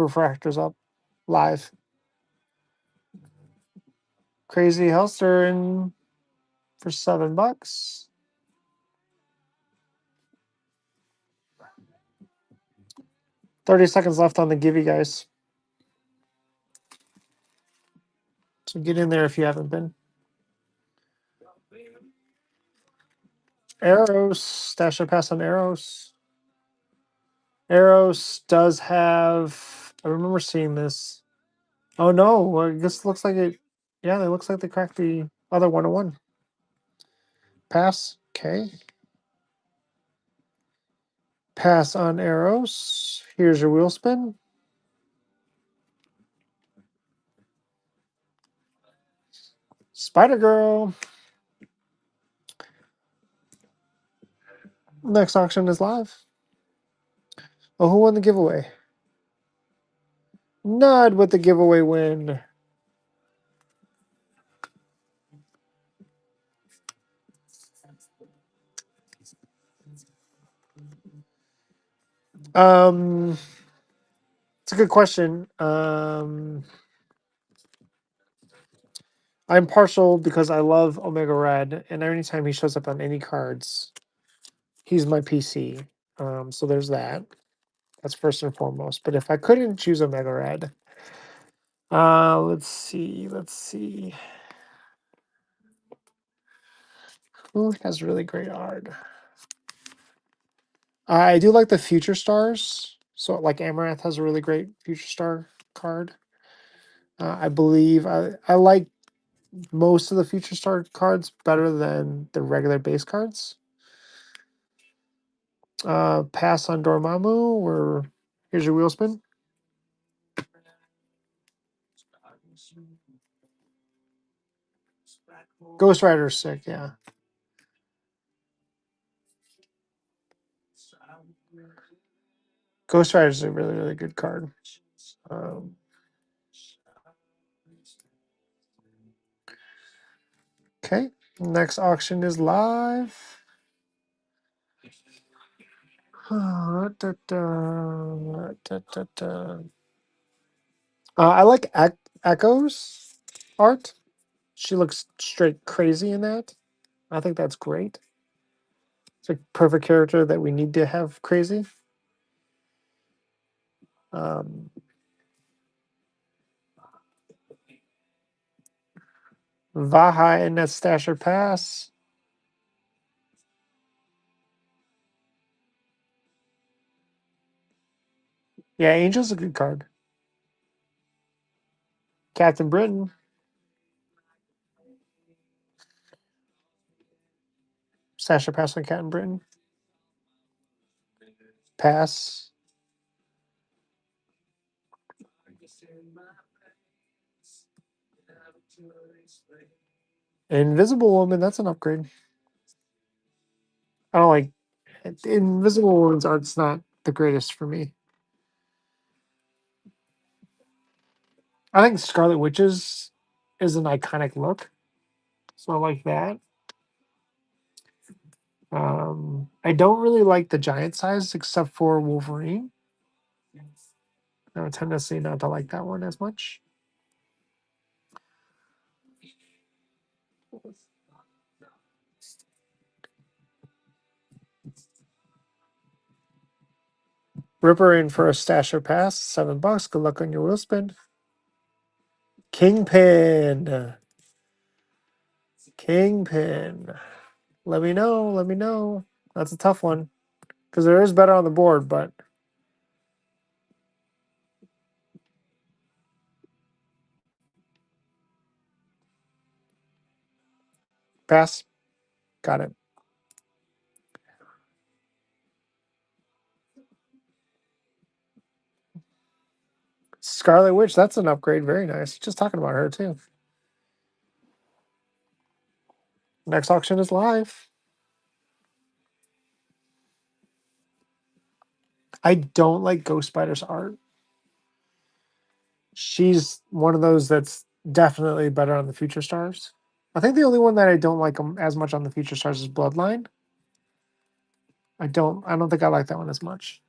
fractors up live. Crazy Helster in for $7. 30 seconds left on the Givey, guys. So get in there if you haven't been. Eros, stash a pass on Eros. Eros does have. I remember seeing this. Oh no! Well, this looks like it. Yeah, it looks like they cracked the other 101. Pass. Okay. Pass on Eros. Here's your wheel spin. Spider Girl. Next auction is live. Oh, who won the giveaway? Nud with the giveaway win. It's a good question. I'm partial because I love Omega Red, and anytime he shows up on any cards, he's my PC. So there's that. That's first and foremost. But if I couldn't choose Omega Red, let's see. Who has really great art? I do like the Future Stars. So like Amaranth has a really great Future Star card. I believe I like most of the Future Star cards better than the regular base cards. Pass on Dormammu, or here's your wheel spin. Ghost Rider's sick, yeah. Ghost Rider's a really, really good card. Okay, next auction is live. I like Echo's art. She looks straight crazy in that. I think that's great. It's a perfect character that we need to have crazy. Vaha in that Stasher Pass. Yeah, Angel's a good card. Captain Britain. Stasher Pass on Captain Britain. Pass. Invisible Woman, that's an upgrade. I don't like Invisible Woman's art's not the greatest for me. I think Scarlet Witches is an iconic look. So I like that. I don't really like the giant size except for Wolverine. I have a tendency not to like that one as much. Ripper in for a stasher pass, $7. Good luck on your wheel spin. Kingpin. Let me know. That's a tough one. Because there is better on the board, but pass. Got it. Scarlet Witch, that's an upgrade. Very nice. Just talking about her too. Next auction is live. I don't like Ghost Spider's art. She's one of those that's definitely better on the Future Stars. I think the only one that I don't like as much on the Future Stars is Bloodline. I don't think I like that one as much.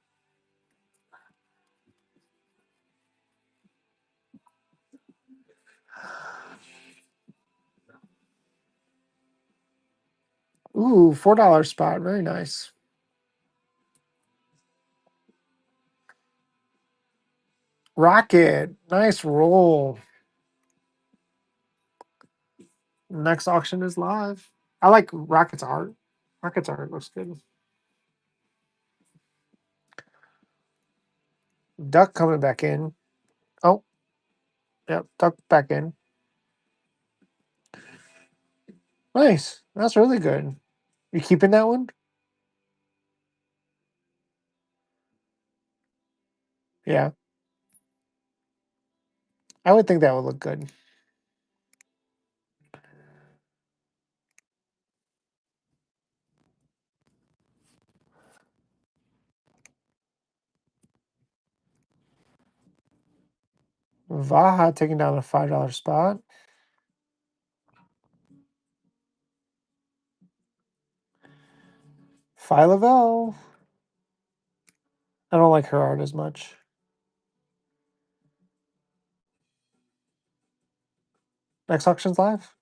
Ooh, $4 spot. Very nice. Rocket. Nice roll. Next auction is live. I like Rocket's art. Rocket's art looks good. Duck coming back in. Oh, yep, Duck back in. Nice. That's really good. You keeping that one? Yeah. I would think that would look good. Vaha taking down a $5 spot. Phylavel. I don't like her art as much. Next auction's live.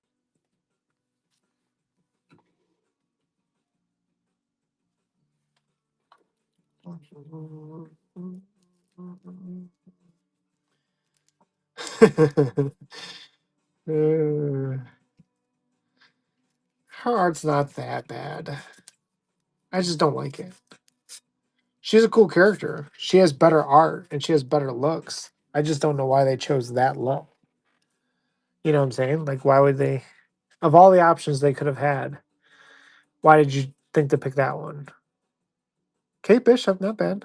Her art's not that bad. I just don't like it. She's a cool character. She has better art and she has better looks. I just don't know why they chose that look. You know what I'm saying? Like, why would they, of all the options they could have had, why did you think to pick that one? Kate Bishop, not bad.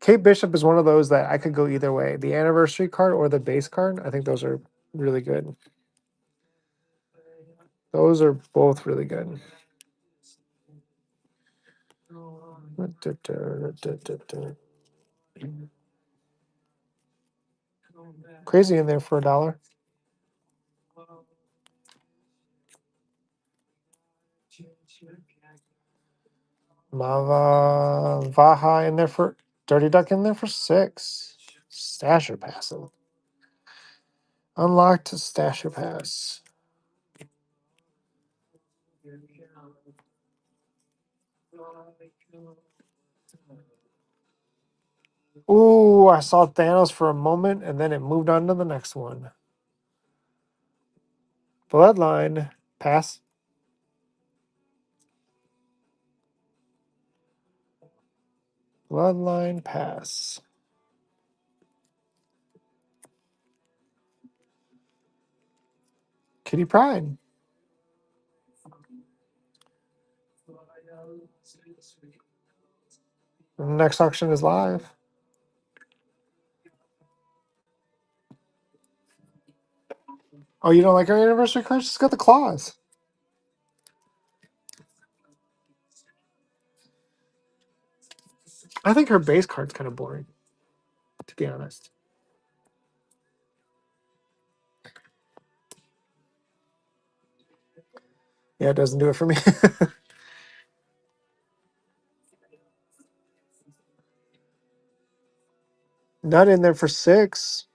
Kate Bishop is one of those that I could go either way. The anniversary card or the base card. I think those are really good. Those are both really good. Crazy in there for $1. Mava Vaha in there for Dirty Duck in there for $6. Stasher passive. Unlocked Stasher pass. Ooh, I saw Thanos for a moment and then it moved on to the next one. Bloodline pass. Bloodline pass. Kitty Pride. The next auction is live. Oh, you don't like our anniversary card? She's got the claws. I think her base card's kind of boring, to be honest. Yeah, it doesn't do it for me. Not in there for $6.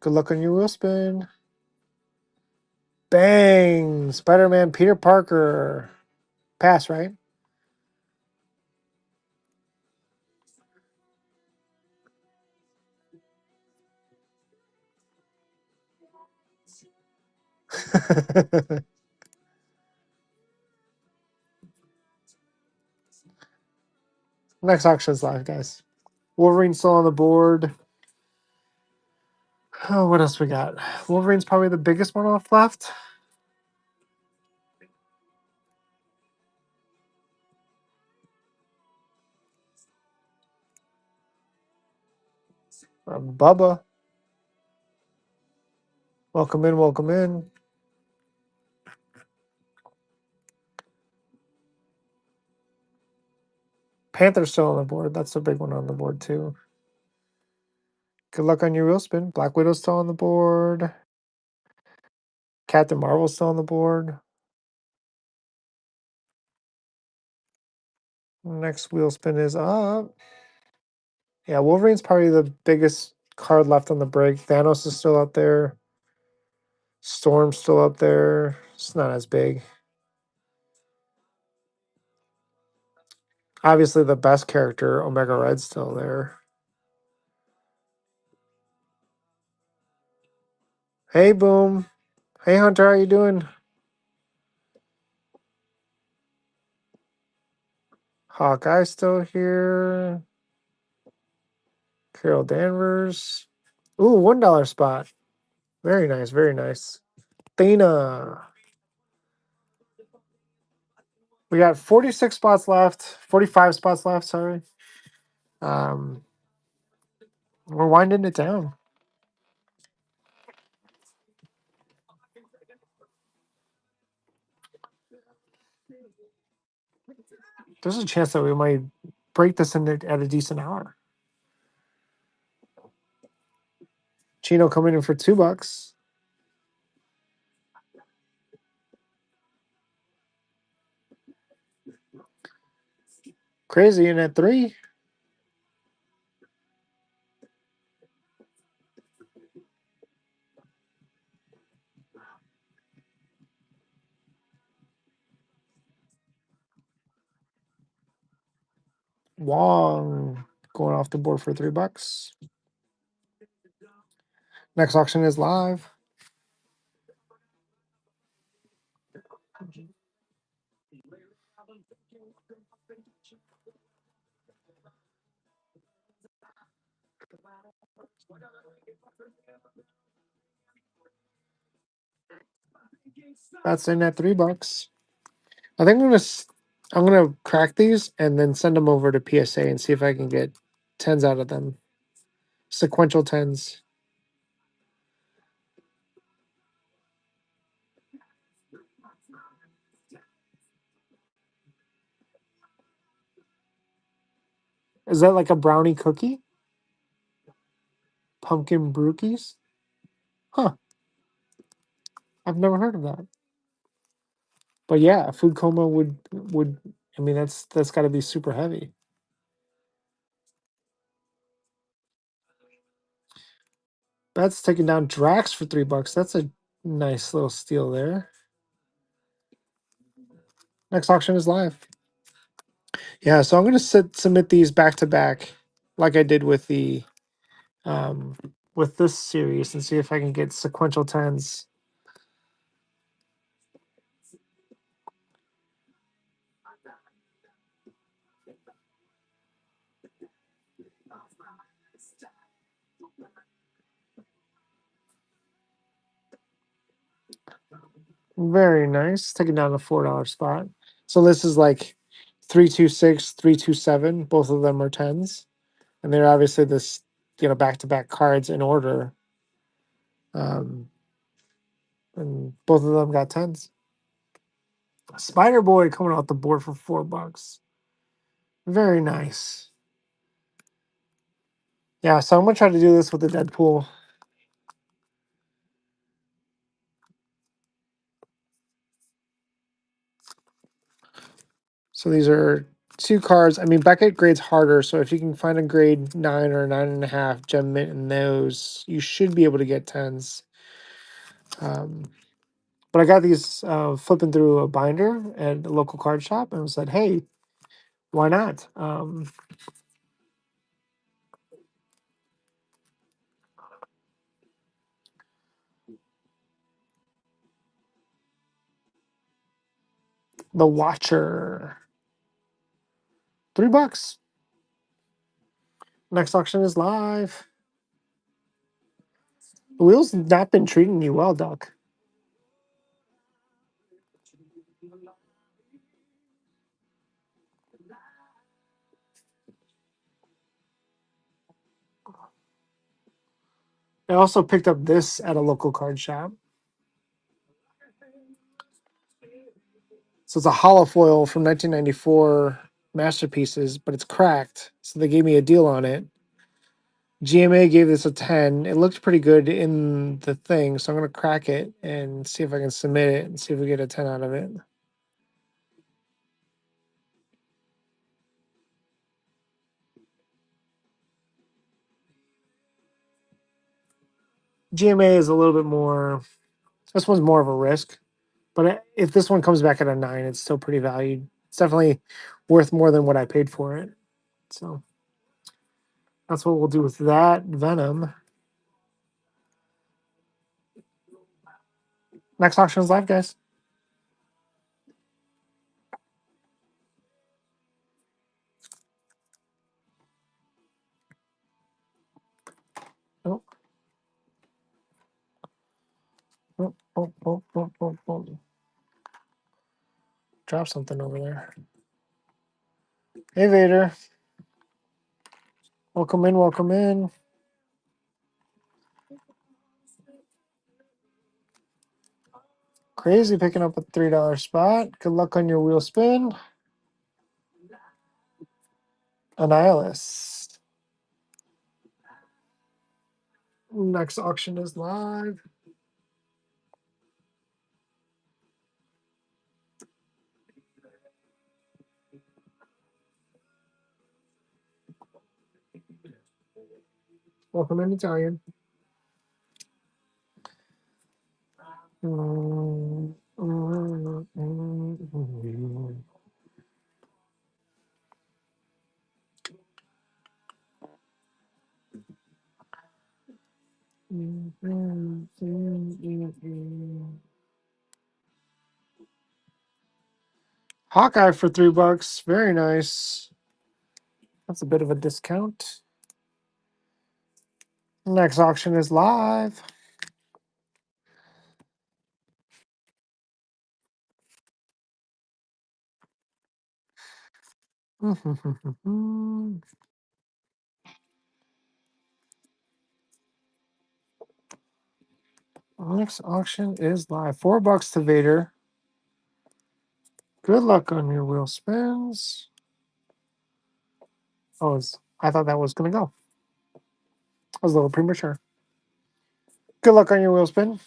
Good luck on your wheel spin. Bang! Spider-Man Peter Parker. Pass, right? Next auction's live, guys. Wolverine's still on the board. Oh, what else we got? Wolverine's probably the biggest one off left. Bubba. Welcome in, welcome in. Panther's still on the board. That's a big one on the board too. Good luck on your wheel spin. Black Widow's still on the board. Captain Marvel's still on the board. Next wheel spin is up. Yeah, Wolverine's probably the biggest card left on the break. Thanos is still out there. Storm's still out there. It's not as big. Obviously, the best character, Omega Red's still there. Hey, Boom. Hey, Hunter, how you doing? Hawkeye's still here. Carol Danvers. Ooh, $1 spot. Very nice, very nice. Thena. We got 46 spots left. 45 spots left, sorry. Um, we're winding it down. There's a chance that we might break this in at a decent hour. Chino coming in for $2. Crazy in at 3. Wong going off the board for $3. Next auction is live. That's in at $3. I think I'm gonna crack these and then send them over to PSA and see if I can get tens out of them. Sequential tens. Is that like a brownie cookie? Pumpkin brookies? Huh. I've never heard of that. But yeah, a food coma would I mean that's gotta be super heavy. That's taking down Drax for $3. That's a nice little steal there. Next auction is live. Yeah, so I'm gonna submit these back to back, like I did with this series, and see if I can get sequential tens. Very nice. Taking down the $4 spot. So this is like 326, 327. Both of them are tens, and they're obviously this back to back cards in order. And both of them got tens. Spider Boy coming off the board for $4. Very nice. Yeah, so I'm gonna try to do this with the Deadpool. So these are 2 cards. I mean, Beckett grades harder, so if you can find a grade 9 or 9.5 gem mint in those, you should be able to get tens. But I got these flipping through a binder at a local card shop and said, hey, why not? The Watcher. $3. Next auction is live. The wheel's not been treating you well, Doc. I also picked up this at a local card shop. So it's a holofoil from 1994 masterpieces, but it's cracked. So they gave me a deal on it. GMA gave this a 10. It looked pretty good in the thing, so I'm going to crack it and see if I can submit it and see if we get a 10 out of it. GMA is a little bit more, this one's more of a risk, but if this one comes back at a 9, it's still pretty valued. It's definitely worth more than what I paid for it. So that's what we'll do with that Venom. Next auction is live, guys. Oh. Oh. Drop something over there. Hey, Vader. Welcome in, welcome in. Crazy picking up a $3 spot. Good luck on your wheel spin. Annihilus. Next auction is live. Welcome in, Italian. Hawkeye for $3. Very nice. That's a bit of a discount. Next auction is live. Next auction is live. $4 to Vader. Good luck on your wheel spins. Oh, I thought that was going to go. I was a little premature. Good luck on your wheel spin.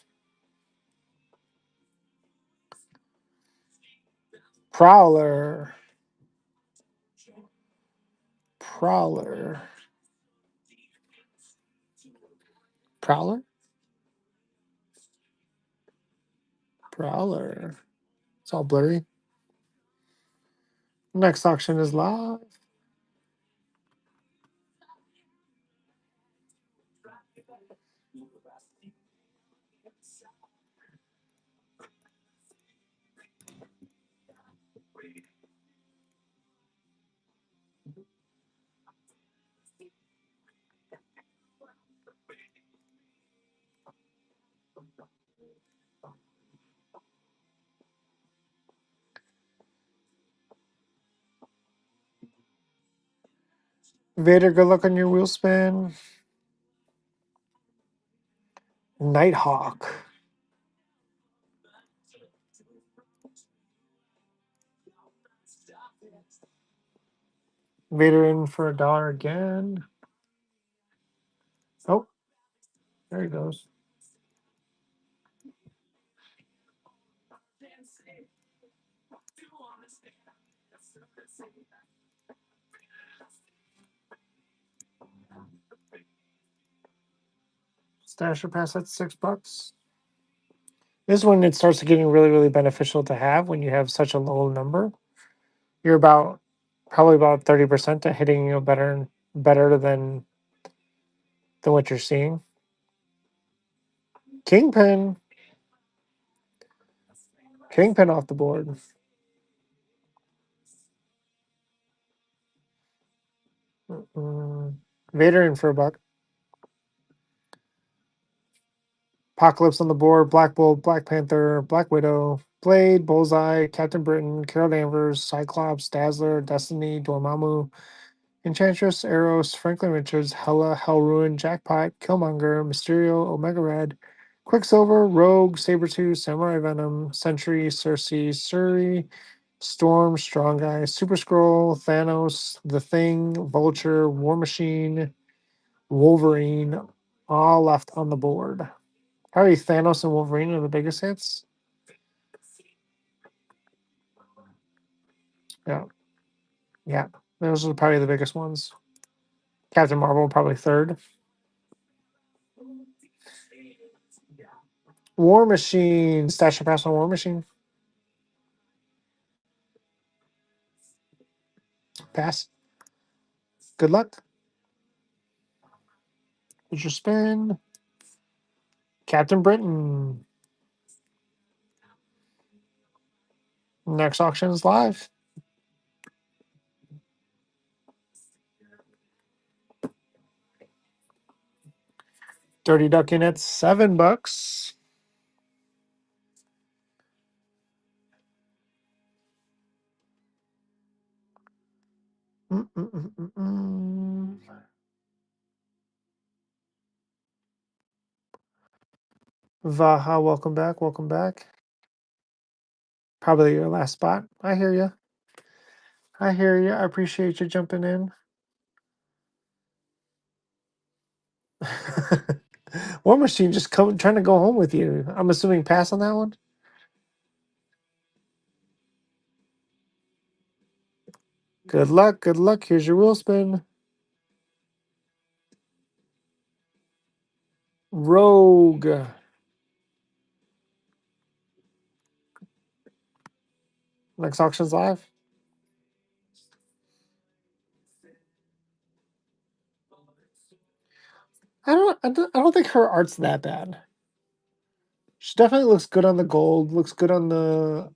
Prowler. Prowler. Prowler? Prowler. It's all blurry. Next auction is live. Vader, good luck on your wheel spin. Nighthawk. Vader in for $1 again. Oh, there he goes. Stasher pass at $6. This is when it starts getting really, really beneficial to have when you have such a low number. You're probably about 30% to hitting better than what you're seeing. Kingpin off the board. Vader in for $1. Apocalypse on the board. Black Bolt, Black Panther, Black Widow, Blade, Bullseye, Captain Britain, Carol Danvers, Cyclops, Dazzler, Destiny, Dormammu, Enchantress, Eros, Franklin Richards, Hella, Hellruin, Jackpot, Killmonger, Mysterio, Omega Red, Quicksilver, Rogue, Sabretooth, Samurai Venom, Sentry, Cersei, Suri, Storm, Strong Guy, Super Scroll, Thanos, The Thing, Vulture, War Machine, Wolverine, all left on the board. Probably Thanos and Wolverine are the biggest hits. Yeah. Yeah. Those are probably the biggest ones. Captain Marvel, probably third. War Machine. Stash your pass on War Machine. Pass. Good luck. Here's your spin. Captain Britain. Next auction is live. Dirty Duck in at $7. Vaha, welcome back. Welcome back. Probably your last spot. I hear you. I hear you. I appreciate you jumping in. War Machine just trying to go home with you. I'm assuming pass on that one. Good luck. Good luck. Here's your wheel spin. Rogue. Next auction's live. I don't think her art's that bad. She definitely looks good on the gold. Looks good on the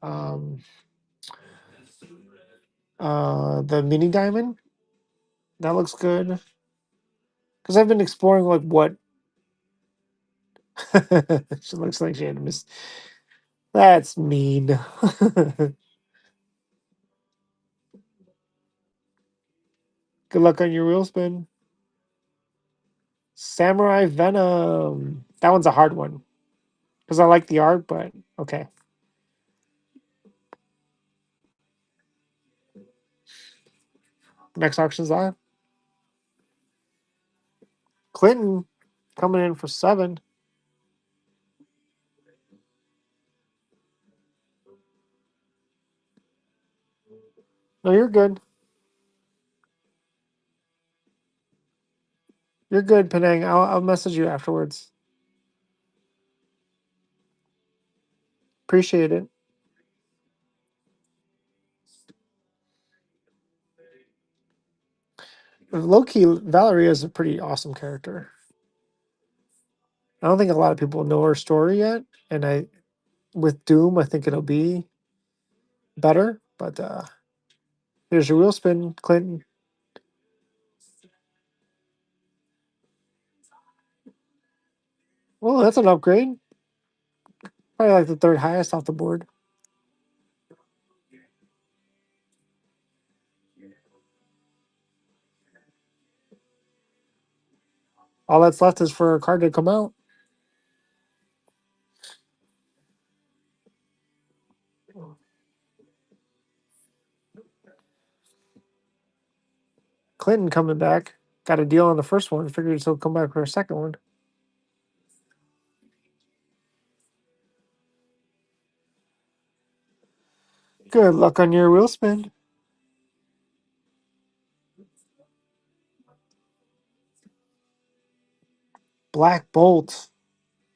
mini diamond. That looks good. Because I've been exploring like what she looks like she had missed. That's mean. Good luck on your wheel spin. Samurai Venom. That one's a hard one. Because I like the art, but okay. Next auction's live. Clinton coming in for 7. No, you're good. You're good, Penang. I'll message you afterwards. Appreciate it. Low-key, Valerie is a pretty awesome character. I don't think a lot of people know her story yet, and with Doom, I think it'll be better. But here's your wheel spin, Clinton. Well, that's an upgrade. Probably like the third highest off the board. All that's left is for a card to come out. Clinton coming back. Got a deal on the first one. Figured he'll come back for a second one. Good luck on your wheel spin. Black Bolt.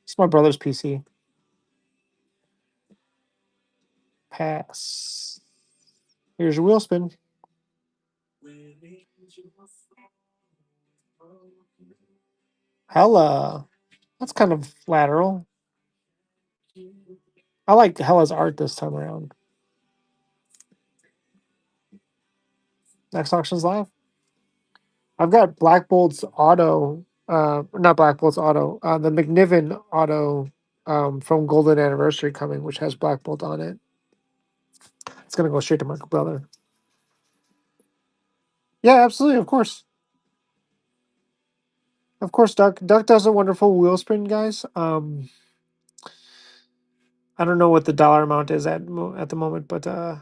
It's my brother's PC. Pass. Here's your wheel spin. Hella. That's kind of lateral. I like Hella's art this time around. Next auction's live. I've got Black Bolt's auto, not Black Bolt's auto, the McNiven auto from Golden Anniversary coming, which has Black Bolt on it. It's gonna go straight to my brother. Yeah, absolutely. Of course. Of course, Duck. Duck does a wonderful wheel spin, guys. I don't know what the dollar amount is at the moment, but I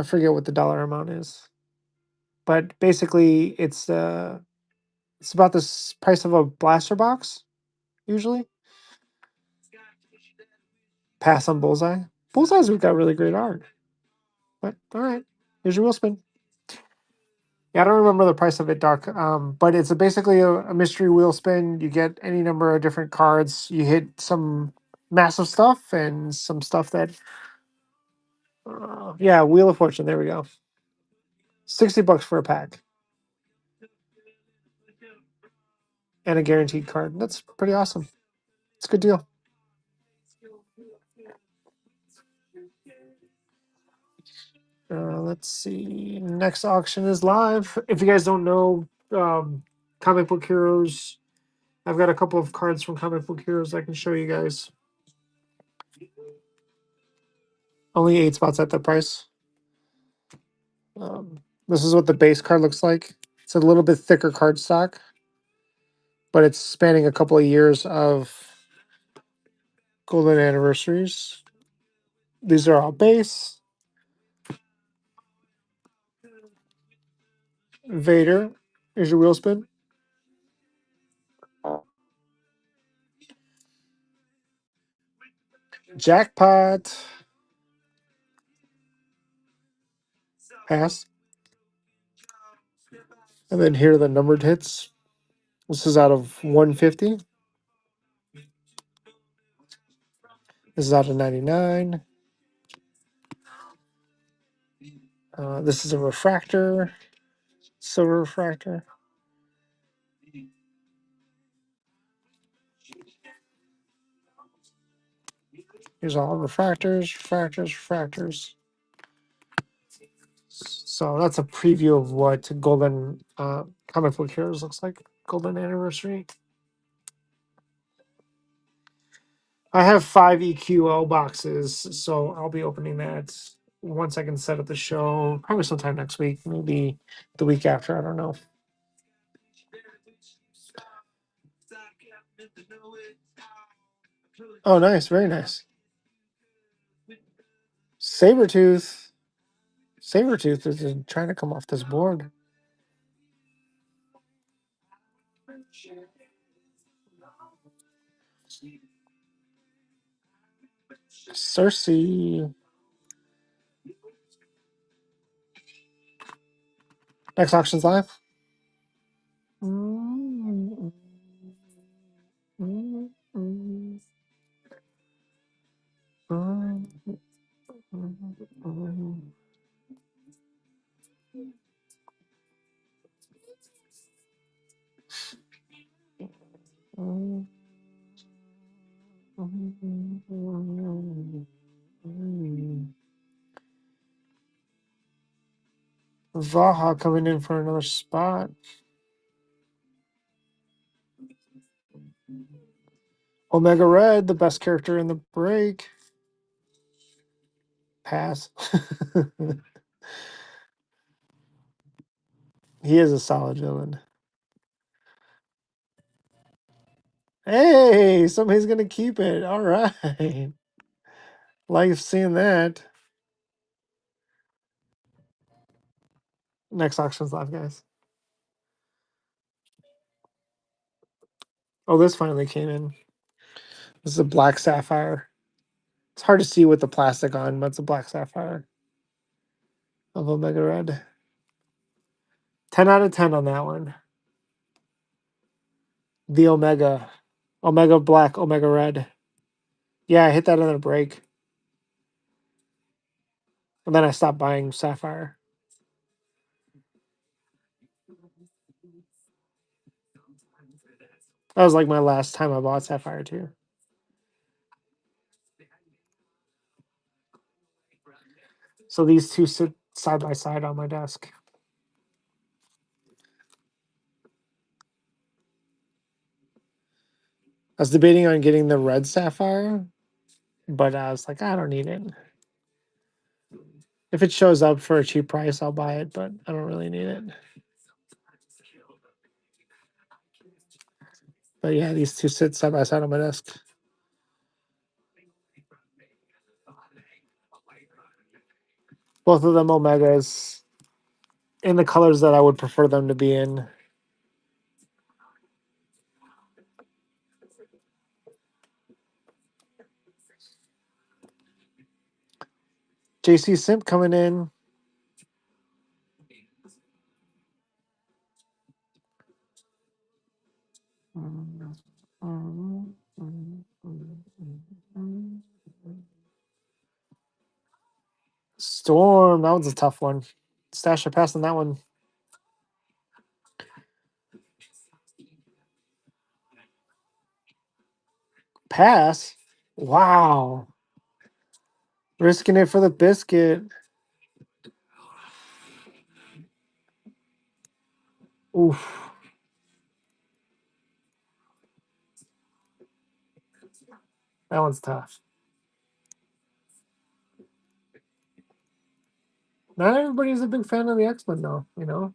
forget what the dollar amount is. But basically, it's about the price of a blaster box usually. Pass on Bullseye. Bullseye's got really great art. But all right, here's your wheel spin. Yeah, I don't remember the price of it, Doc. But it's basically a mystery wheel spin. You get any number of different cards. You hit some massive stuff and some stuff that, yeah, Wheel of Fortune. There we go. $60 for a pack and a guaranteed card. That's pretty awesome. It's a good deal. Let's see. Next auction is live. If you guys don't know, Comic Book Heroes, I've got a couple of cards from Comic Book Heroes I can show you guys. Only 8 spots at that price. This is what the base card looks like. It's a little bit thicker card stock, but it's spanning a couple of years of golden anniversaries. These are all base. Vader. Here's your wheel spin. Jackpot. Pass. And then here are the numbered hits. This is out of 150. This is out of 99. This is a refractor. Silver refractor. Here's all refractors. So that's a preview of what Golden Comic Book Heroes looks like. Golden Anniversary. I have 5 EQL boxes, so I'll be opening that once I can set up the show. Probably sometime next week, maybe the week after. I don't know. Oh, nice. Very nice. Sabretooth. Sabretooth is trying to come off this board. Cersei. Next auction's live. Vaha coming in for another spot. Omega Red, the best character in the break. Pass. He is a solid villain. Hey, somebody's gonna keep it. All right. Like seeing that. Next auction's live, guys. Oh, this finally came in. This is a black sapphire. It's hard to see with the plastic on, but it's a black sapphire of Omega Red. 10 out of 10 on that one. The Omega. Omega Black, Omega Red. Yeah, I hit that on a break. And then I stopped buying Sapphire. That was like my last time I bought Sapphire too. So these two sit side by side on my desk. I was debating on getting the red Sapphire, but I was like, I don't need it. If it shows up for a cheap price, I'll buy it, but I don't really need it. But yeah, these two sit side by side on my desk. Both of them Omegas in the colors that I would prefer them to be in. JC Simp coming in. Storm, that one's a tough one. Stash or pass on that one. Pass? Wow. Risking it for the biscuit. Oof. That one's tough. Not everybody's a big fan of the X-Men, though, you know?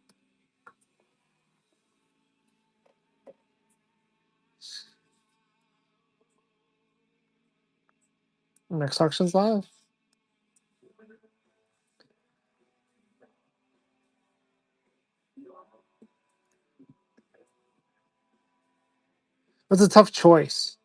Next auction's live. That's a tough choice.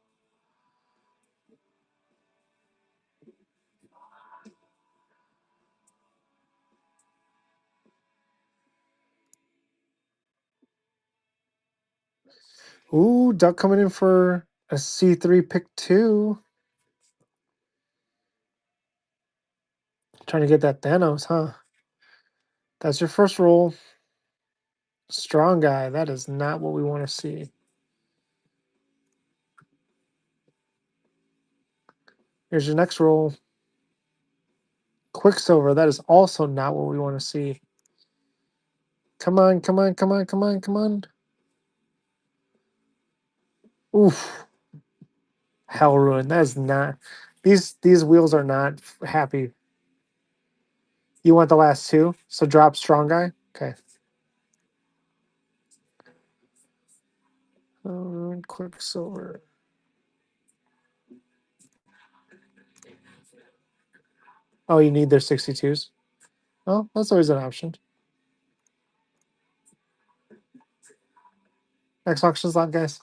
Ooh, Duck coming in for a C3 pick 2. Trying to get that Thanos, huh? That's your first roll. Strong guy. That is not what we want to see. Here's your next roll. Quicksilver. That is also not what we want to see. Come on, come on, come on, come on, come on. Oof. Hell ruin. That is not. These wheels are not happy. You want the last two? So drop strong guy? Okay. Quicksilver. Oh, you need their 62s? Oh, that's always an option. Next auction's lot, guys.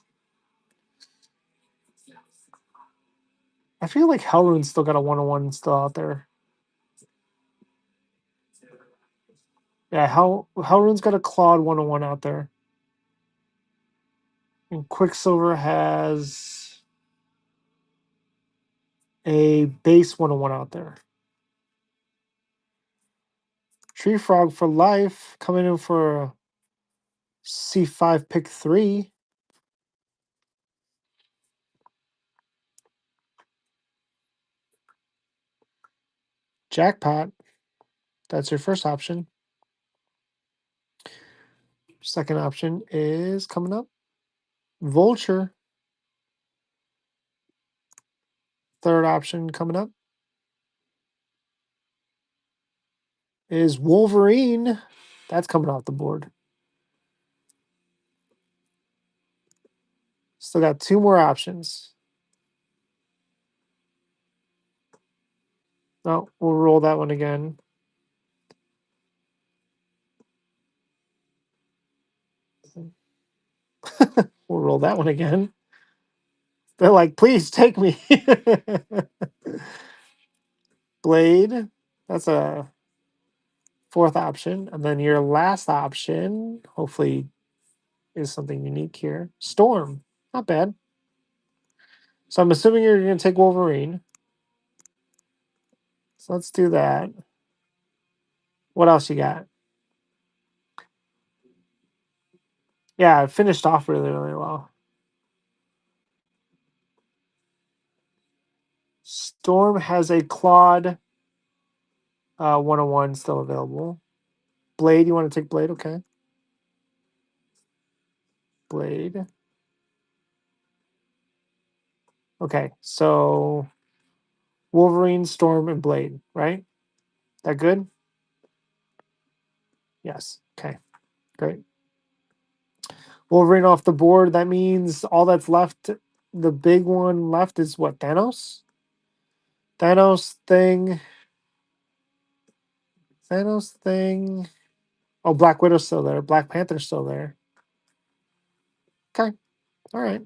I feel like Hellrune's still got a 101 still out there. Yeah, Hellrune's got a Claude 101 out there. And Quicksilver has a base 101 out there. Tree Frog for life coming in for a C5 pick 3. Jackpot. That's your first option. Second option is coming up. Vulture. Third option coming up is Wolverine. That's coming off the board. Still got two more options. No, we'll roll that one again. We'll roll that one again. They're like, please take me. Blade. That's a fourth option. And then your last option, hopefully, is something unique here. Storm. Not bad. So I'm assuming you're going to take Wolverine. So let's do that. What else you got? Yeah, it finished off really, really well. Storm has a Claude 101 still available. Blade, you want to take Blade? Okay. Blade. Okay, so Wolverine, Storm, and Blade, right? That good? Yes. Okay. Great. Wolverine off the board. That means all that's left, the big one left is what? Thanos? Thanos thing. Thanos thing. Oh, Black Widow's still there. Black Panther's still there. Okay. All right.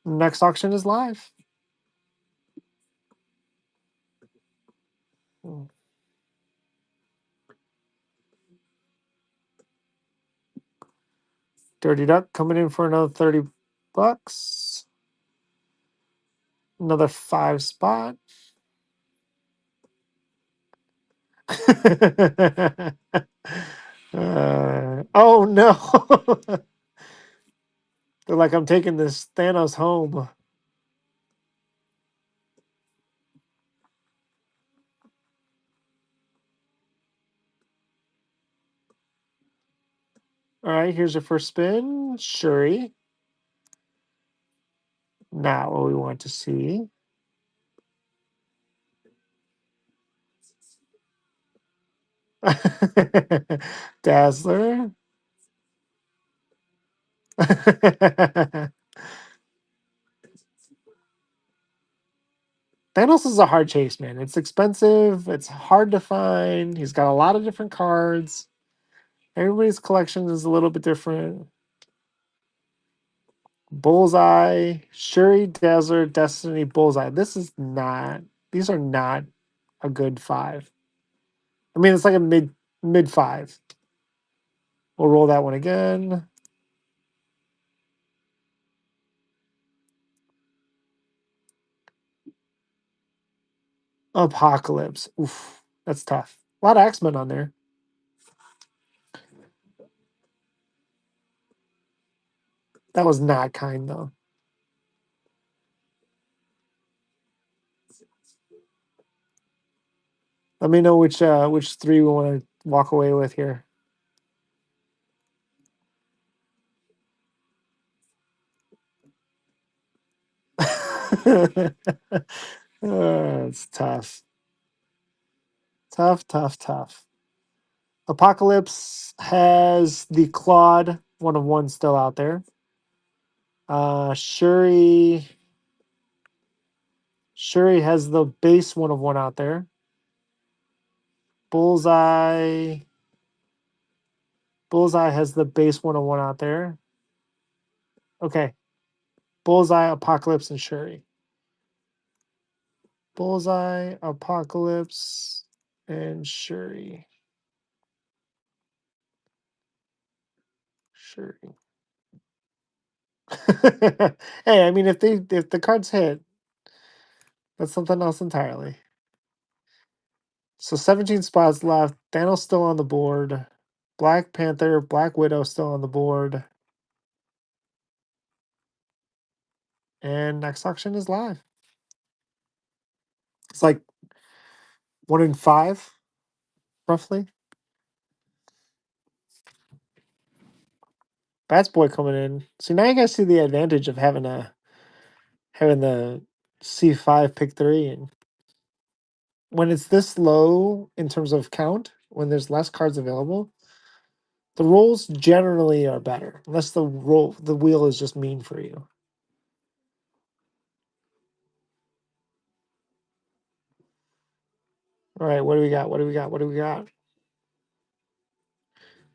Next auction is live. Dirty Duck coming in for another $30. Another 5 spot. Oh no. They're like, I'm taking this Thanos home. All right, here's your first spin. Shuri. Not what we want to see. Dazzler. Thanos is a hard chase, man. It's expensive. It's hard to find. He's got a lot of different cards. Everybody's collection is a little bit different. Bullseye, Shuri, Dazzler, Destiny, Bullseye. These are not a good 5. I mean, it's like a mid 5. We'll roll that one again. Apocalypse. Oof, that's tough. A lot of X-Men on there. That was not kind though. Let me know which 3 we want to walk away with here. It's tough. Tough. Apocalypse has the Claude 1 of 1 still out there. Shuri has the base 1 of 1 out there. Bullseye has the base 1 of 1 out there. Okay. Bullseye, Apocalypse, and Shuri. Bullseye, Apocalypse, and Shuri. Hey, I mean, if the cards hit, that's something else entirely. So 17 spots left. Thanos still on the board. Black Panther, Black Widow still on the board. And next auction is live. It's like 1 in 5, roughly. Bats Boy coming in. So now you guys see the advantage of having the C5 pick 3, and when it's this low in terms of count, when there's less cards available, the rolls generally are better, unless the wheel is just mean for you. All right, what do we got?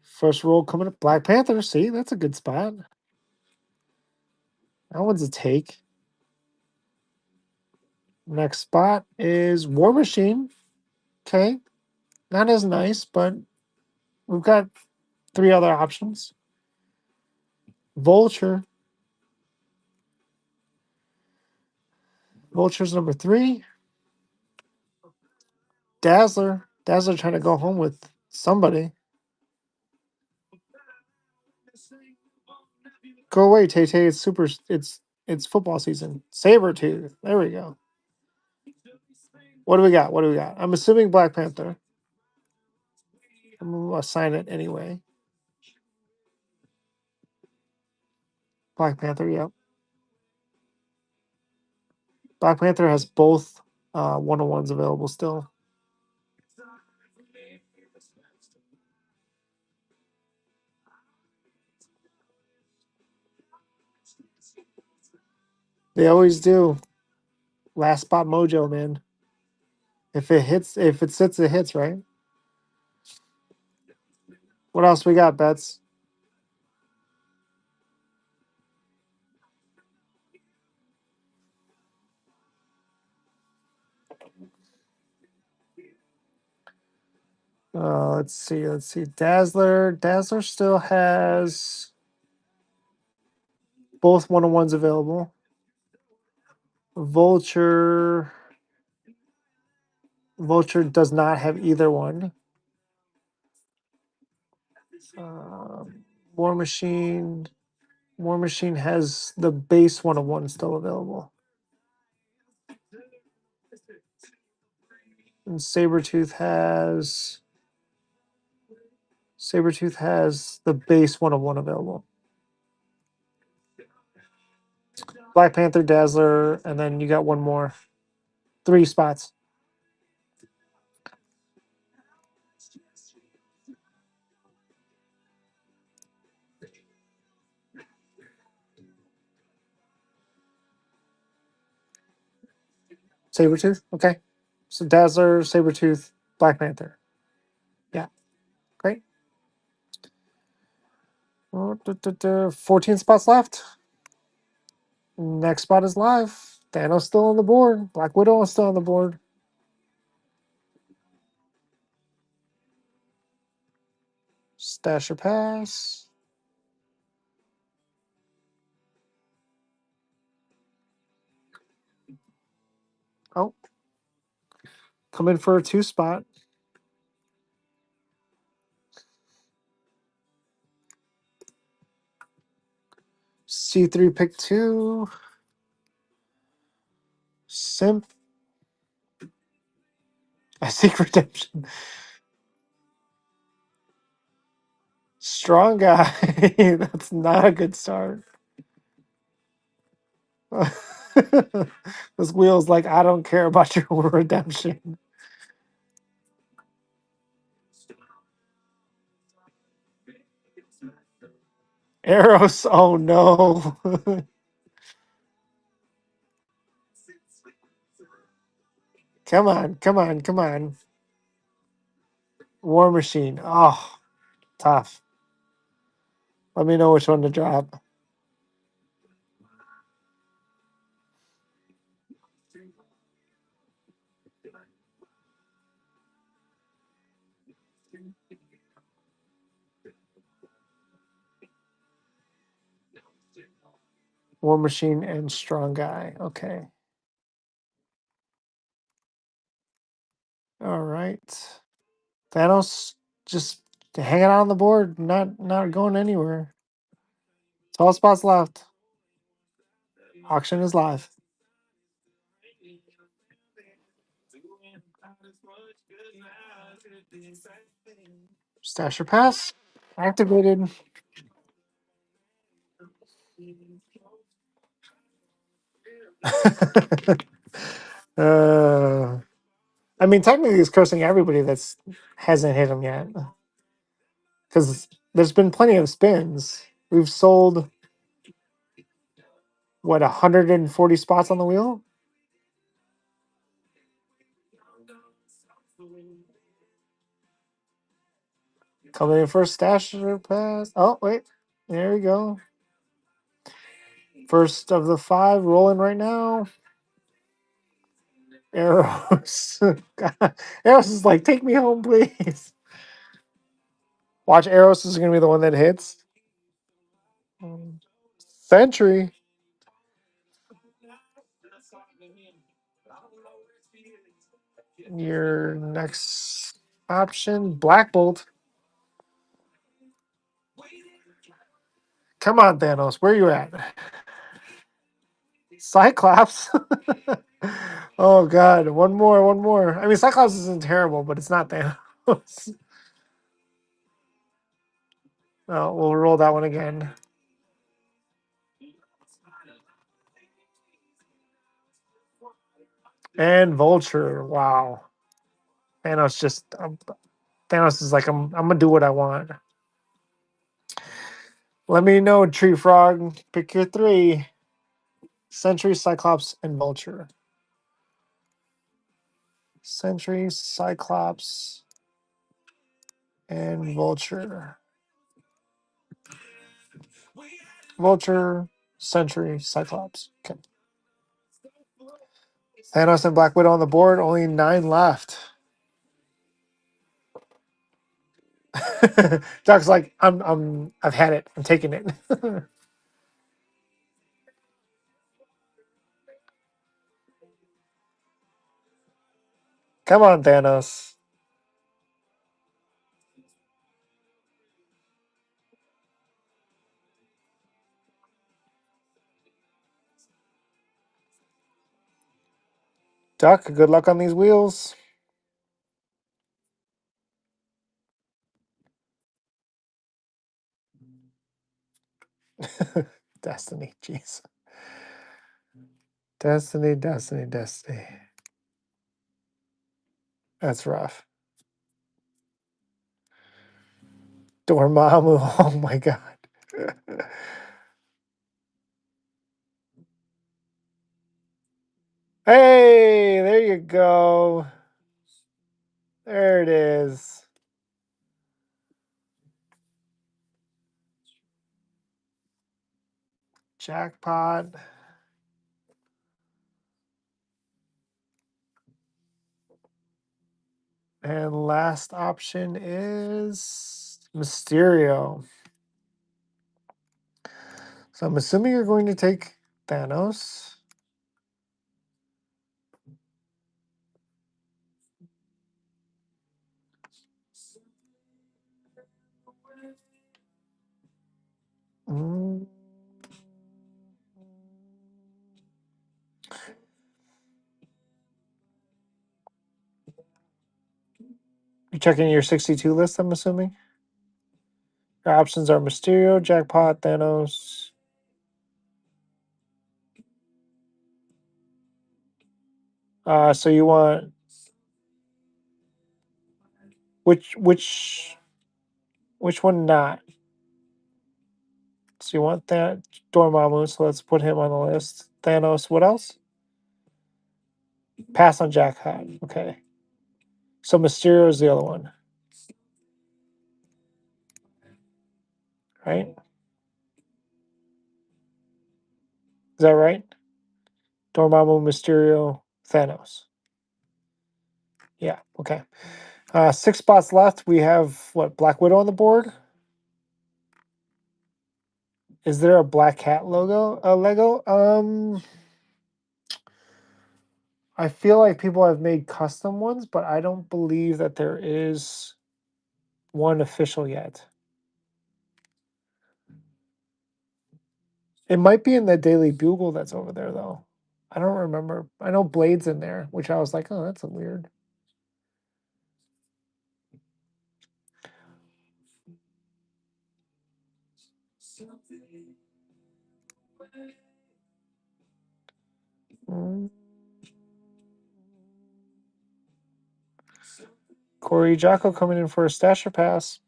First roll coming up, Black Panther. See, that's a good spot. That one's a take. Next spot is War Machine. Okay, not as nice, but we've got 3 other options. Vulture. Vulture's number 3. Dazzler trying to go home with somebody. Go away, Tay Tay. It's football season. Sabretooth. There we go. What do we got? I'm assuming Black Panther. I'm gonna assign it anyway. Black Panther, yep. Black Panther has both 1-on-1s available still. They always do. Last spot mojo, man. If it sits, it hits, right? What else we got, Bets? Let's see. Let's see. Dazzler still has both one-on-ones available. Vulture does not have either one. Um, War Machine has the base one-on-one still available. And Sabretooth has the base one-on-one available. Black Panther, Dazzler, and then you got one more. 3 spots. Sabretooth? Okay. So Dazzler, Sabretooth, Black Panther. Yeah. Great. 14 spots left. Next spot is live. Thanos still on the board. Black Widow is still on the board. Stash or pass. Oh. Come in for a 2 spot. C3 pick 2. Simp. I seek redemption. Strong guy. That's not a good start. This wheel's like, I don't care about your redemption. Eros, oh no. Come on. War Machine. Oh, tough. Let me know which one to drop. War Machine and Strong Guy. Okay. All right. Thanos just hanging out on the board, not going anywhere. 12 spots left. Auction is live. Stash or pass. Activated. I mean, technically, he's cursing everybody that's hasn't hit him yet, because there's been plenty of spins. We've sold what 140 spots on the wheel. Coming in for a stash or pass. Oh wait, there we go. First of the 5 rolling right now. Eros. God. Eros is like, take me home, please. Watch, Eros is going to be the one that hits. Sentry. Your next option, Black Bolt. Come on, Thanos. Where you at? Cyclops. Oh, God. One more. I mean, Cyclops isn't terrible, but it's not Thanos. Oh, we'll roll that one again. And Vulture. Wow. Thanos is like, I'm gonna do what I want. Let me know, Tree Frog. Pick your 3. Sentry, Cyclops, and Vulture. Sentry, Cyclops, and Vulture. Vulture, Sentry, Cyclops. Okay. Thanos and Black Widow on the board. Only 9 left. Doc's like, I've had it. I'm taking it. Come on, Thanos. Doc, good luck on these wheels. Destiny, jeez. Destiny. That's rough. Dormammu, oh my god. Hey, there you go. There it is. Jackpot. And last option is Mysterio. So I'm assuming you're going to take Thanos. Mm. You're checking your 62 list, I'm assuming? Your options are Mysterio, Jackpot, Thanos. So you want which one not? So you want that Dormammu, so let's put him on the list. Thanos, what else? Pass on Jackpot. Okay. So Mysterio is the other one. Right? Is that right? Dormammu, Mysterio, Thanos. Yeah, okay. 6 spots left. We have what, Black Widow on the board? Is there a Black Cat logo? Lego? I feel like people have made custom ones, but I don't believe that there is one official yet. It might be in the Daily Bugle that's over there though. I don't remember. I know Blade's in there, which I was like, oh, that's a weird. Mm. Corey Jocko coming in for a stasher pass.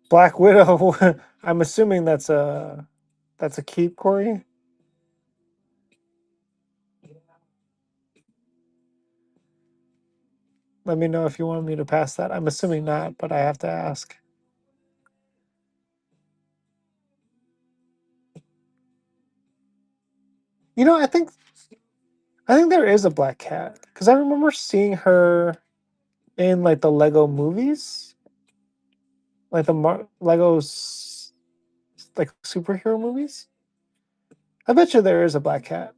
Black Widow. I'm assuming that's a keep, Corey. Let me know if you want me to pass that. I'm assuming not, but I have to ask. You know, I think there is a Black Cat because I remember seeing her in like the Lego movies, like the Legos like superhero movies. I bet you there is a Black Cat.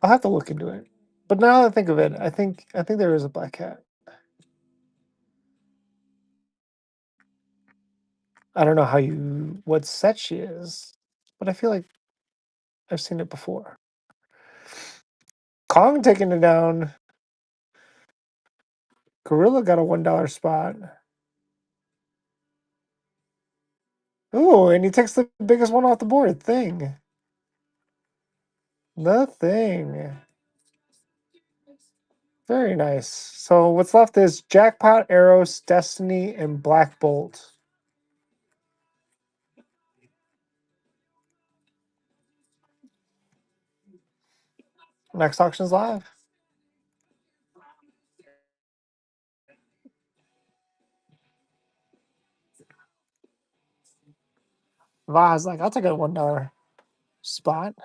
I'll have to look into it. But now that I think of it, I think there is a Black Cat. I don't know what set she is, but I feel like I've seen it before. Kong taking it down. Gorilla got a $1 spot. Ooh, and he takes the biggest one off the board. Thing. The thing. Very nice. So what's left is Jackpot, Eros, Destiny, and Black Bolt. Next auction's live. Vaz like, I'll take a $1 spot.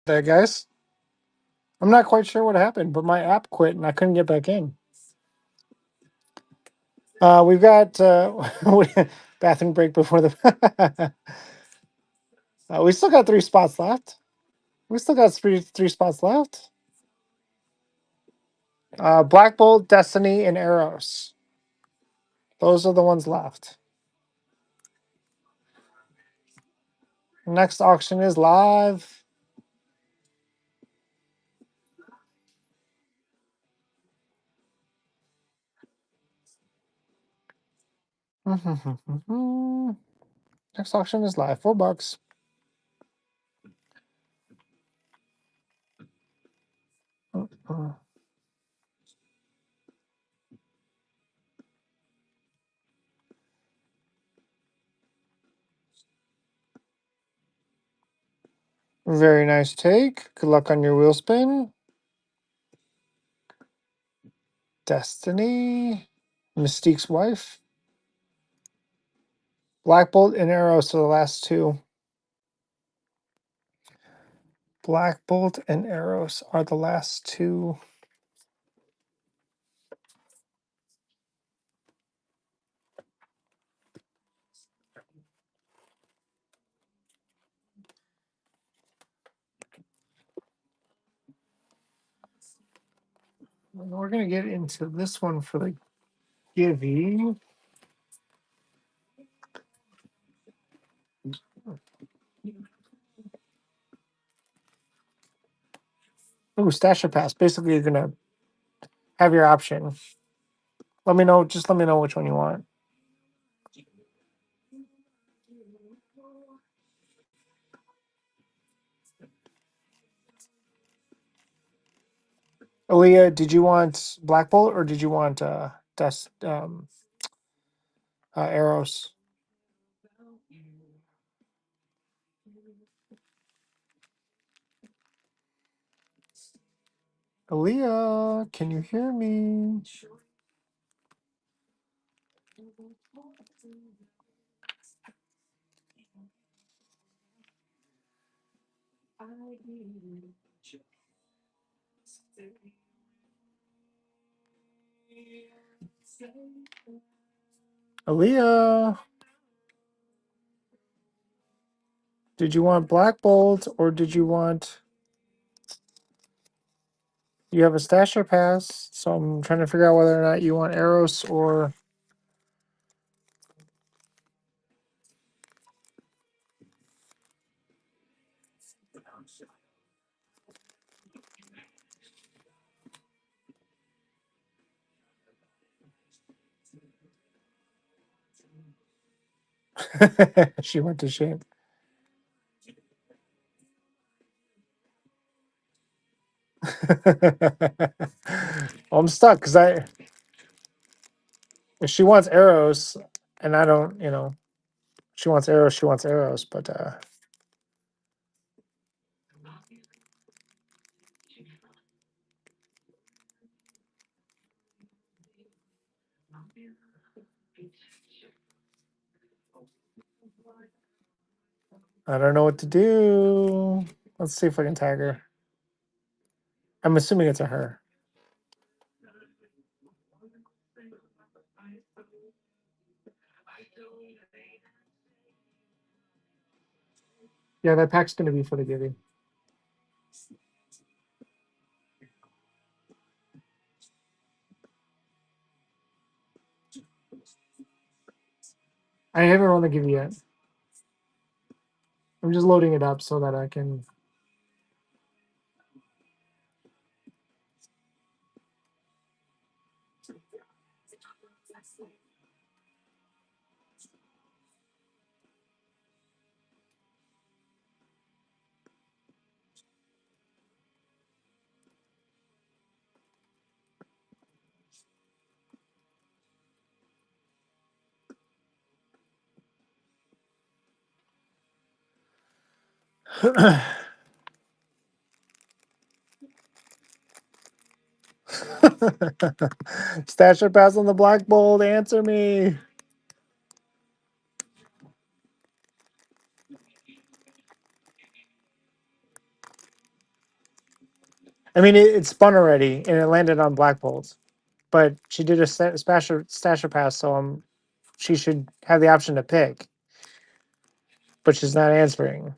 There, guys. I'm not quite sure what happened, but my app quit and I couldn't get back in. We've got bathroom break before the. We still got 3 spots left. We still got three spots left. Black Bolt, Destiny, and Eros. Those are the ones left. Next auction is live. Next auction is live. $4. Very nice take. Good luck on your wheel spin. Destiny. Mystique's wife. Black Bolt and Eros are the last 2. Black Bolt and Eros are the last 2. We're going to get into this one for the Givey. Oh, Stash or Pass. Basically, you're going to have your option. Let me know. Just let me know which one you want. Aaliyah, did you want Black Bolt or did you want Eros? Aaliyah, can you hear me? Aaliyah, did you want Black Bolt or did you want? You have a Stasher Pass, so I'm trying to figure out whether or not you want Eros or. She went to shame. Well, I'm stuck because if she wants Eros, and I don't, she wants Eros, but I don't know what to do. Let's see if I can tag her. I'm assuming it's a her. Yeah, that pack's gonna be for the giving. I haven't run the give yet. I'm just loading it up so that I can. Stasher Pass on the Black Bolt. Answer me. I mean, it spun already and it landed on Black Bolt, but she did a Stasher Pass, so she should have the option to pick, but she's not answering.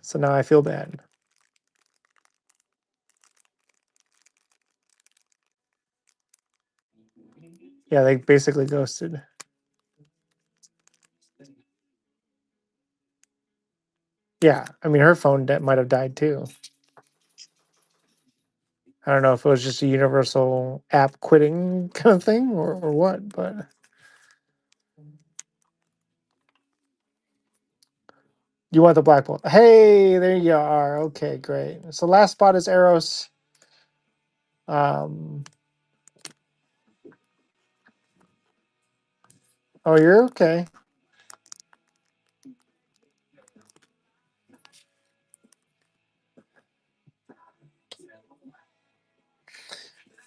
So now I feel bad. Yeah, they basically ghosted. Yeah, I mean, her phone might have died too. I don't know if it was just a universal app quitting kind of thing or what, but you want the Black Bolt. Hey, there you are. Okay, great. So last spot is Eros. Um, oh, you're okay.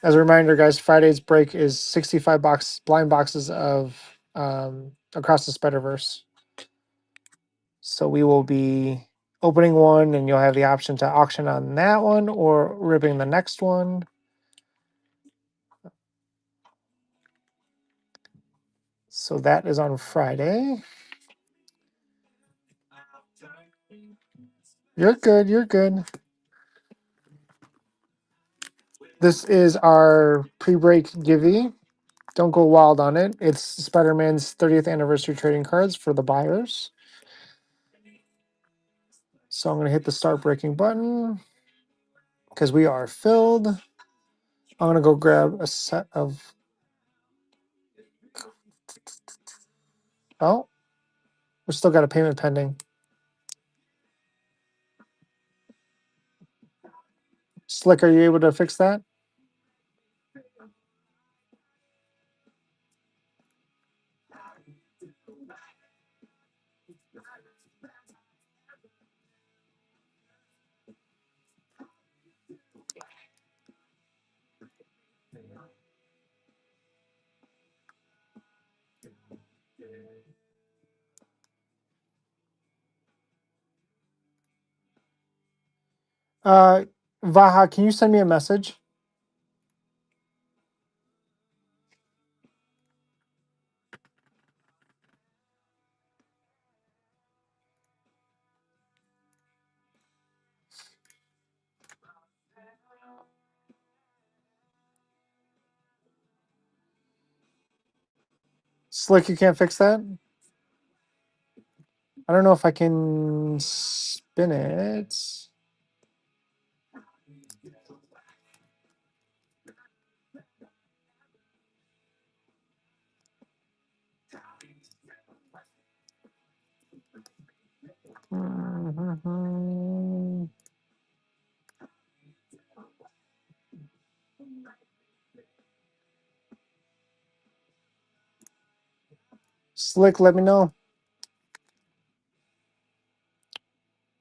As a reminder, guys, Friday's break is 65 blind boxes of Across the Spider-Verse. So we will be opening one, and you'll have the option to auction on that one or ripping the next one. So that is on Friday. You're good. You're good. This is our pre-break givey. Don't go wild on it. It's Spider-Man's 30th anniversary trading cards for the buyers. So I'm going to hit the start breaking button because we are filled. I'm going to go grab a set of... Oh, we still got a payment pending. Slick, are you able to fix that? Vaha, can you send me a message? Slick, you can't fix that? I don't know if I can spin it. Mhm. Slick, let me know.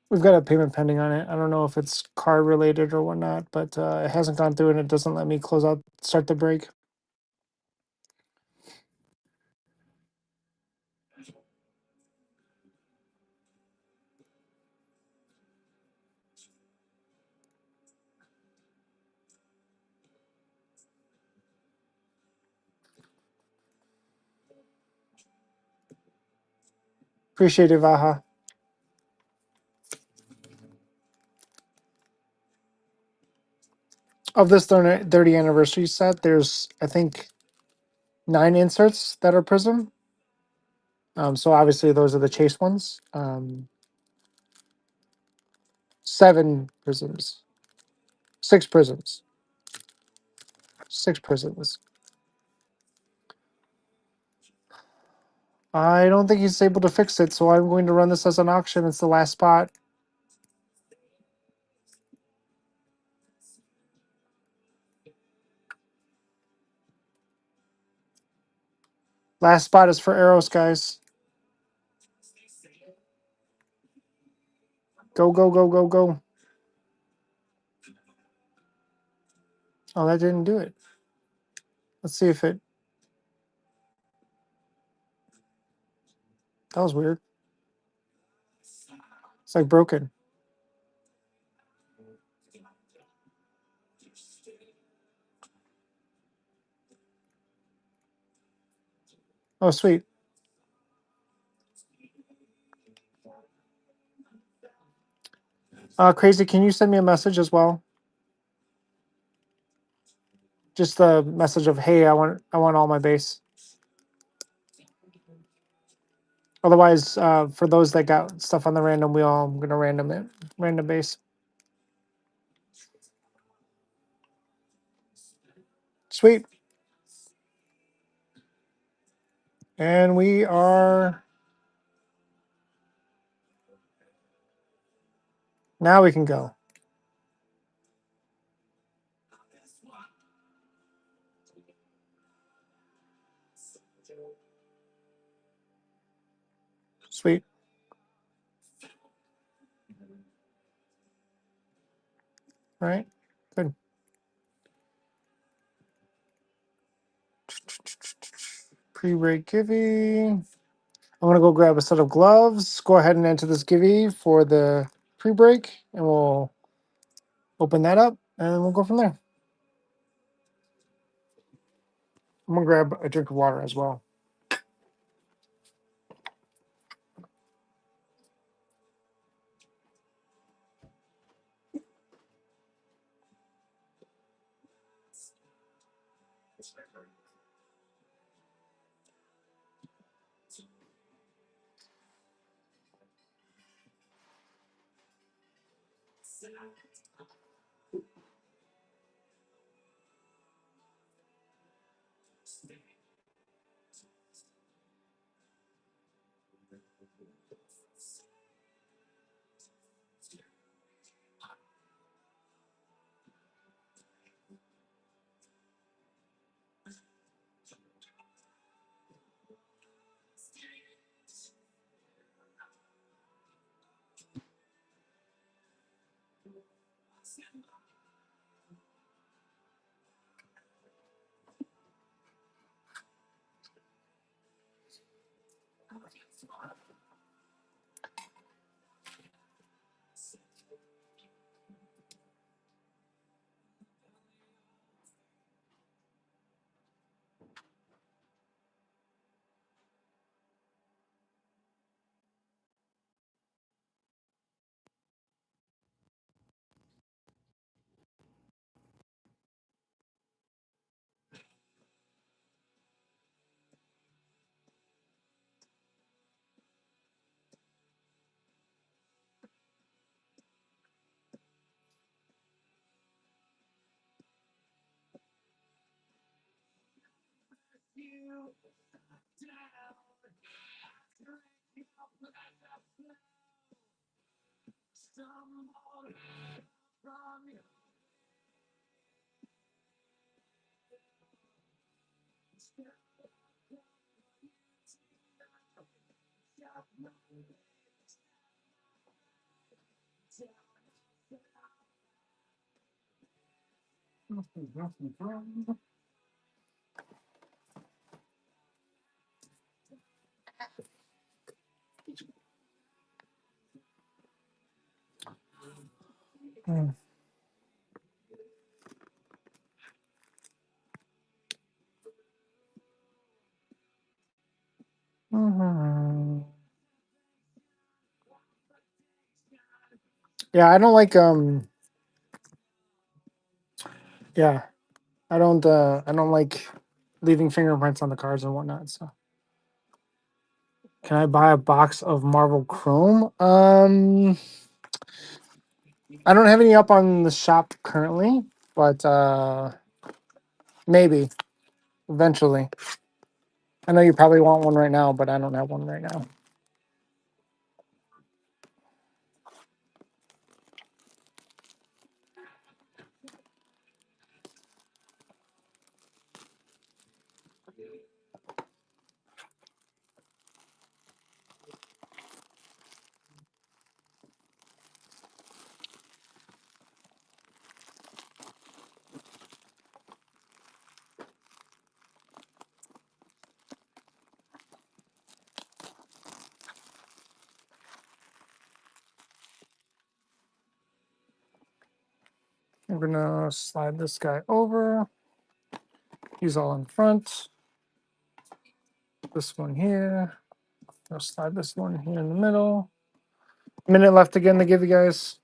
We've got a payment pending on it. I don't know if it's card related or whatnot, but it hasn't gone through and it doesn't let me close out, start the break. Appreciate it, Vaha. Of this 30 anniversary set, there's, I think, 9 inserts that are Prism. So obviously those are the chase ones. 7 prisms. 6 prisms. 6 prisms. I don't think he's able to fix it, so I'm going to run this as an auction. It's the last spot. Last spot is for arrows, guys. Go, go, go, go, go. Oh, that didn't do it. Let's see if it... That was weird. It's like broken. Oh, sweet. Crazy, can you send me a message as well? Just the message of, hey, I want all my base. Otherwise, for those that got stuff on the random wheel, I'm going to random it. Random base. Sweet. And we are... Now we can go. Sweet. All right. Good. Pre-break Givey. I'm going to go grab a set of gloves. Go ahead and enter this Givey for the pre-break, and we'll open that up, and we'll go from there. I'm going to grab a drink of water as well. Yeah, I don't like yeah, I don't like leaving fingerprints on the cards and whatnot. So can I buy a box of Marvel Chrome? I don't have any up on the shop currently, but maybe eventually. I know you probably want one right now, but I don't have one right now. I'm gonna slide this guy over. He's all in front. This one here. I'll slide this one here in the middle. Minute left again to give you guys.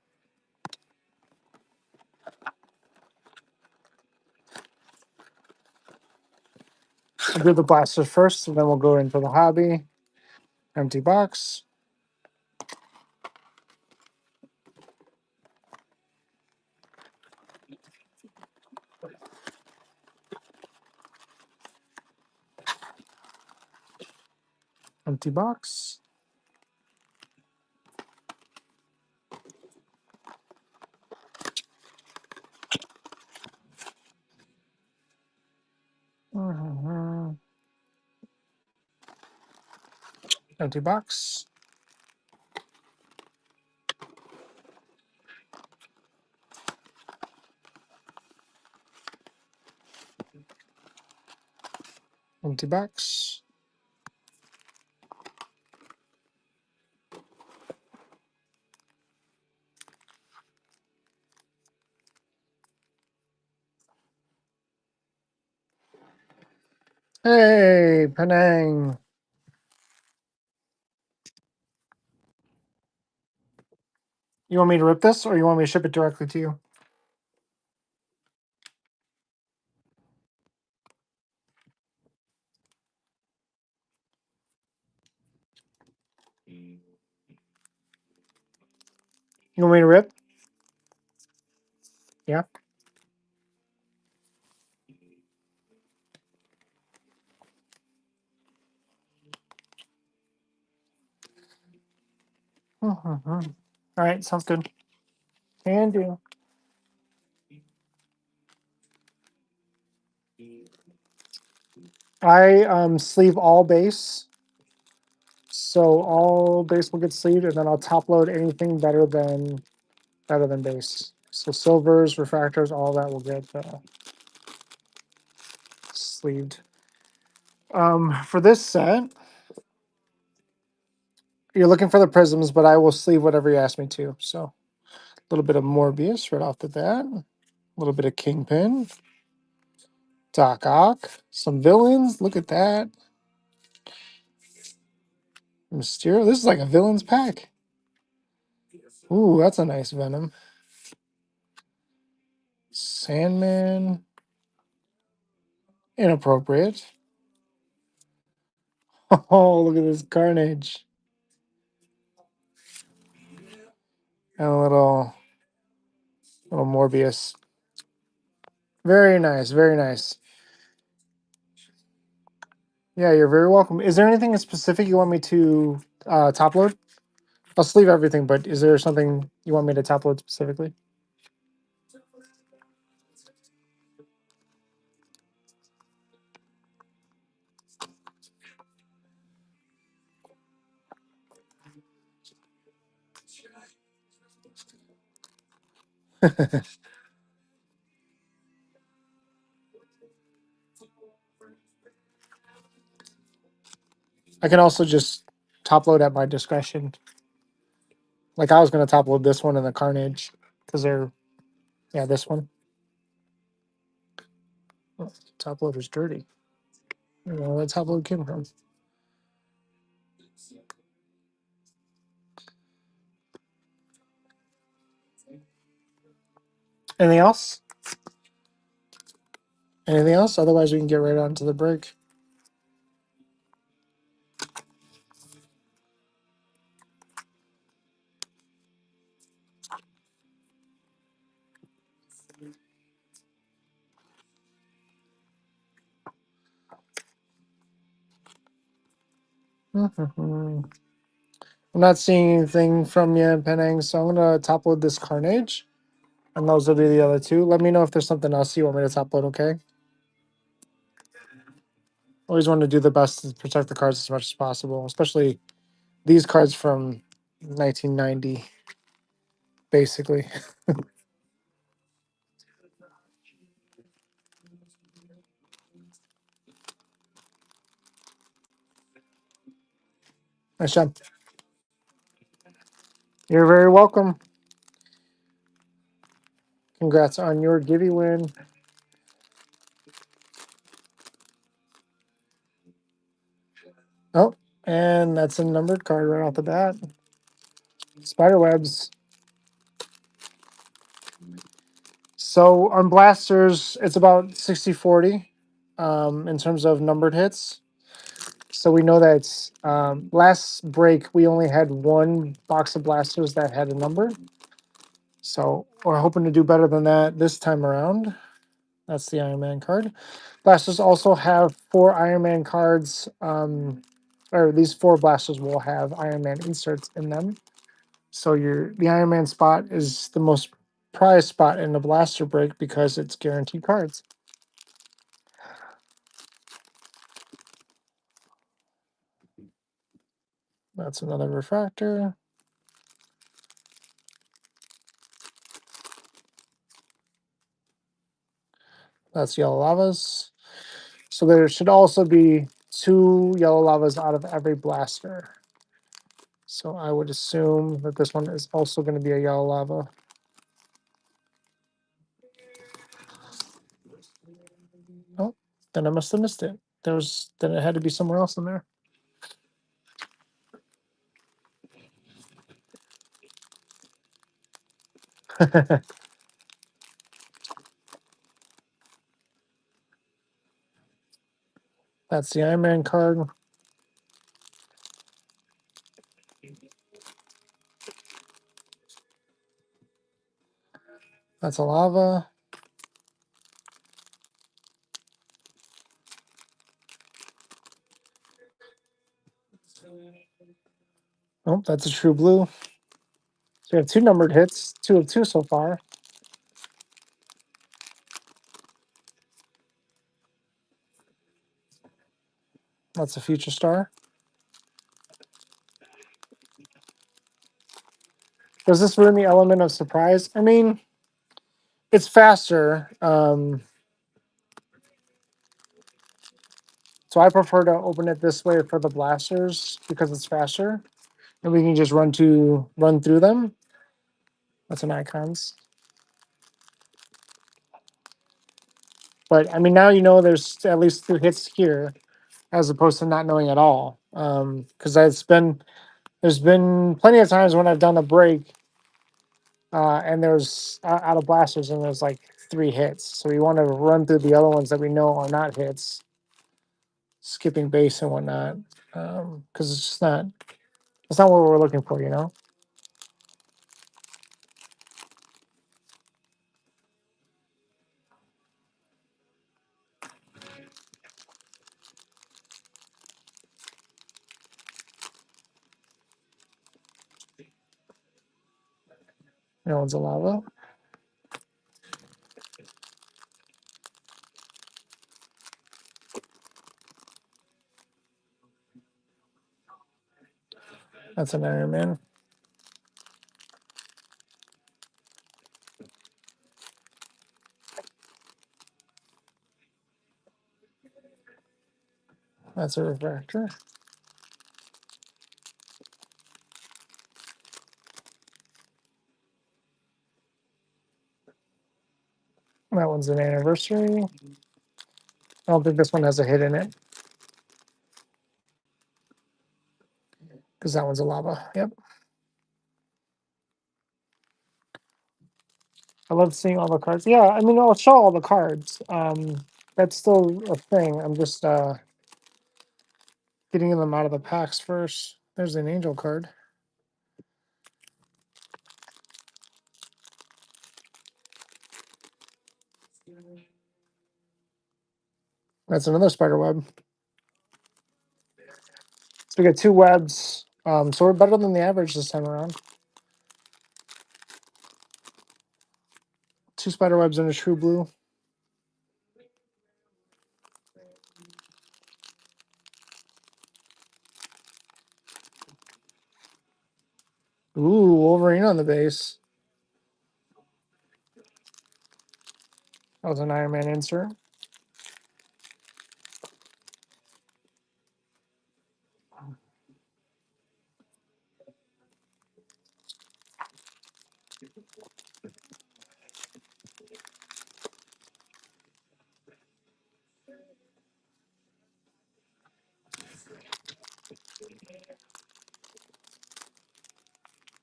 I'll do the blasters first, and then we'll go into the hobby. Empty box. Empty box. Mhm. Empty box. Empty box. Hey, Penang. You want me to rip this, or you want me to ship it directly to you? You want me to rip? Yeah. All right, sounds good. Can do. I sleeve all base, so all base will get sleeved, and then I'll top load anything better than base. So silvers, refractors, all that will get sleeved. For this set, you're looking for the prisms, but I will sleeve whatever you ask me to. So a little bit of Morbius right off the bat, a little bit of Kingpin, Doc Ock, some villains. Look at that. Mysterio. This is like a villains pack. Ooh, that's a nice Venom. Sandman. Inappropriate. Oh, look at this Carnage. And a little Morbius. Very nice, very nice. Yeah, you're very welcome. Is there anything specific you want me to top load? I'll sleeve everything, but is there something you want me to top load specifically? I can also just top load at my discretion. Like I was going to top load this one and the Carnage because they're, yeah, this one. Oh, top loader's dirty. I don't know where that top load came from. Anything else? Anything else? Otherwise, we can get right on to the break. I'm not seeing anything from you, Penang, so I'm going to top load this Carnage, and those will be the other two. Let me know if there's something else you want me to top load, okay? Always want to do the best to protect the cards as much as possible, especially these cards from 1990, basically. Nice job. You're very welcome. Congrats on your Gibby win. Oh, and that's a numbered card right off the bat. Spiderwebs. So on blasters, it's about 60-40 in terms of numbered hits. So we know that last break, we only had one box of blasters that had a number. So we're hoping to do better than that this time around. That's the Iron Man card. Blasters also have 4 Iron Man cards, or these 4 blasters will have Iron Man inserts in them. So the Iron Man spot is the most prized spot in the blaster break because it's guaranteed cards. That's another refractor. That's yellow lavas. So there should also be 2 yellow lavas out of every blaster. So I would assume that this one is also going to be a yellow lava. Oh, then I must have missed it. Then it had to be somewhere else in there. That's the Iron Man card. That's a lava. Oh, that's a true blue. So we have 2 numbered hits, 2 of 2 so far. That's a future star. Does this ruin the element of surprise? I mean, it's faster. So I prefer to open it this way for the blasters because it's faster. And we can just run through them. That's an icons. But I mean, now you know there's at least 2 hits here, as opposed to not knowing at all. Because there's been plenty of times when I've done a break, and there's out of blasters, and there's like 3 hits. So we want to run through the other ones that we know are not hits, skipping base and whatnot, because it's just not. It's not what we're looking for, you know. That one's a lava. That's an Iron Man. That's a refractor. That one's an anniversary. I don't think this one has a hit in it. Because that one's a lava. Yep. I love seeing all the cards. Yeah, I mean, I'll show all the cards. That's still a thing. I'm just getting them out of the packs first. There's an angel card. That's another spider web. So we got 2 webs. So we're better than the average this time around. 2 spider webs and a true blue. Ooh, Wolverine on the base. That was an Iron Man insert.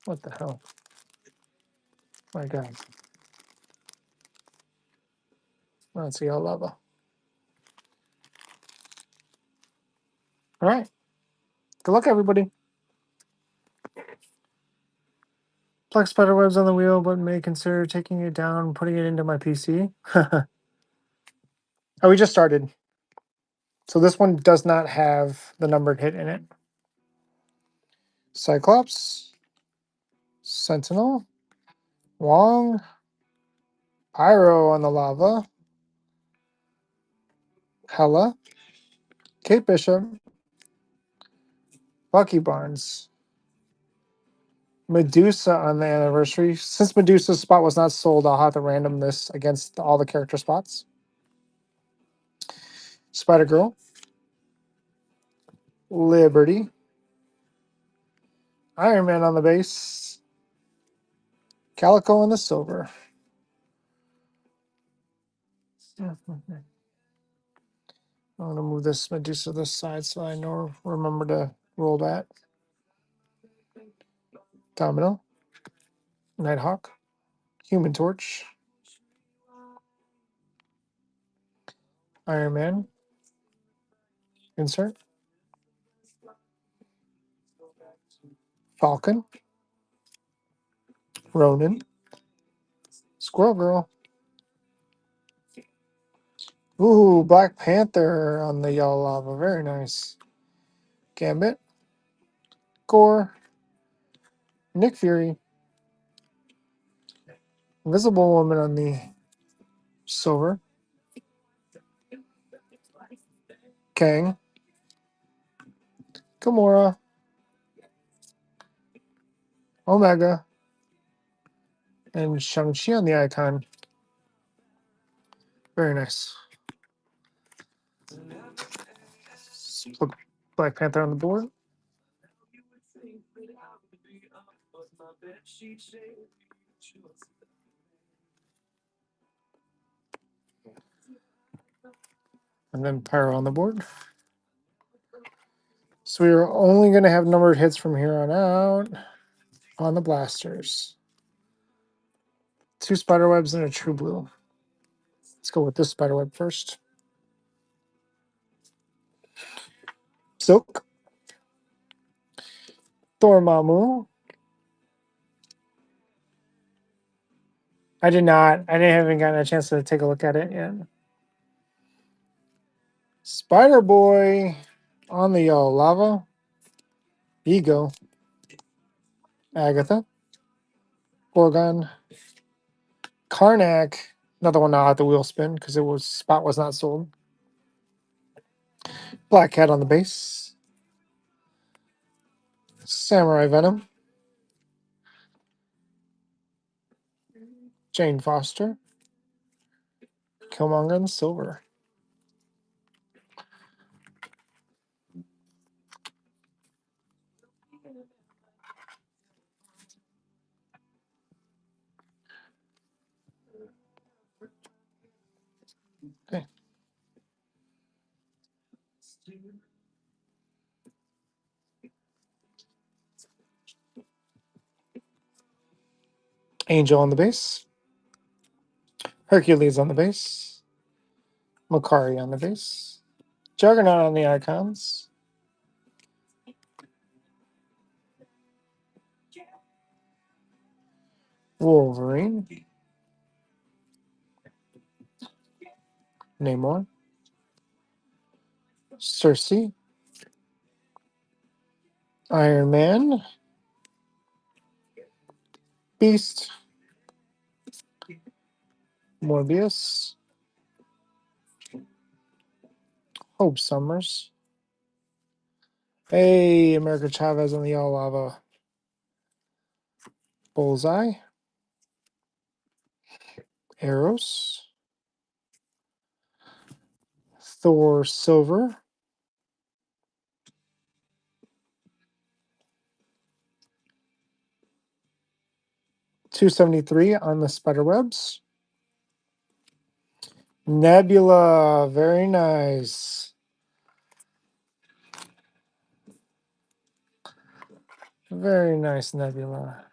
What the hell? My God. Let's see, all lava. All right. Good luck, everybody. Black spider webs on the wheel, but may consider taking it down and putting it into my PC. Oh, we just started. So this one does not have the numbered hit in it. Cyclops, Sentinel, Wong, Pyro on the lava, Hella, Kate Bishop, Bucky Barnes, Medusa on the anniversary. Since Medusa's spot was not sold, I'll have to random this against all the character spots. Spider-Girl, Liberty, Iron Man on the base, Calico on the silver. I'm going to move this Medusa this side so I know remember to roll that. Domino, Nighthawk, Human Torch, Iron Man, insert, Falcon, Ronin, Squirrel Girl. Ooh, Black Panther on the yellow lava. Very nice. Gambit, Gore, Nick Fury, Invisible Woman on the silver, Kang, Gamora, Omega, and Shang-Chi on the icon. Very nice. Put Black Panther on the board. And then Pyro on the board. So we are only going to have numbered hits from here on out on the blasters. 2 spiderwebs and a true blue. Let's go with this spiderweb first. Silk, Dormammu. I did not. I didn't haven't gotten a chance to take a look at it yet. Spider Boy on the yellow lava. Ego. Agatha. Gorgon, Karnak. Another one now at the wheel spin because spot was not sold. Black Cat on the base. Samurai Venom. Jane Foster. Killmonger in the silver. Okay. Angel on the base. Hercules on the base. Makari on the base. Juggernaut on the icons. Wolverine. Namor. Cersei. Iron Man. Beast. Morbius. Hope Summers. Hey, America Chavez on the Yellow Lava. Bullseye. Eros. Thor Silver. $273 on the spiderwebs. Nebula, very nice. Very nice, Nebula.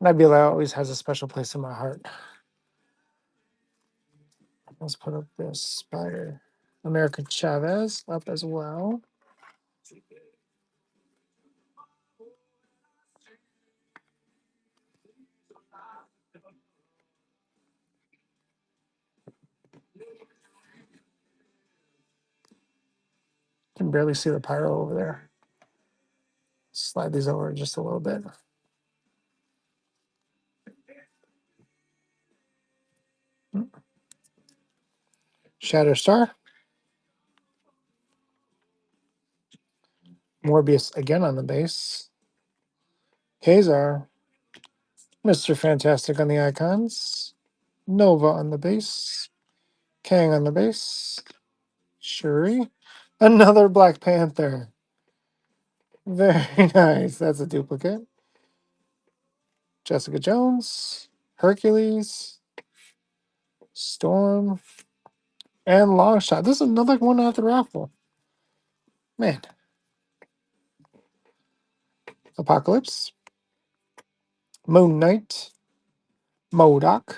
Nebula always has a special place in my heart. Let's put up this spider. America Chavez up as well. Can barely see the pyro over there. Slide these over just a little bit. Shatterstar. Morbius again on the base. Kazar. Mr. Fantastic on the icons. Nova on the base. Kang on the base. Shuri. Another Black Panther. Very nice. That's a duplicate. Jessica Jones. Hercules. Storm. And Longshot. This is another one out the raffle. Man. Apocalypse. Moon Knight. MODOK.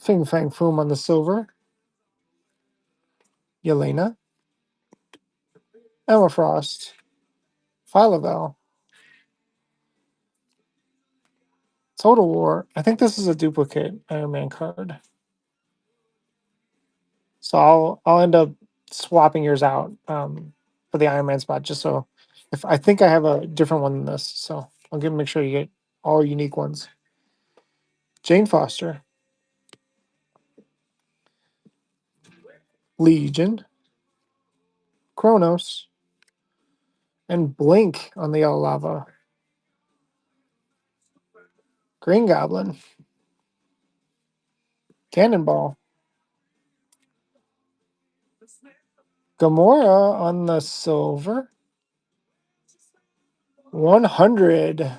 Fing Fang Foom on the silver. Yelena. Emma Frost. Phyla-Vell. Total War. I think this is a duplicate Iron Man card. So I'll end up swapping yours out for the Iron Man spot, just so if I think I have a different one than this. So I'll make sure you get all unique ones. Jane Foster. Legion. Kronos. And Blink on the Yellow Lava. Green Goblin. Cannonball. Gamora on the silver. 100.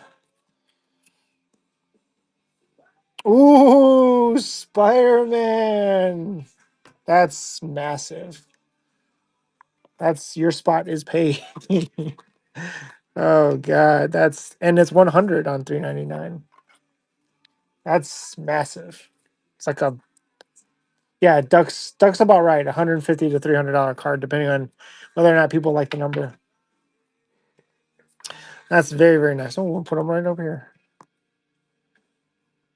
Ooh, Spider-Man. That's massive. That's your spot is paid. Oh god, and it's 100 on 399. That's massive. It's like Duck's about right. $150 to $300 card, depending on whether or not people like the number. That's very, very nice. Oh, we'll put them right over here.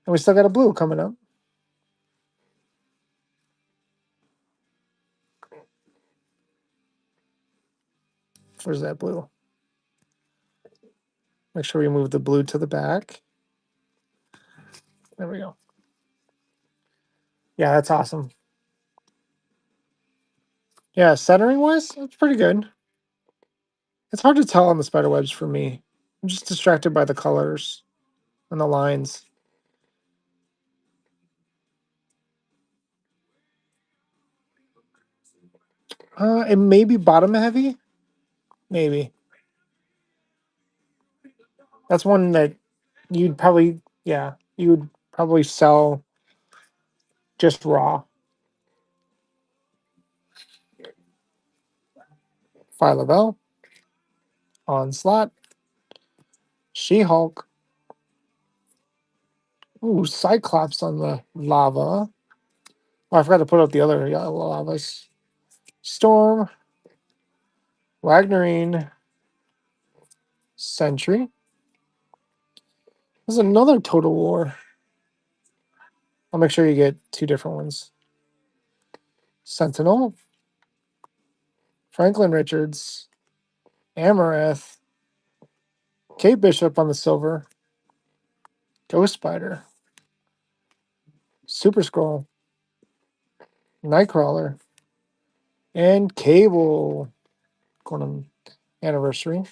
And we still got a blue coming up. Where's that blue? Make sure we move the blue to the back. There we go. Yeah, that's awesome. Yeah, centering wise, it's pretty good. It's hard to tell on the spider webs for me. I'm just distracted by the colors and the lines. It may be bottom heavy. Maybe. That's one that you'd probably, yeah, you would probably sell just raw. Phyla-Vell, Onslaught, She-Hulk. Ooh, Cyclops on the lava. Oh, I forgot to put up the other lavas. Storm, Wagnerine, Sentry. There's another Total War. I'll make sure you get two different ones. Sentinel, Franklin Richards, Amaranth, Kate Bishop on the silver, Ghost Spider, Super Scroll, Nightcrawler, and Cable. Going on anniversary.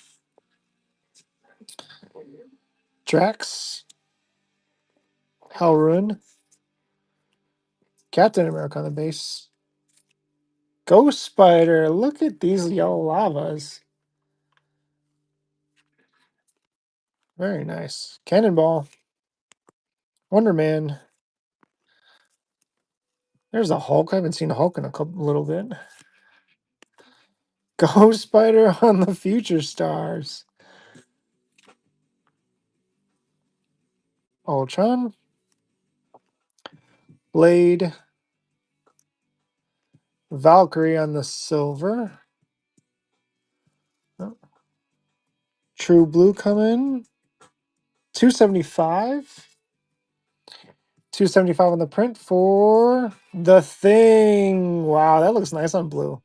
Drax, Hellrun, Captain America on the base, Ghost Spider. Look at these yellow lavas. Very nice. Cannonball, Wonder Man. There's a Hulk. I haven't seen a Hulk in a little bit. Ghost Spider on the Future Stars. Ultron, Blade, Valkyrie on the silver. Oh, True Blue coming. 275. 275 on the print for the Thing. Wow, that looks nice on blue.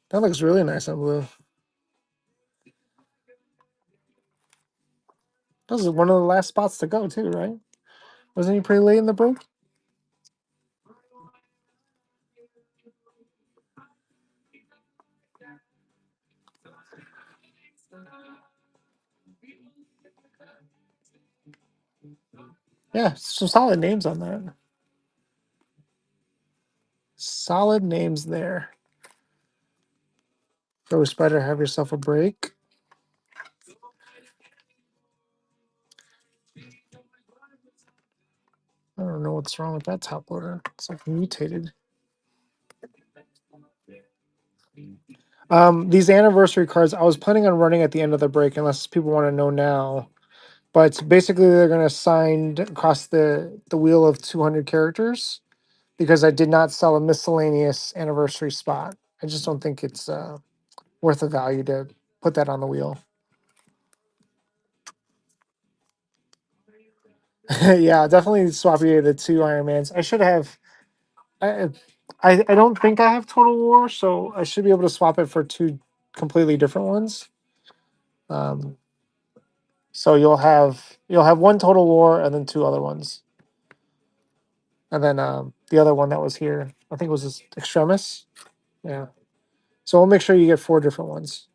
That looks really nice on blue. This is one of the last spots to go too, right? Wasn't he pretty late in the break? Yeah, some solid names on that. Solid names there. Go Spider, have yourself a break. I don't know what's wrong with that top loader. It's like mutated. These anniversary cards, I was planning on running at the end of the break, unless people want to know now. But basically, they're going to sign across the wheel of 200 characters because I did not sell a miscellaneous anniversary spot. I just don't think it's worth the value to put that on the wheel. Yeah, definitely swap the two Iron Mans. I should have. I, I don't think I have Total War, so I should be able to swap it for two completely different ones. So you'll have one Total War and then two other ones, and then the other one that was here, I think it was this Extremis. Yeah. So we'll make sure you get four different ones.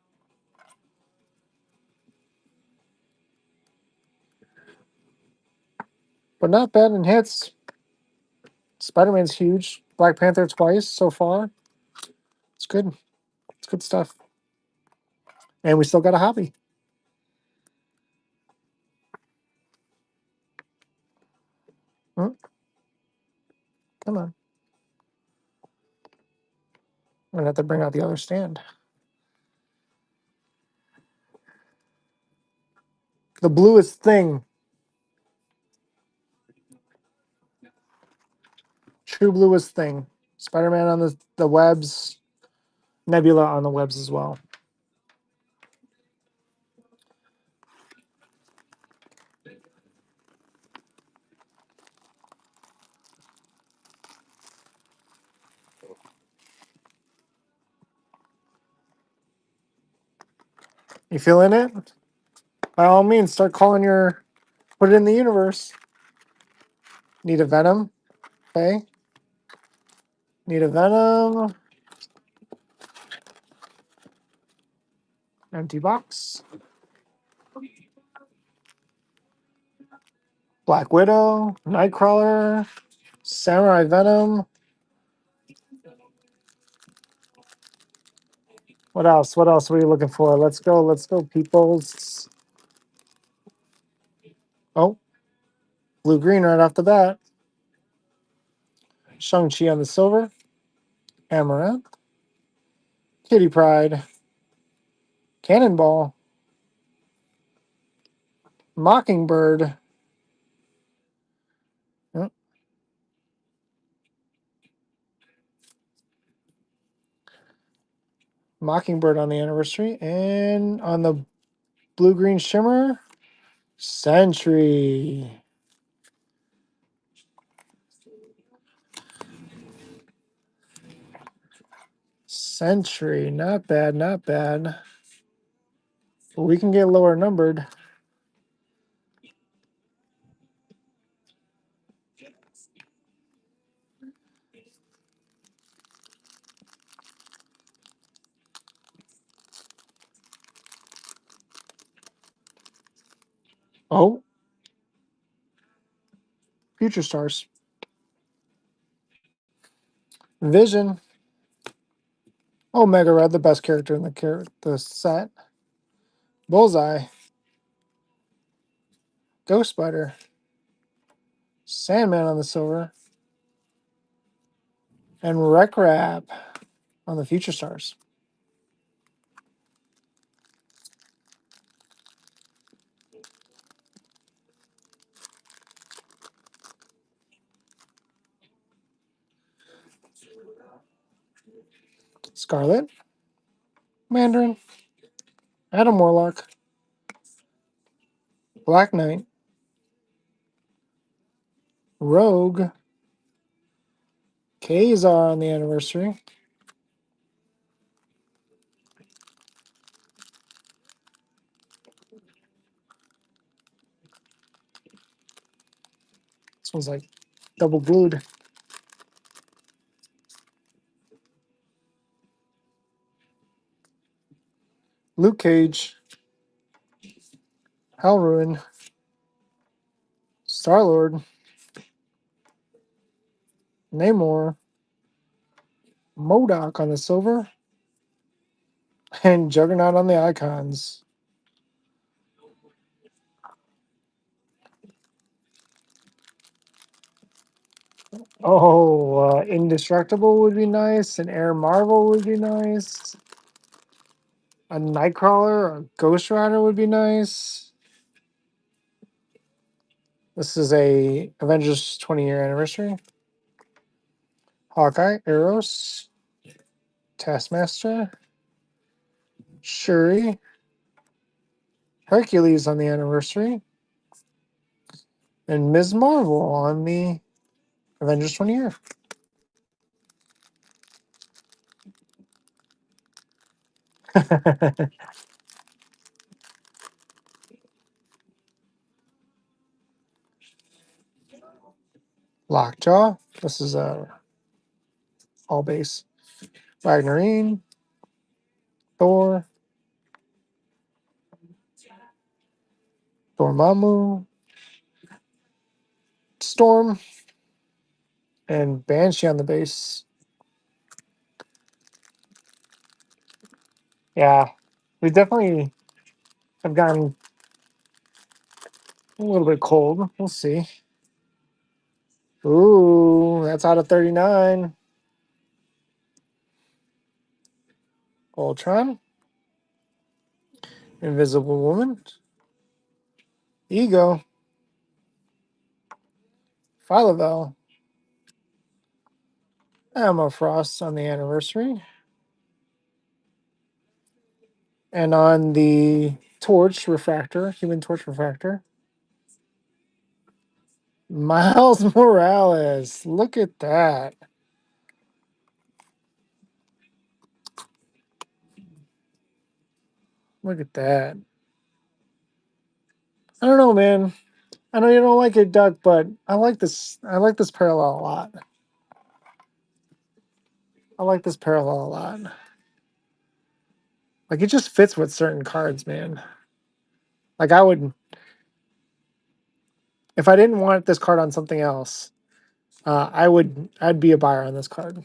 But not bad in hits. Spider-Man's huge. Black Panther twice so far. It's good. It's good stuff. And we still got a hobby. Hmm? Come on. I'm gonna have to bring out the other stand. The bluest thing. True bluest thing. Spider-Man on the webs. Nebula on the webs as well. You feeling it? By all means, start calling your. Put it in the universe. Need a Venom? Okay. Need a Venom. Empty box. Black Widow. Nightcrawler. Samurai Venom. What else? What else are we looking for? Let's go. Let's go, peoples. Oh, blue green right off the bat. Shang-Chi on the silver. Amaranth. Kitty Pride. Cannonball. Mockingbird. Oh, Mockingbird on the anniversary. And on the blue green shimmer, Sentry. Sentry. Not bad, not bad. But we can get lower numbered. Oh, Future Stars. Vision. Omega Red, the best character in the set. Bullseye. Ghost Spider. Sandman on the silver. And Wreck Rap on the Future Stars. Scarlet. Mandarin. Adam Warlock. Black Knight. Rogue. Kazar on the anniversary. This one's like double glued. Luke Cage. Hellruin. Star-Lord. Namor. MODOK on the silver. And Juggernaut on the icons. Oh, Indestructible would be nice. An Air Marvel would be nice. A Nightcrawler or Ghost Rider would be nice. This is a Avengers 20-year anniversary. Hawkeye, Eros, Taskmaster, Shuri, Hercules on the anniversary, and Ms. Marvel on the Avengers 20-year. Lockjaw. This is a all base. Ragnarine, Thor, Dormammu, Storm, and Banshee on the base. Yeah, we definitely have gotten a little bit cold. We'll see. Ooh, that's out of 39. Ultron, Invisible Woman, Ego, Philovel, Emma Frost on the anniversary. And on the Torch Refractor, Human Torch Refractor, Miles Morales. Look at that. Look at that. I don't know, man. I know you don't like it, Duck, but I like this. I like this parallel a lot. I like this parallel a lot. Like it just fits with certain cards, man. Like I would, if I didn't want this card on something else, I'd be a buyer on this card.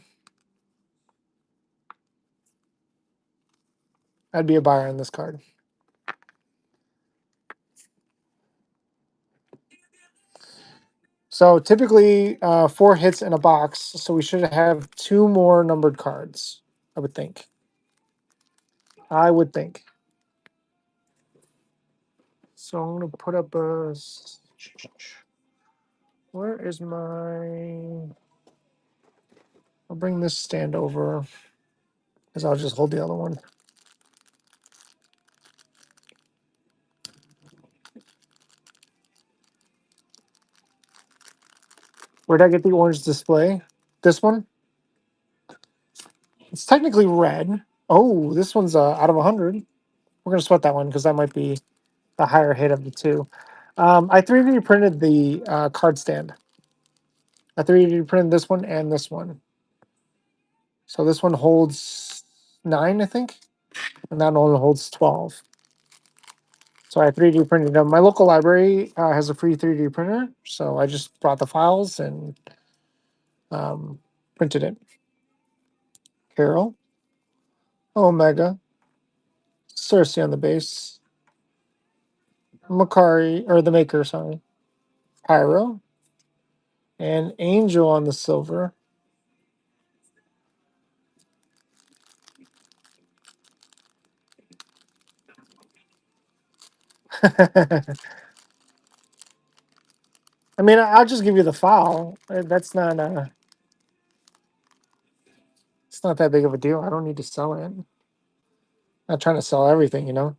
I'd be a buyer on this card. So typically, 4 hits in a box. So we should have 2 more numbered cards. I would think. I would think. So I'm gonna put up a. Where is my? I'll bring this stand over, because I'll just hold the other one. Where'd I get the orange display? This one? It's technically red. Oh, this one's out of 100. We're gonna sweat that one because that might be the higher hit of the two. I 3D printed the card stand. I 3D printed this one and this one. So this one holds 9, I think, and that one holds 12. So I 3D printed them. My local library has a free 3D printer, so I just brought the files and printed it. Carol, Omega, Cersei on the base, Makari, or the Maker, sorry, Pyro, and Angel on the silver. I mean, I'll just give you the file. That's not it's not that big of a deal. I don't need to sell it. Not trying to sell everything, you know.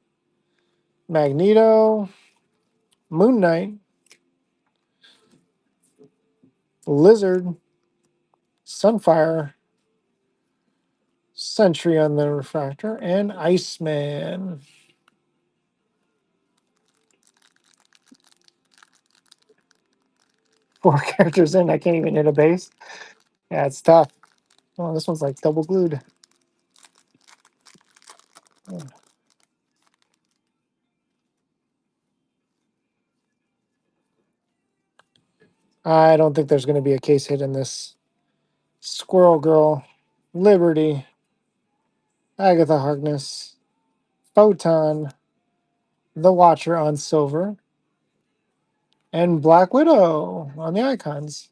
Magneto, Moon Knight, Lizard, Sunfire, Sentry on the refractor, and Iceman. 4 characters in, I can't even hit a base. Yeah, it's tough. Oh, this one's like double glued. I don't think there's going to be a case hit in this. Squirrel Girl, Liberty, Agatha Harkness, Photon, The Watcher on silver, and Black Widow on the icons.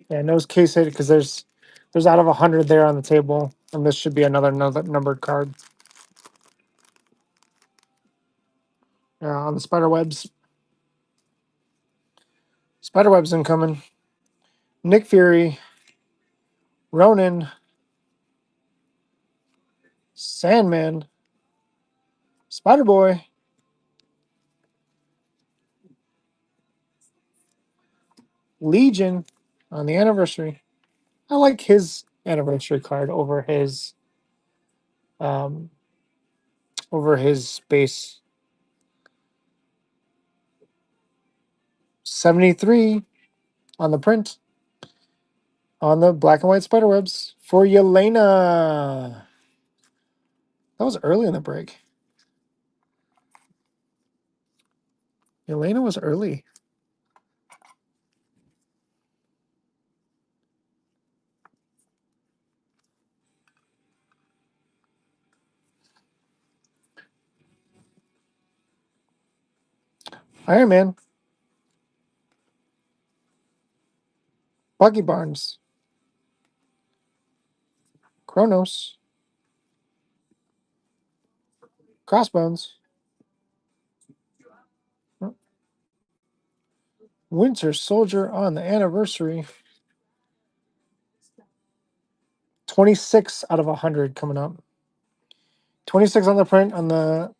Yeah, no case hit because there's out of 100 there on the table, and this should be another numbered card. On the spider webs. Spider webs incoming. Nick Fury, Ronan, Sandman, Spider Boy, Legion on the anniversary. I like his anniversary card um over his base. 73 on the print on the black and white spider webs for Yelena. That was early in the break. Yelena was early. Iron Man. Bucky Barnes. Kronos. Crossbones. Winter Soldier on the anniversary. 26 out of 100 coming up. 26 on the print on the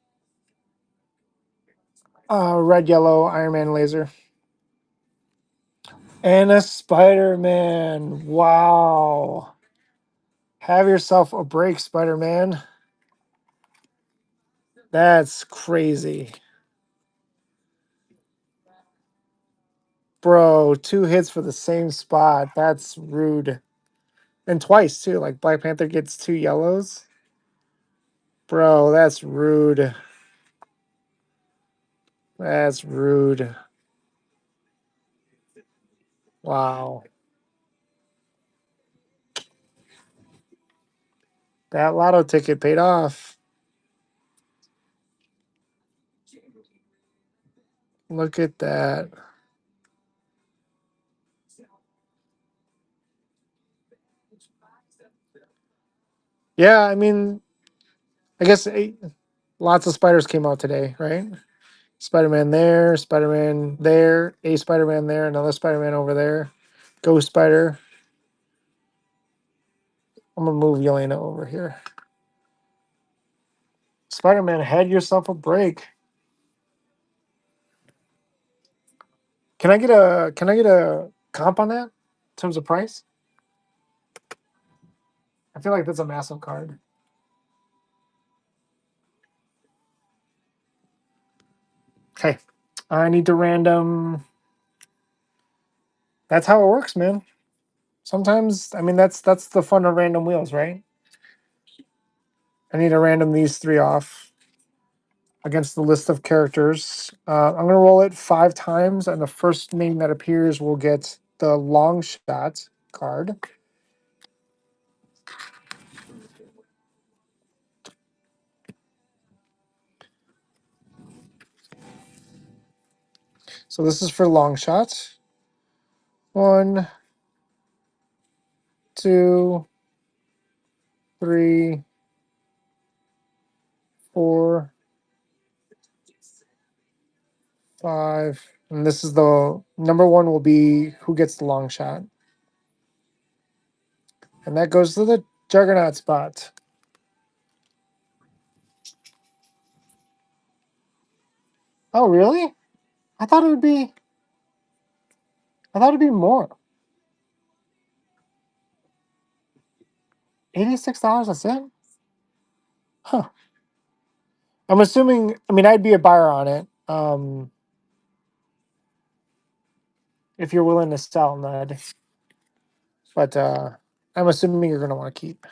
red, yellow Iron Man laser. And a Spider-Man. Wow. Have yourself a break, Spider-Man. That's crazy. Bro, 2 hits for the same spot. That's rude. And twice, too. Like, Black Panther gets 2 yellows. Bro, that's rude. That's rude. Wow. That lotto ticket paid off. Look at that. Yeah, I mean, I guess lots of spiders came out today, right? Spider-Man there, a Spider-Man there, another Spider-Man over there, Ghost Spider. I'm gonna move Yelena over here. Spider-Man, had yourself a break. Can I get a comp on that in terms of price? I feel like that's a massive card. Okay. I need to random. That's how it works, man. Sometimes, I mean, that's the fun of random wheels, right? I need to random these 3 off against the list of characters. I'm gonna roll it 5 times, and the first name that appears will get the long shot card. So this is for long shots. 1, 2, 3, 4, 5. And this is the number 1 will be who gets the long shot. And that goes to the Juggernaut spot. Oh, really? I thought it would be more. $86, that's it? Huh. I'm assuming, I mean, I'd be a buyer on it. If you're willing to sell, Ned. But I'm assuming you're gonna want to keep.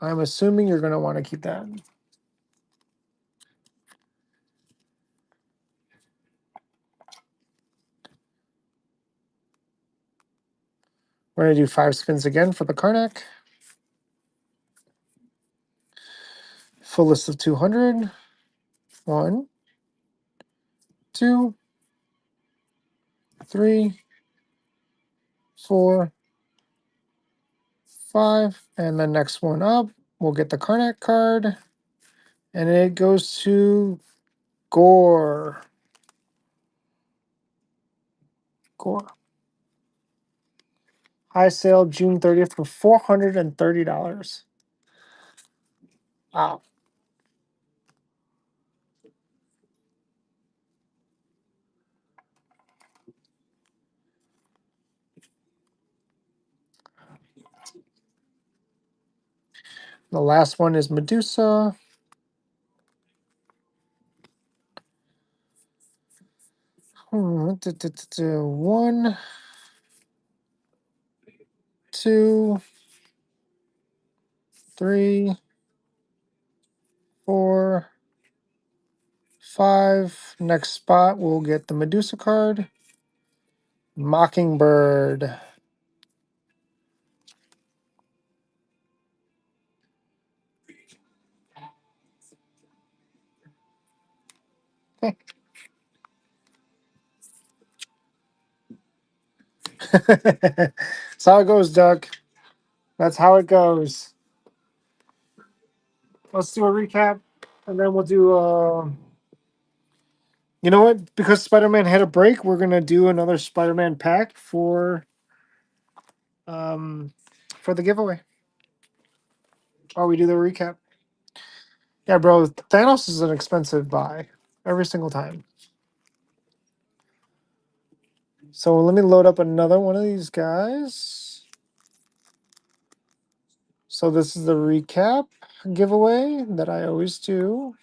I'm assuming you're gonna want to keep that. We're gonna do 5 spins again for the Karnak. Full list of 200. 1, 2, 3, 4, 5. And the next one up, we'll get the Karnak card. And it goes to Gore. Gore. High sale June 30th for $430. Wow. The last one is Medusa. One, 2, 3, 4, 5. Next spot, we'll get the Medusa card. Mockingbird. Okay. That's how it goes, Doug. That's how it goes. Let's do a recap, and then we'll do. You know what? Because Spider-Man had a break, we're gonna do another Spider-Man pack um for the giveaway. While we do the recap. Yeah, bro. Thanos is an expensive buy every single time. So let me load up another one of these guys. So this is the recap giveaway that I always do.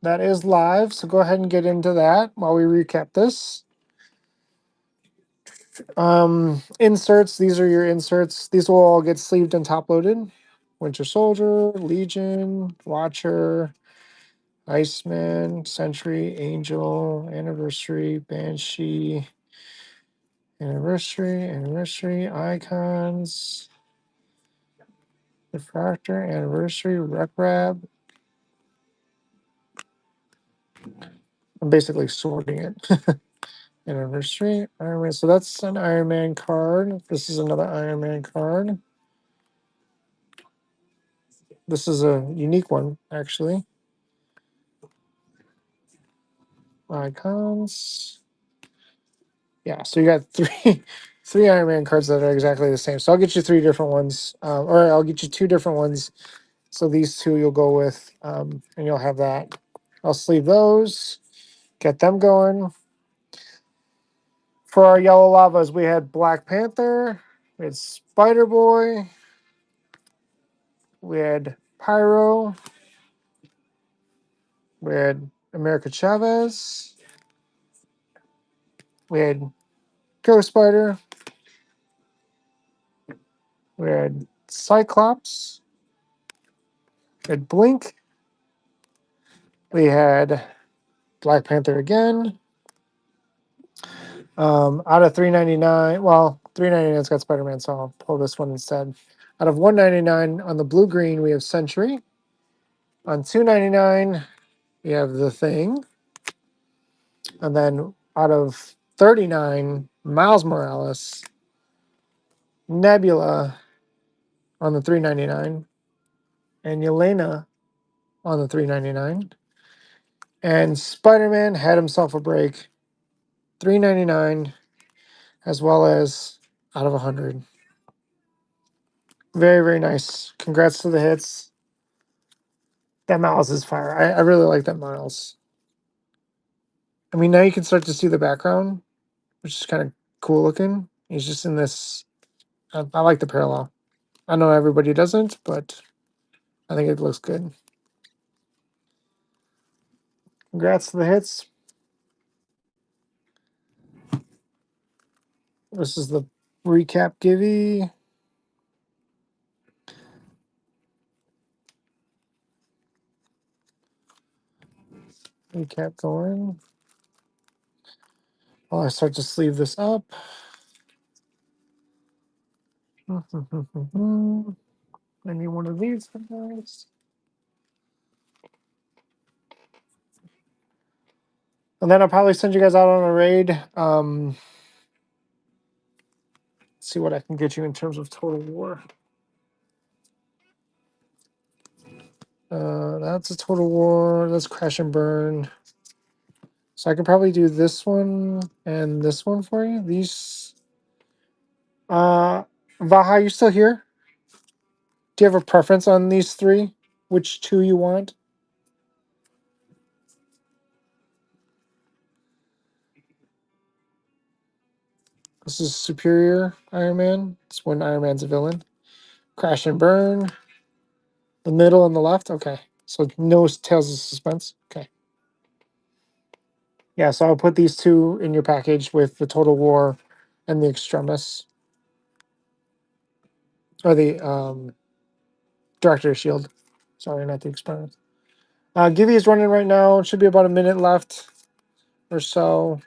That is live, so go ahead and get into that while we recap this. Inserts, these are your inserts. These will all get sleeved and top loaded. Winter Soldier, Legion, Watcher, Iceman, Sentry, Angel, Anniversary, Banshee, Anniversary, Icons, Refractor, Anniversary, Reprab. I'm basically sorting it. Anniversary, Iron Man. So that's an Iron Man card. This is another Iron Man card. This is a unique one, actually. Icons. Yeah, so you got three Iron Man cards that are exactly the same. So I'll get you three different ones, or I'll get you two different ones. So these two you'll go with, and you'll have that. I'll sleeve those, get them going. For our yellow lavas, we had Black Panther, we had Spider Boy, we had Pyro, we had America Chavez, we had Ghost Spider, we had Cyclops, we had Blink, we had Black Panther again. Out of 399, well, 399's got Spider Man, so I'll pull this one instead. Out of 199 on the blue green, we have Sentry. On 299, we have The Thing. And then out of 39, Miles Morales, Nebula on the 399, and Yelena on the 399. And Spider Man had himself a break, 399, as well as out of 100. Very, very nice. Congrats to the hits. That Miles is fire. I really like that Miles. I mean, now you can start to see the background, which is kind of cool looking. He's just in this. I like the parallel. I know everybody doesn't, but I think it looks good. Congrats to the hits. This is the recap givey. Recap going. While I start to sleeve this up. I need one of these guys. And then I'll probably send you guys out on a raid. See what I can get you in terms of Total War. That's a Total War. That's Crash and Burn. So I could probably do this one and this one for you. These. Vaha, you still here? Do you have a preference on these three? Which two you want? This is Superior Iron Man. It's when Iron Man's a villain. Crash and Burn. The middle and the left. Okay. So no Tales of Suspense. Okay. Yeah, so I'll put these two in your package with the Total War and the Extremis. Or the Director of Shield. Sorry, not the Extremis. Givey is running right now. It should be about a minute left or so.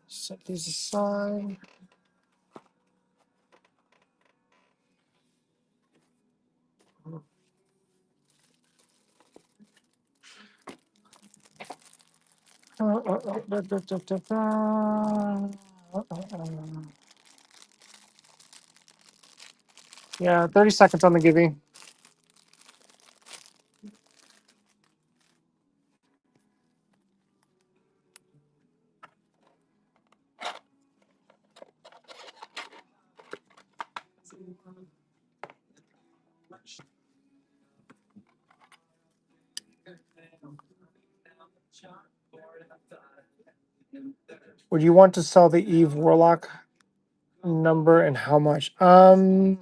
Set these aside. Yeah, 30 seconds on the Givey. Would you want to sell the Eve Warlock number and how much? I'd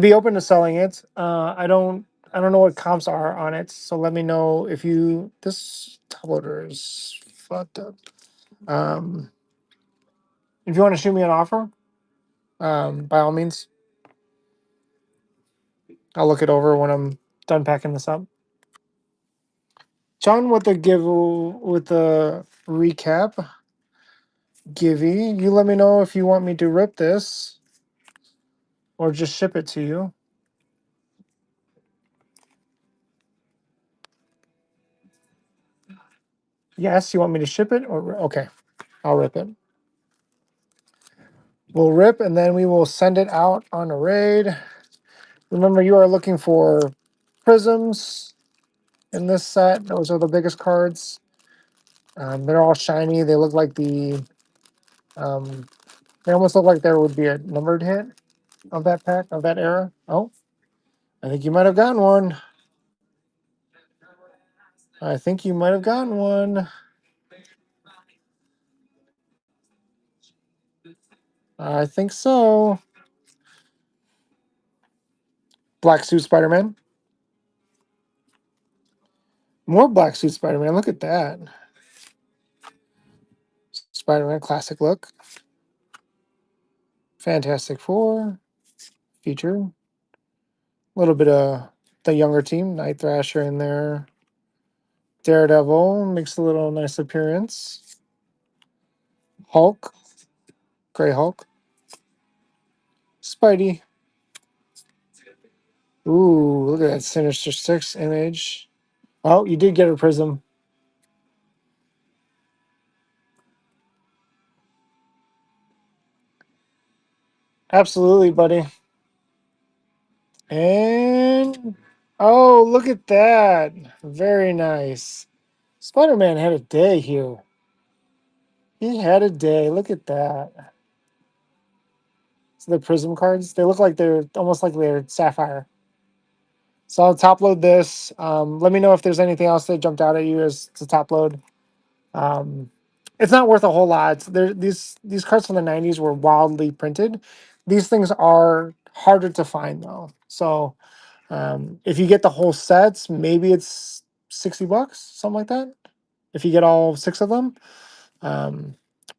be open to selling it. I don't know what comps are on it, so let me know if you this top loader is fucked up. Um, if you want to shoot me an offer, by all means, I'll look it over when I'm done packing this up. John, with the recap, Givey, you let me know if you want me to rip this or just ship it to you. Yes, you want me to ship it or okay, I'll rip it. We'll rip and then we will send it out on a raid. Remember, you are looking for prisms in this set. Those are the biggest cards. They're all shiny. They look like um, they almost look like there would be a numbered hit of that pack of that era. Oh, I think you might have gotten one. I think you might have gotten one. I think so. Black suit Spider-Man. More black suit Spider-Man. Look at that. Spider-Man classic look. Fantastic Four feature. A little bit of the younger team, Night Thrasher in there. Daredevil makes a little nice appearance. Hulk, Gray Hulk. Spidey. Ooh, look at that Sinister Six image. Oh, you did get a prism. Absolutely, buddy. And oh, look at that. Very nice. Spider-Man had a day here. He had a day. Look at that. So the prism cards, they look like they're almost like they're sapphire. So I'll top load this. Let me know if there's anything else that jumped out at you as to top load. Um, it's not worth a whole lot. These cards from the '90s were wildly printed. These things are harder to find though. So if you get the whole sets, maybe it's $60, something like that. If you get all 6 of them,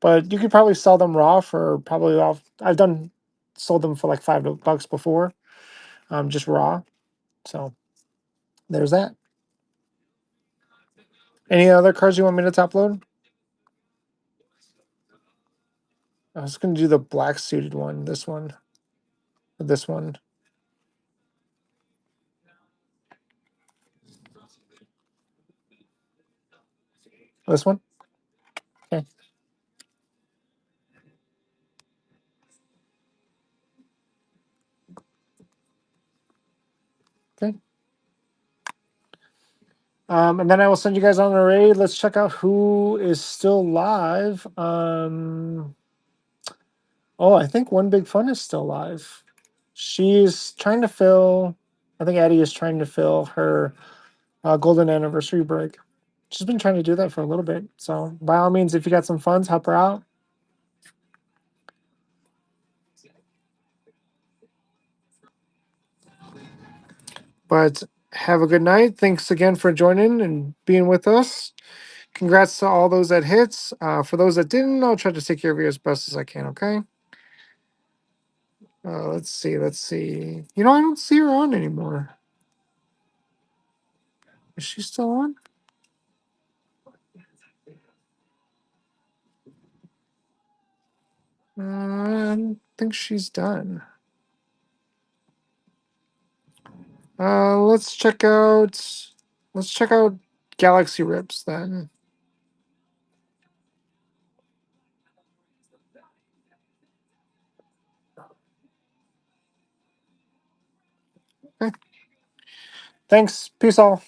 but you could probably sell them raw for probably off. Sold them for like $5 before, just raw. So there's that. Any other cards you want me to top load? I was going to do the black suited one. This one. This one. This one. Okay. Okay. And then I will send you guys on the raid. Let's check out who is still live. Oh, I think One Big Fun is still live. She's trying to fill. I think Addie is trying to fill her golden anniversary break. She's been trying to do that for a little bit. So by all means, if you got some funds, help her out. But have a good night. Thanks again for joining and being with us. Congrats to all those that hits. For those that didn't, I'll try to take care of you as best as I can. Okay. Let's see. Let's see. You know, I don't see her on anymore. Is she still on? I think she's done. Let's check out. Let's check out Galaxy Rips then. Okay. Thanks. Peace all.